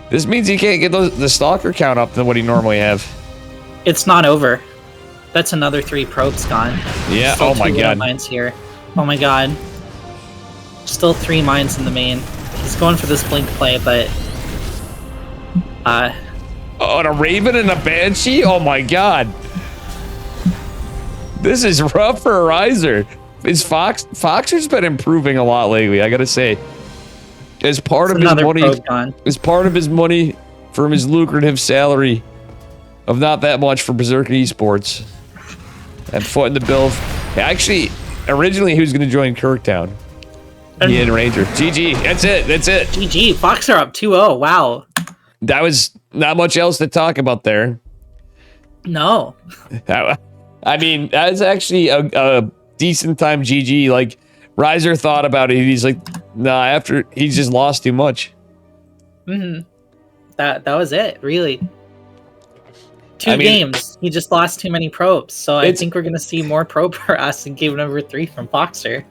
this means you can't get the stalker count up than what you normally have. It's not over. That's another 3 probes gone. Yeah, Still oh my 2 god. mines here. Oh my god. Still 3 mines in the main. He's going for this blink play, but oh, and a Raven and a Banshee? Oh my god. This is rough for a Riser. Foxer's been improving a lot lately, I gotta say. As part of his money from his lucrative salary of not that much for Berserker Esports. And footing the bill. Actually, originally he was going to join Kirktown. He had Ranger. GG. That's it. That's it. GG. Foxer up 2-0. Wow. That was not much else to talk about there. No. I mean, that's actually a decent time GG. Like, Riser thought about it. He's like, nah, after he's just lost too much. Mm-hmm. That was it, really. 2 games. He just lost too many probes. So I think we're gonna see more probe harass in game number 3 from Foxer.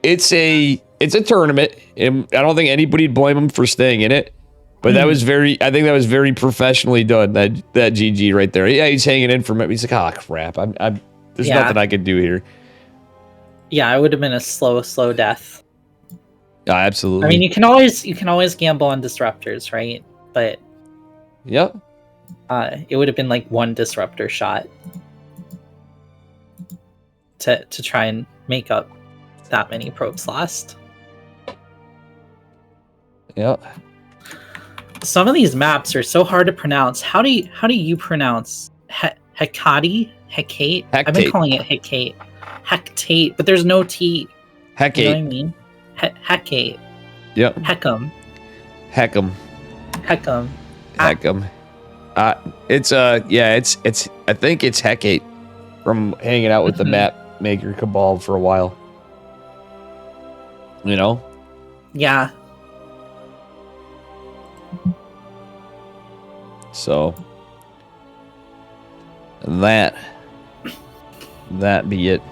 It's a tournament, and I don't think anybody'd blame him for staying in it. But that was I think that was very professionally done. That GG right there. Yeah, he's hanging in from it. He's like, oh crap, there's nothing I can do here. Yeah, it would have been a slow death. Absolutely. I mean, you can always gamble on disruptors, right? But yep. It would have been like 1 disruptor shot to try and make up that many probes lost. Yep. Some of these maps are so hard to pronounce. How do you pronounce Hecate? Hecate? I've been calling it Hecate. Hectate, but there's no T. Hecate. You know what I mean? Hecate. Yep. Heckham. Heckham. Heckham. Heckham. It's I think it's Hecate from hanging out with the map maker cabal for a while. You know? Yeah. So that be it.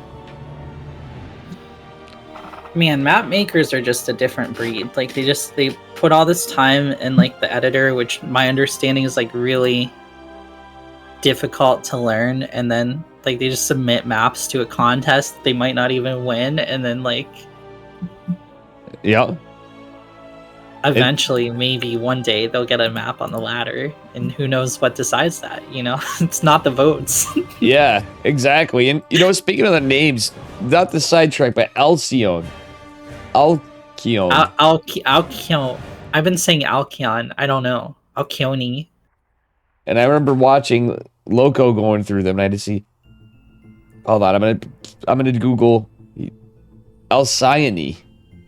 Man, map makers are just a different breed. Like they put all this time in like the editor, which my understanding is like really difficult to learn, and then like they just submit maps to a contest they might not even win, and then like eventually maybe one day they'll get a map on the ladder, and who knows what decides that, you know? It's not the votes. Yeah, exactly. And you know, speaking of the names, not the sidetrack, but Alcyone. Alcyone. I've been saying Alcyone. I don't know. Alcyone. And I remember watching Loco going through them, and I had to see. Hold on, I'm gonna Google Alcyone.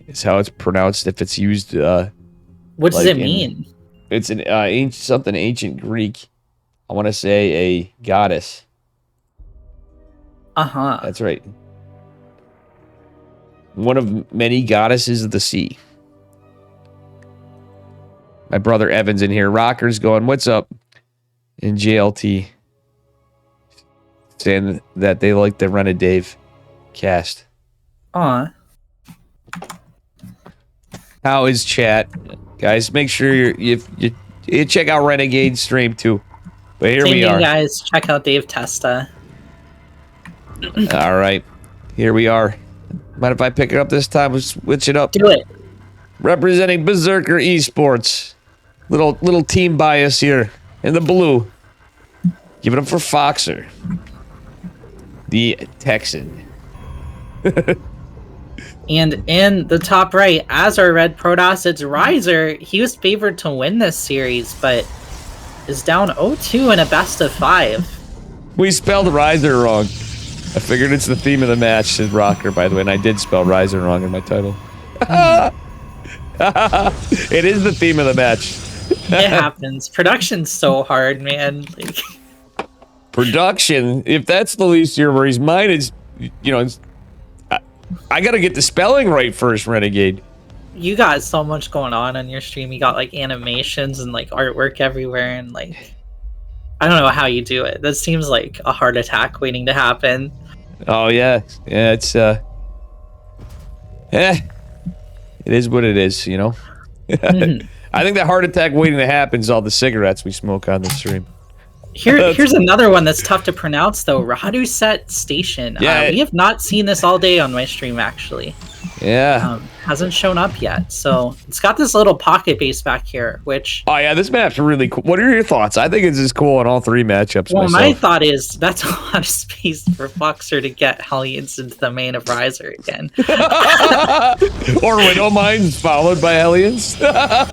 Is how it's pronounced if it's used. What does it mean? It's an ancient Greek. I want to say a goddess. That's right. One of many goddesses of the sea. My brother Evan's in here. Rocker's going, what's up? In JLT. Saying that they like the Run a Dave cast. How is chat? Guys, make sure you check out Renegade stream too. But here we are. Guys, check out Dave Testa. All right. Here we are. Mind if I pick it up this time? We'll switch it up. Do it. Representing Berserker Esports. Little team bias here in the blue. Give it up for Foxer. The Texan. And in the top right, as our red Protoss, it's Riser. He was favored to win this series, but is down 0-2 in a best of 5. We spelled Riser wrong. I figured it's the theme of the match, said Rocker, by the way, and I did spell Riser wrong in my title. It is the theme of the match. It happens. Production's so hard, man. Like, production, if that's the least of your worries, mine is, you know, I gotta get the spelling right first, Renegade. You got so much going on your stream. You got like animations and like artwork everywhere, and like I don't know how you do it. That seems like a heart attack waiting to happen. Oh yeah, yeah. It's it is what it is, you know. I think the heart attack waiting to happen is all the cigarettes we smoke on the stream. Here's another one that's tough to pronounce though. Radu Set Station. Yeah, we have not seen this all day on my stream actually. Yeah. Hasn't shown up yet. So it's got this little pocket base back here, which... Oh, yeah, this map's really cool. What are your thoughts? I think it's as cool in all 3 matchups. Well, myself. my thought is that's a lot of space for Foxer to get Hellions into the main of Riser again. Or Widow Mines followed by Hellions.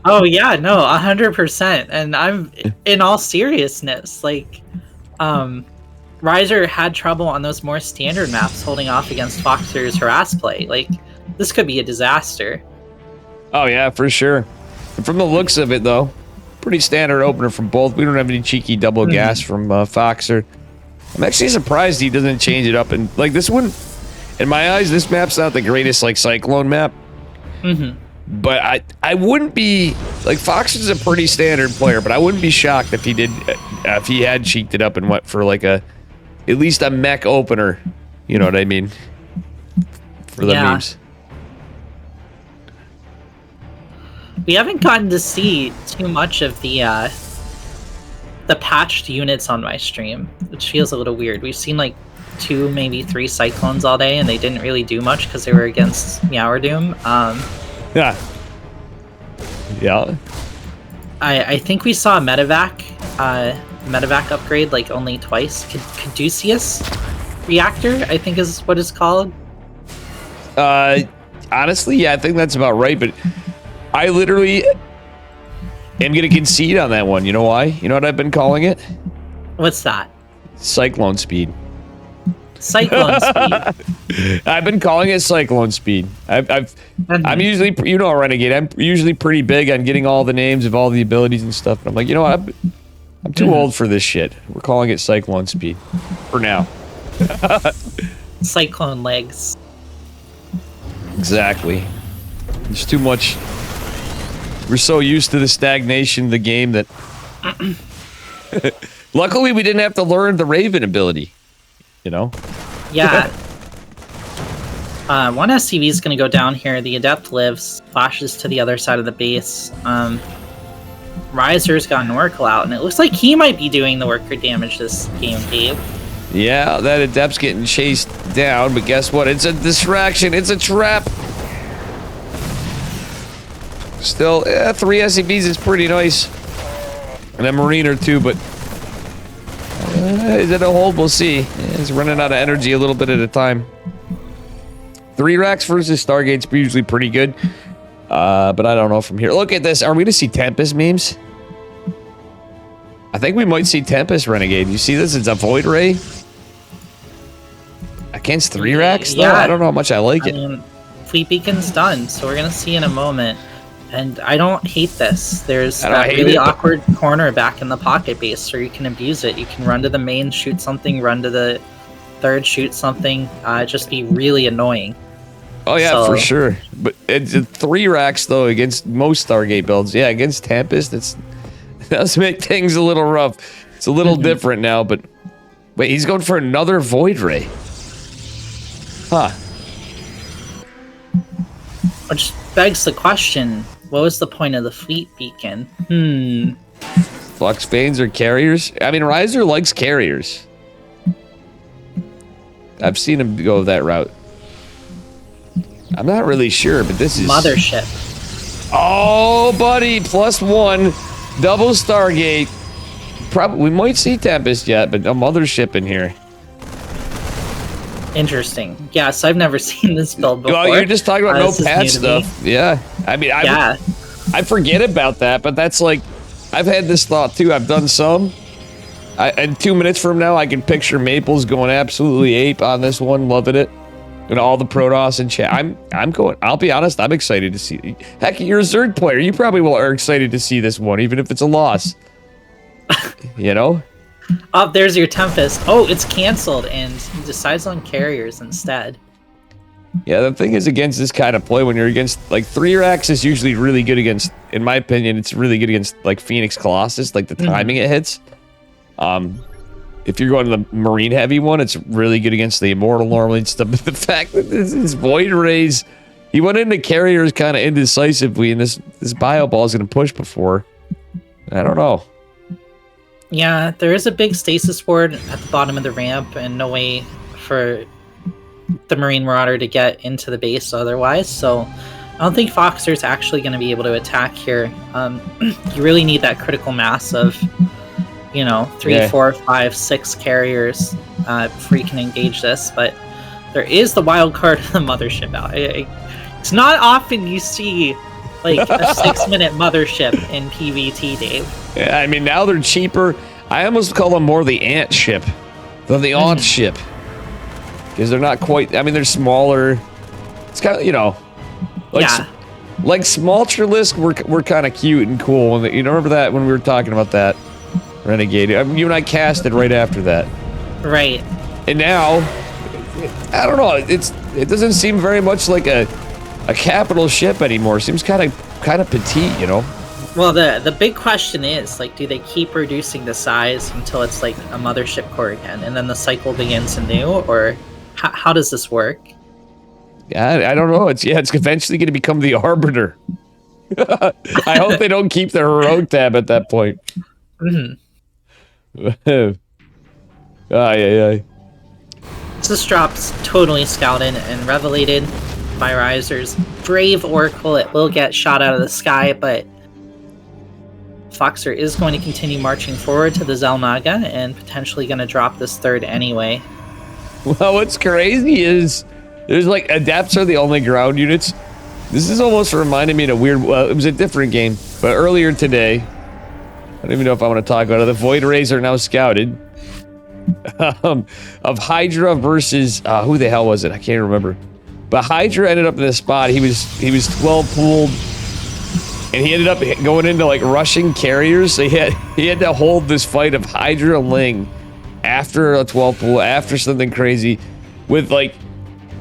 Oh, yeah, no, 100%. And I'm, in all seriousness, like, Riser had trouble on those more standard maps holding off against Foxer's harass play. Like, this could be a disaster. Oh, yeah, for sure. And from the looks of it, though, pretty standard opener from both. We don't have any cheeky double gas from Foxer. I'm actually surprised he doesn't change it up. And, like, this one, in my eyes, this map's not the greatest, like, Cyclone map. But I wouldn't be... Like, Foxer's a pretty standard player, but I wouldn't be shocked if he did... if he had cheeked it up and went for, like, a... At least a mech opener. You know what I mean? For the memes. We haven't gotten to see too much of the patched units on my stream, which feels a little weird. We've seen like 2, maybe 3 Cyclones all day, and they didn't really do much because they were against Meowardoom. Yeah. I think we saw a medevac upgrade like only twice. Caduceus reactor, I think is what it's called. Honestly, yeah, I think that's about right, but I literally am going to concede on that one. You know why? You know what I've been calling it? What's that? Cyclone speed. Cyclone speed. I've been calling it cyclone speed. I'm usually, you know, Renegade. I'm usually pretty big on getting all the names of all the abilities and stuff. But I'm like, you know what? I'm too old for this shit. We're calling it cyclone speed for now. Cyclone legs. Exactly. There's too much. We're so used to the stagnation of the game that... Luckily, we didn't have to learn the Raven ability. You know? Yeah. One SCV is going to go down here. The Adept lives, flashes to the other side of the base. Riser's got an Oracle out, and it looks like he might be doing the worker damage this game, Dave. Yeah, that Adept's getting chased down, but guess what? It's a distraction. It's a trap. Still, 3 SCVs is pretty nice. And a Marine or 2, but... is it a hold? We'll see. It's running out of energy a little bit at a time. 3 racks versus Stargate's usually pretty good. But I don't know from here. Look at this. Are we going to see Tempest memes? I think we might see Tempest Renegade. You see this? It's a Void Ray. Against 3 racks? Yeah. Though? I don't know how much I like it. Fleet Beacon's done, so we're going to see in a moment. And I don't hate this. There's that really awkward corner back in the pocket base where you can abuse it. You can run to the main, shoot something, run to the third, shoot something. Just be really annoying. Oh, yeah, for sure. But it's 3 racks, though, against most Stargate builds. Yeah, against Tempest, it does make things a little rough. It's a little different now, but... Wait, he's going for another Void Ray. Huh. Which begs the question, what was the point of the Fleet Beacon? Flux Veins or carriers? I mean, Riser likes carriers. I've seen him go that route. I'm not really sure, but this is... Mothership. Oh, buddy, +1. Double Stargate. Probably, we might see Tempest yet, but a Mothership in here. Interesting. Yes, I've never seen this build before. Oh, you're just talking about no patch stuff. Yeah. I mean, I forget about that, but that's like... I've had this thought, too. I've done some. And 2 minutes from now, I can picture Maples going absolutely ape on this one, loving it. And all the Protoss in chat. I'm going... I'll be honest, I'm excited to see... Heck, you're a Zerg player. You probably are excited to see this one, even if it's a loss. You know? Oh, there's your Tempest. Oh, it's canceled, and he decides on carriers instead. Yeah, the thing is against this kind of play, when you're against... Like, 3 racks is usually really good against... In my opinion, it's really good against, like, Phoenix Colossus. Like, the timing it hits. If you're going to the Marine Heavy one, it's really good against the Immortal normally and stuff. But the fact that this is Void Rays, he went into carriers kind of indecisively, and this Bio Ball is going to push before. I don't know. Yeah, there is a big stasis ward at the bottom of the ramp, and no way for the Marine Marauder to get into the base otherwise, so I don't think Foxer's actually going to be able to attack here. You really need that critical mass of, 3, 4, 5, 6 carriers before you can engage this, but there is the wild card of the Mothership out. It's not often you see like a 6-minute Mothership in PvT, Dave. Yeah, I mean, now they're cheaper. I almost call them more the Ant Ship than the Aunt Ship. Because they're not quite, I mean, they're smaller. It's kind of, like small Trilisk were kind of cute and cool. You remember that when we were talking about that Renegade? I mean, you and I casted right after that. Right. And now, I don't know, it doesn't seem very much like a capital ship anymore. It seems kind of petite, Well, the big question is, like, do they keep reducing the size until it's like a Mothership core again, and then the cycle begins anew, or how does this work? Yeah, I don't know. It's eventually going to become the Arbiter. I hope they don't keep the heroic tab at that point. This drops totally scouted and revelated by Riser's brave Oracle. It will get shot out of the sky, but Foxer is going to continue marching forward to the Zelnaga and potentially going to drop this third anyway. Well, what's crazy is there's like Adepts are the only ground units. This is almost reminding me of a weird, well, it was a different game, but earlier today, I don't even know if I want to talk about it, the Void Rays are now scouted. Of Hydra versus, who the hell was it? I can't remember. But Hydra ended up in this spot. He was 12 pooled, and he ended up going into like rushing carriers. So he had to hold this fight of Hydra Ling after a 12 pool, after something crazy, with like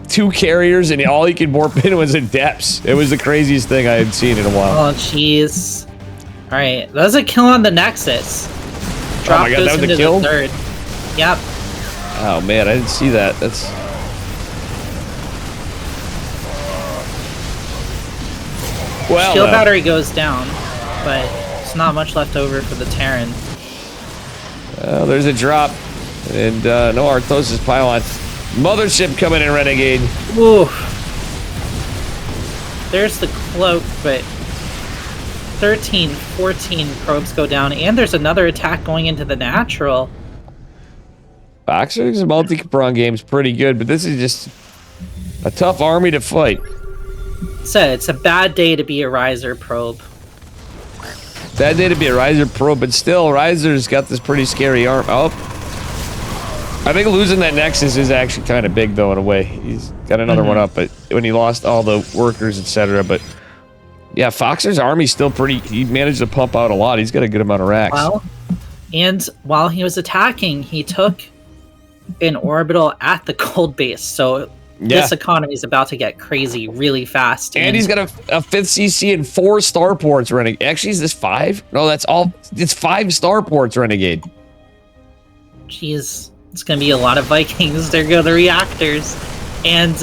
2 carriers, and all he could warp in was Adepts. It was the craziest thing I had seen in a while. Oh jeez. All right, that was a kill on the Nexus. Drop, oh my god, that was a kill? Third. Yep. Oh man, I didn't see that. That's... Well, shield battery goes down, but there's not much left over for the Terran. There's a drop, and no Arthos' pylon. Mothership coming in, Renegade. Ooh. There's the cloak, but 13, 14 probes go down, and there's another attack going into the natural. Boxer's multi-prong game's pretty good, but this is just a tough army to fight. Said it's a bad day to be a Riser probe. Bad day to be a Riser probe, but still, Riser's got this pretty scary arm. Oh, I think losing that Nexus is actually kind of big, though, in a way. He's got another one up, but when he lost all the workers, etc. But yeah, Foxer's army's still pretty. He managed to pump out a lot. He's got a good amount of racks. Well, and while he was attacking, he took an orbital at the gold base, so this economy is about to get crazy really fast. And he's got a 5th CC and 4 starports, Renegade. Actually, is this 5? No, that's all. It's 5 starports, Renegade. Jeez, it's gonna be a lot of Vikings. There go the reactors, and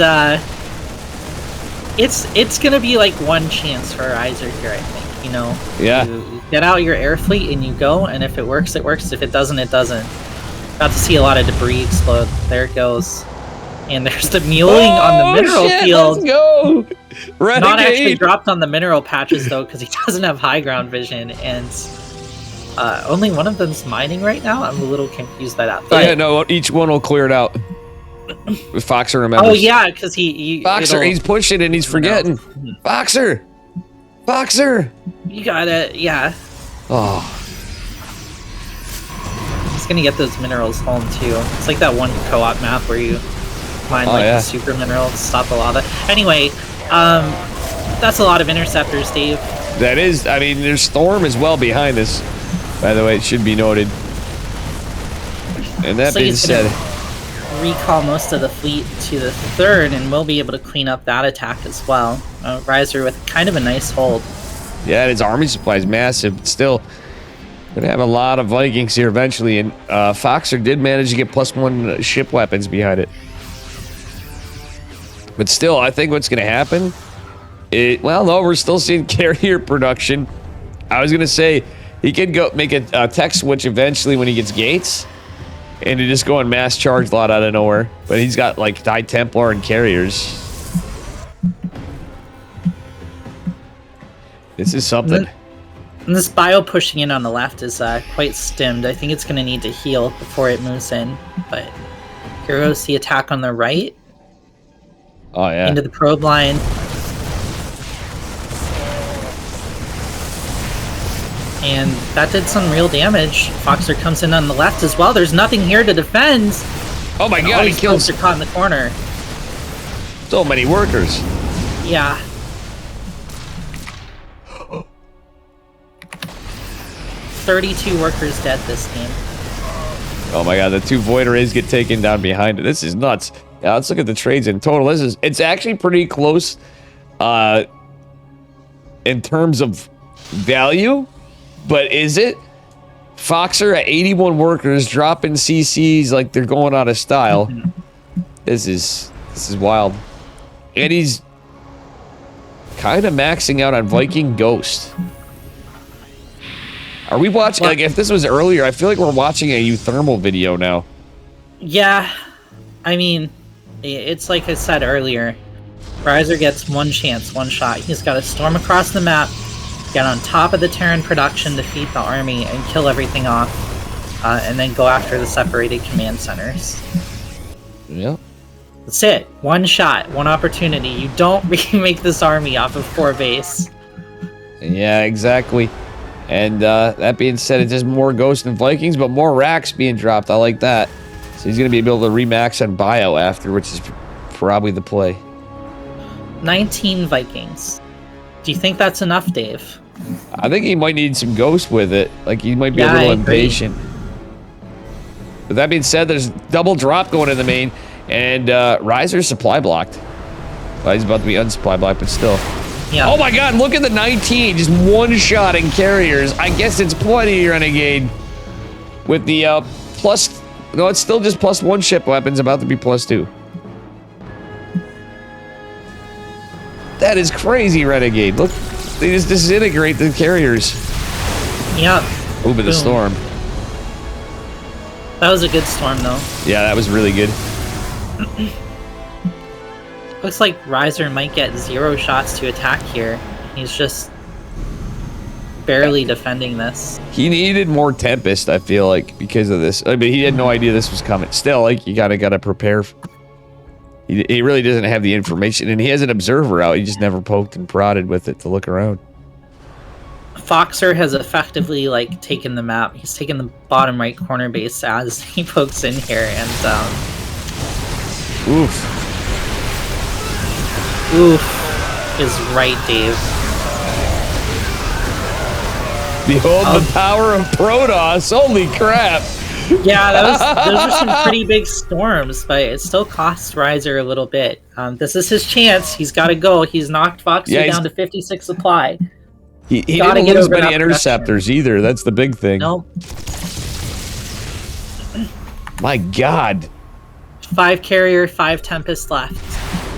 it's gonna be like one chance for Riser here, I think. You get out your air fleet and you go, and if it works, it works. If it doesn't, it doesn't. About to see a lot of debris explode. There it goes. And there's the muling on the mineral field. Let's go! Renegade. Not actually dropped on the mineral patches, though, because he doesn't have high ground vision, and only one of them's mining right now. I'm a little confused by that. But, yeah, no, each one will clear it out. Foxer remembers. Oh, yeah, because Foxer, he's pushing and he's forgetting. Foxer! Foxer! You got it, yeah. Oh. He's gonna get those minerals home too. It's like that one co-op map where you mine the super minerals, stop the lava. Anyway, that's a lot of interceptors, Dave. That is, I mean, there's Storm as well behind this. By the way, it should be noted. And that being said, recall most of the fleet to the 3rd, and we'll be able to clean up that attack as well. Riser with kind of a nice hold. Yeah, his army supply is massive, but still. Gonna have a lot of Vikings here eventually, and Foxer did manage to get +1 ship weapons behind it. But still, I think what's gonna happen, well, no, we're still seeing carrier production. I was gonna say, he could go make a tech switch eventually when he gets gates, and to just go and mass charge a lot out of nowhere. But he's got like Die Templar and carriers. This is something. And this bio pushing in on the left is quite stimmed. I think it's going to need to heal before it moves in. But here goes the attack on the right. Oh, yeah. Into the probe line. And that did some real damage. Foxer comes in on the left as well. There's nothing here to defend. Oh my god, he kills... Are caught in the corner. So many workers. Yeah. 32 workers dead this game. Oh my god, the 2 Void Arrays get taken down behind it. This is nuts. Yeah, let's look at the trades in total. It's actually pretty close in terms of value, but is it? Foxer at 81 workers, dropping CCs like they're going out of style. This is wild. And he's kind of maxing out on Viking Ghost. Are we watching, like, if this was earlier, I feel like we're watching a Euthermal video now. Yeah, I mean, it's like I said earlier. Riser gets one chance, one shot. He's got to storm across the map, get on top of the Terran production, defeat the army, and kill everything off, and then go after the separated command centers. Yeah. That's it. One shot, one opportunity. You don't remake this army off of 4 base. Yeah, exactly. And that being said, it's just more Ghosts and Vikings, but more racks being dropped. I like that. So he's going to be able to remax on bio after, which is probably the play. 19 Vikings. Do you think that's enough, Dave? I think he might need some Ghost with it. Like, he might be a little impatient. But that being said, there's double drop going in the main, and Riser's supply blocked. Well, he's about to be unsupply blocked, but still. Yeah. Oh my god, look at the 19, just one shot in carriers. I guess it's plenty, Renegade. With the plus, no, it's still just +1 ship weapons, about to be +2. That is crazy, Renegade. Look, they just disintegrate the carriers. Yep. Ooh, but the storm. That was a good storm, though. Yeah, that was really good. Looks like Riser might get 0 shots to attack here. He's just barely defending this. He needed more Tempest, I feel like, because of this. I mean, he had no idea this was coming. Still, like, you gotta prepare. He really doesn't have the information, and he has an observer out. He just never poked and prodded with it to look around. Foxer has effectively, like, taken the map. He's taken the bottom right corner base as he pokes in here, and, Oof. Oof is right, Dave. Behold the power of Protoss. Holy crap. Yeah, those are some pretty big storms, but it still costs Riser a little bit. This is his chance. He's got to go. He's knocked Foxer down to 56 supply. He didn't lose many interceptors either. That's the big thing. Nope. My god. 5 carrier, 5 Tempest left.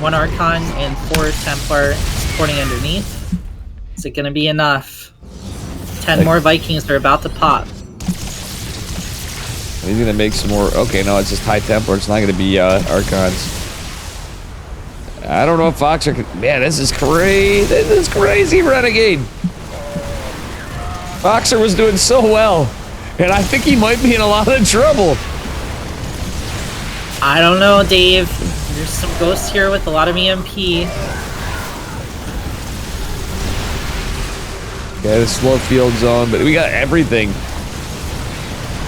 1 Archon and 4 Templar supporting underneath. Is it going to be enough? 10 more Vikings are about to pop. He's going to make some more. Okay, no, it's just high Templar. It's not going to be Archons. I don't know if Foxer can... Man, this is crazy. This is crazy, Renegade. Foxer was doing so well. And I think he might be in a lot of trouble. I don't know, Dave. There's some ghosts here with a lot of EMP. Yeah, the slow field zone, but we got everything.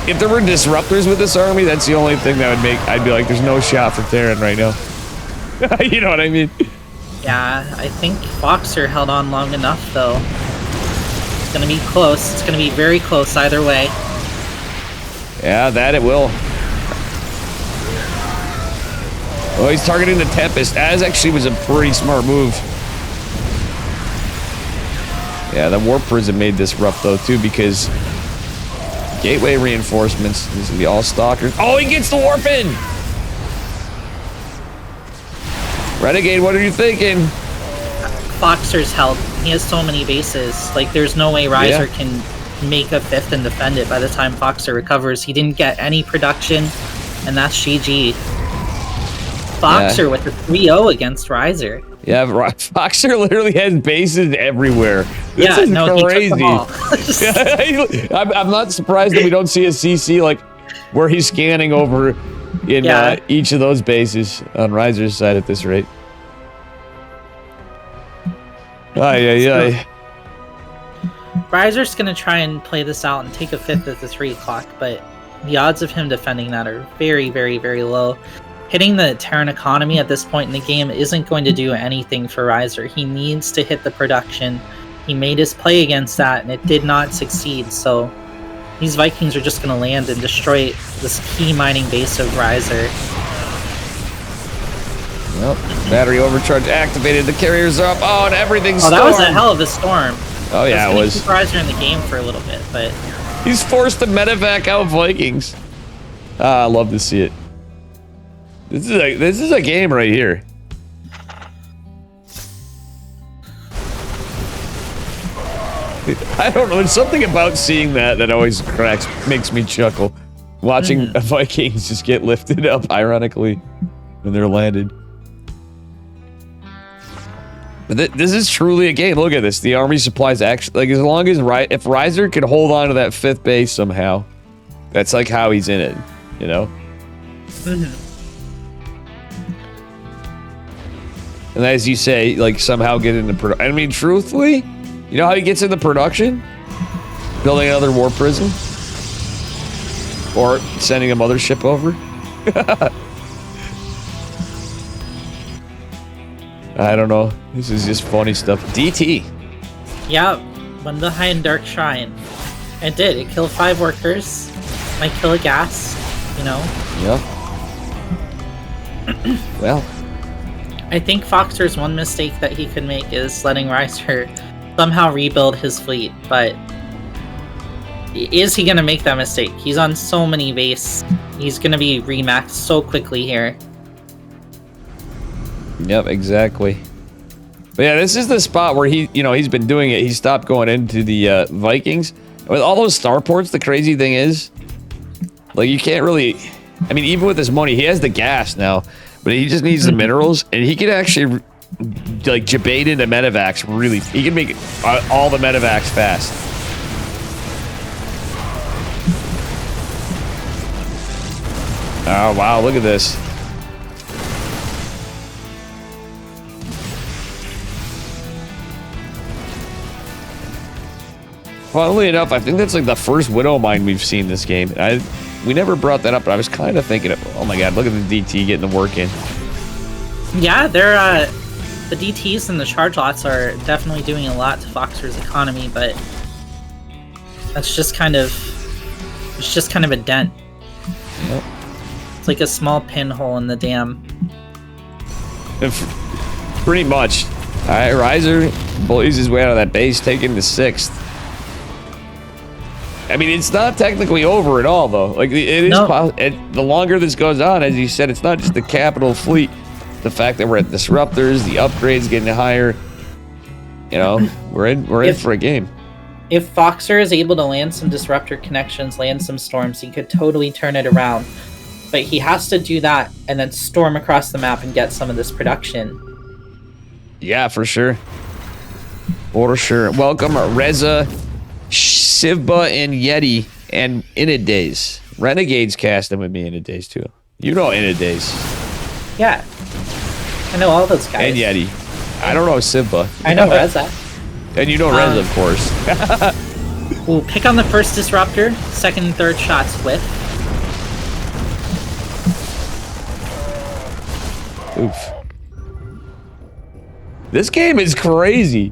If there were disruptors with this army, that's the only thing that would make... I'd be like, there's no shot for Terran right now. You know what I mean? Yeah, I think Foxer held on long enough, though. It's gonna be close. It's gonna be very close either way. Yeah, that it will. Oh, he's targeting the Tempest. That actually was a pretty smart move. Yeah, the Warp Prism made this rough, though, too, because Gateway reinforcements. These gonna be all stalkers. Oh, he gets the warp in! Renegade, what are you thinking? Foxer's held. He has so many bases. Like, there's no way Riser can make a 5th and defend it by the time Foxer recovers. He didn't get any production, and that's GG. Foxer with a 3-0 against Riser. Yeah, Foxer literally has bases everywhere. This is crazy. I'm not surprised that we don't see a CC like where he's scanning over in each of those bases on Riser's side at this rate. Riser's gonna try and play this out and take a 5th at the 3 o'clock, but the odds of him defending that are very, very, very low. Hitting the Terran economy at this point in the game isn't going to do anything for Riser. He needs to hit the production. He made his play against that, and it did not succeed, so these Vikings are just going to land and destroy this key mining base of Riser. Well, battery overcharge activated. The carriers are up. Oh, and everything's that was a hell of a storm. Oh, yeah, it was. Keep Riser in the game for a little bit, but... He's forced to medevac out Vikings. I love to see it. This is a game right here. I don't know. There's something about seeing that always makes me chuckle. Watching Vikings just get lifted up, ironically, when they're landed. But this is truly a game. Look at this. The army supplies actually, like, as long as if Riser could hold on to that 5th base somehow, that's like how he's in it, you know? And as you say, like, somehow get into production. I mean, truthfully, you know how he gets into production? Building another war prison? Or sending a mothership over? I don't know. This is just funny stuff. DT. Yeah, went behind Dark Shrine. It did. It killed 5 workers. Might kill a gas, you know? Yeah. Well... I think Foxer's one mistake that he could make is letting Riser somehow rebuild his fleet, but is he going to make that mistake? He's on so many base. He's going to be remaxed so quickly here. Yep, exactly. But yeah, this is the spot where he's been doing it. He stopped going into the Vikings. With all those starports, the crazy thing is, like, you can't really... I mean, even with his money, he has the gas now. But he just needs the minerals, and he can actually, like, jabate into medevacs really... He can make all the medevacs fast. Oh, wow, look at this. Funnily enough, I think that's, like, the first Widow Mine we've seen this game. We never brought that up, but I was kind of thinking, oh my god, look at the DT getting the work in. Yeah, the DTs and the charge lots are definitely doing a lot to Foxer's economy, but that's just kind of, a dent. Yep. It's like a small pinhole in the dam. Pretty much. Alright, Riser bullies his way out of that base, taking the 6th. I mean, it's not technically over at all, though. Like, it is. The longer this goes on, as you said, it's not just the capital fleet. The fact that we're at disruptors, the upgrades getting higher. You know, we're in for a game. If Foxer is able to land some disruptor connections, land some storms, he could totally turn it around. But he has to do that and then storm across the map and get some of this production. Yeah, for sure. For sure. Welcome, Reza, Sivba, and Yeti, and Inadays. Renegades casting with me Inadays, too. You know Inadays. Yeah. I know all those guys. And Yeti. I don't know Sivba. I know Reza. And you know Reza, of course. We'll pick on the first disruptor. Second and third shots with. Oof. This game is crazy.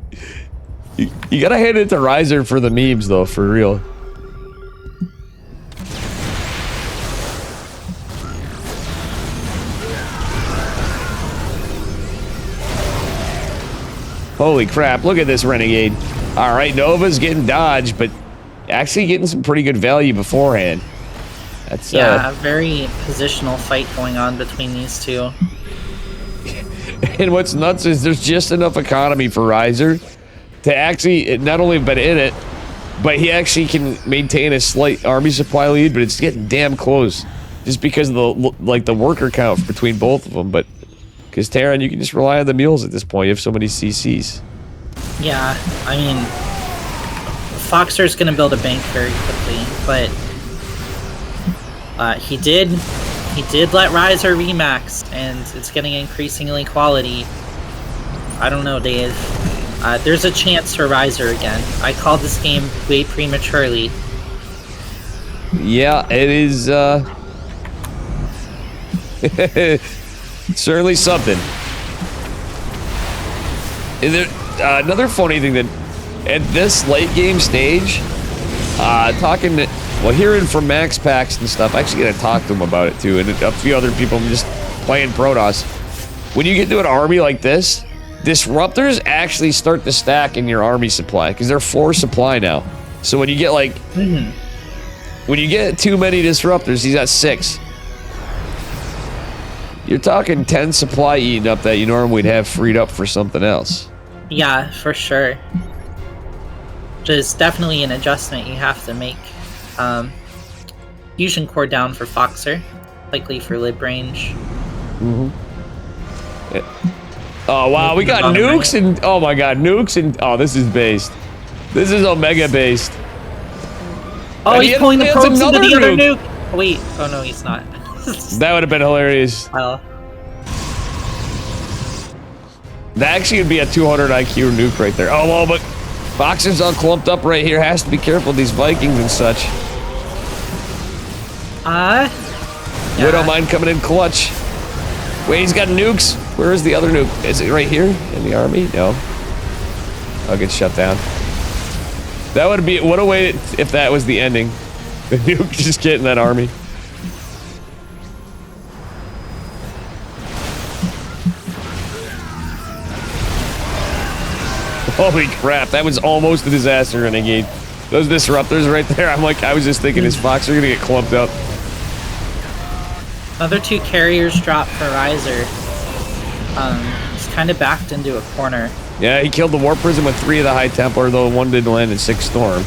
You gotta hand it to Riser for the memes, though, for real. Holy crap, look at this Renegade. Alright, Nova's getting dodged, but actually getting some pretty good value beforehand. That's Yeah, a very positional fight going on between these two. And what's nuts is there's just enough economy for Riser to actually not only been in it, but he actually can maintain a slight army supply lead, but it's getting damn close. Just because of the worker count between both of them, but because Terran, you can just rely on the mules at this point. You have so many CCs. Yeah, I mean, Foxer's gonna build a bank very quickly, but he did let Riser remax, and it's getting increasingly quality. I don't know, Dave. There's a chance for Riser again. I called this game way prematurely. Yeah, it is, certainly something. Is there, another funny thing that at this late game stage, hearing from Max Packs and stuff, I actually gotta talk to him about it too, and a few other people just playing Protoss. When you get to an army like this, disruptors actually start to stack in your army supply because they're 4 supply now. So when you get like, when you get too many disruptors, he's at 6. You're talking 10 supply eating up that you normally would have freed up for something else. Yeah, for sure. Which is definitely an adjustment you have to make. Fusion core down for Foxer, likely for lib range. Oh wow, we got nukes and oh my god, nukes and oh, this is based. This is Omega based. Oh, and he's pulling the has probes into the other nuke. nuke. Wait, oh no, he's not. That would have been hilarious. Well, That actually would be a 200 IQ nuke right there. Oh well, but Foxer's all clumped up right here. Has to be careful with these Vikings and such. yeah. Widowmine coming in clutch. Wait, he's got nukes. Where is the other nuke? Is it right here in the army? No. I'll get shut down. That would be, what a way if that was the ending. The nuke just getting that army. Holy crap, that was almost a disaster renegade. Those disruptors right there, I'm like, I was just thinking, is Foxer gonna get clumped up? Another 2 carriers drop for Riser. He's kind of backed into a corner. Yeah, he killed the War Prison with 3 of the High Templar, though 1 didn't land in 6 Storm.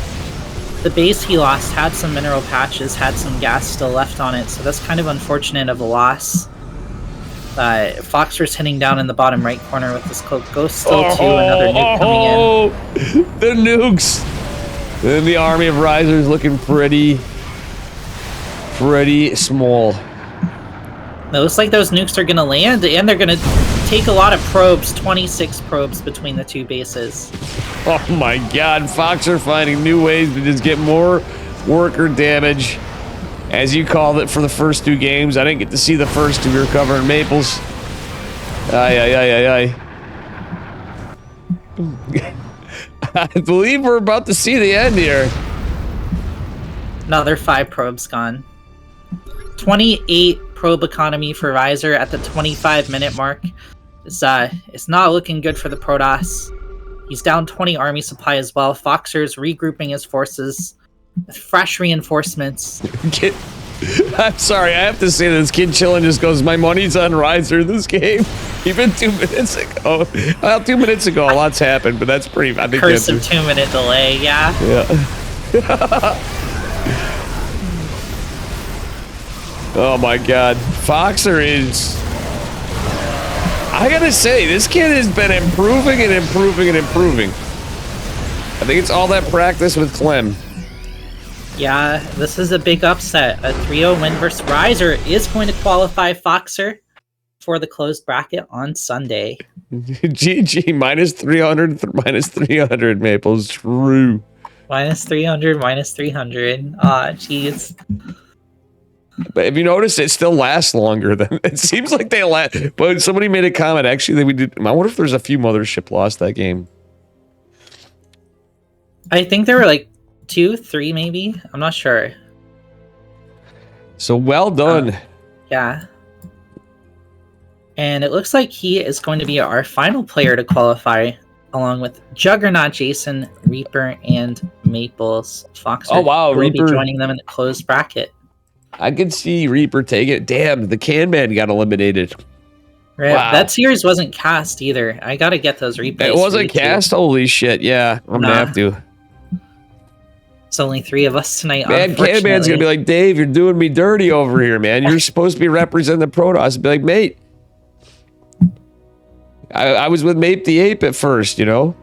The base he lost had some mineral patches, had some gas still left on it, so that's kind of unfortunate of a loss. Foxer's hitting down in the bottom right corner with this cloak. Ghost still 2, another nuke coming in. The nukes! Then the army of Risers looking pretty small. It looks like those nukes are gonna land, and they're gonna take a lot of probes, 26 probes between the 2 bases. Oh my god, Foxer finding new ways to just get more worker damage. As you called it for the first 2 games. I didn't get to see the first 2. We were covering Maples. Aye. I believe we're about to see the end here. Another 5 probes gone. 28 probe economy for Riser at the 25-minute mark. It's not looking good for the Protoss. He's down 20 army supply as well. Foxer's regrouping his forces with fresh reinforcements. I'm sorry, I have to say this. Kid Chillin just goes, my money's on Riser this game. Even 2 minutes ago. Well, 2 minutes ago, a lot's happened, but that's pretty... I think Curse of 2-minute delay, yeah. Oh my god. Foxer is... I gotta say, this kid has been improving and improving and improving. I think it's all that practice with Clem. Yeah, this is a big upset. A 3-0 win versus Riser is going to qualify Foxer for the closed bracket on Sunday. GG, minus 300, Maples. True. Minus 300, minus 300. Ah, jeez. But if you notice, it still lasts longer than... It seems like they last... But somebody made a comment, actually, that we did... I wonder if there's a few Mothership lost that game. I think there were like 2, 3 maybe. I'm not sure. So well done. Yeah. And it looks like he is going to be our final player to qualify along with Juggernaut, Jason, Reaper, and Maples. Foxer Oh, wow, will be Reaper. joining them in the closed bracket. I could see Reaper take it. Damn, the Can Man got eliminated. Right. Wow. That series wasn't cast either. I gotta get those replays. It for wasn't YouTube. cast? Holy shit, yeah. I'm gonna have to. It's only 3 of us tonight. Man, Can Man's gonna be like, Dave, you're doing me dirty over here, man. You're supposed to be representing the Protoss. Be like, mate. I was with Mape the Ape at first, you know?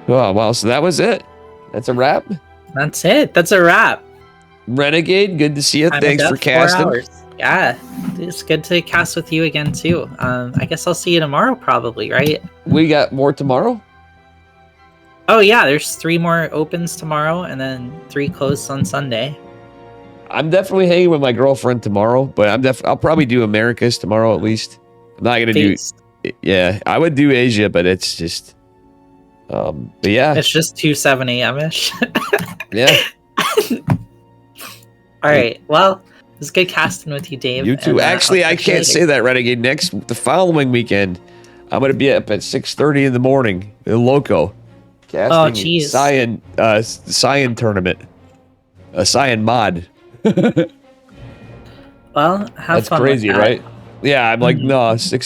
Oh, well, so that was it. That's a wrap. That's it. That's a wrap. Renegade, good to see you. Time Thanks of for death, 4 casting. hours. Yeah, it's good to cast with you again too. I guess I'll see you tomorrow, probably, right? We got more tomorrow? Oh yeah, there's 3 more opens tomorrow, and then 3 closed on Sunday. I'm definitely hanging with my girlfriend tomorrow, but I'll probably do Americas tomorrow at least. I'm not gonna Phase. do. Yeah, I would do Asia, but it's just. But yeah, It's just 2 7 a.m. ish. yeah. All right. Well, it was good casting with you, Dave. You too. and, Actually, I'll I catch you can't later. say that, Renegade. The following weekend, I'm gonna be up at 6:30 in the morning in Loco, casting jeez. Cyan tournament, a Cyan mod. Well, have That's fun. crazy, with that. right? Yeah, I'm like, no, 6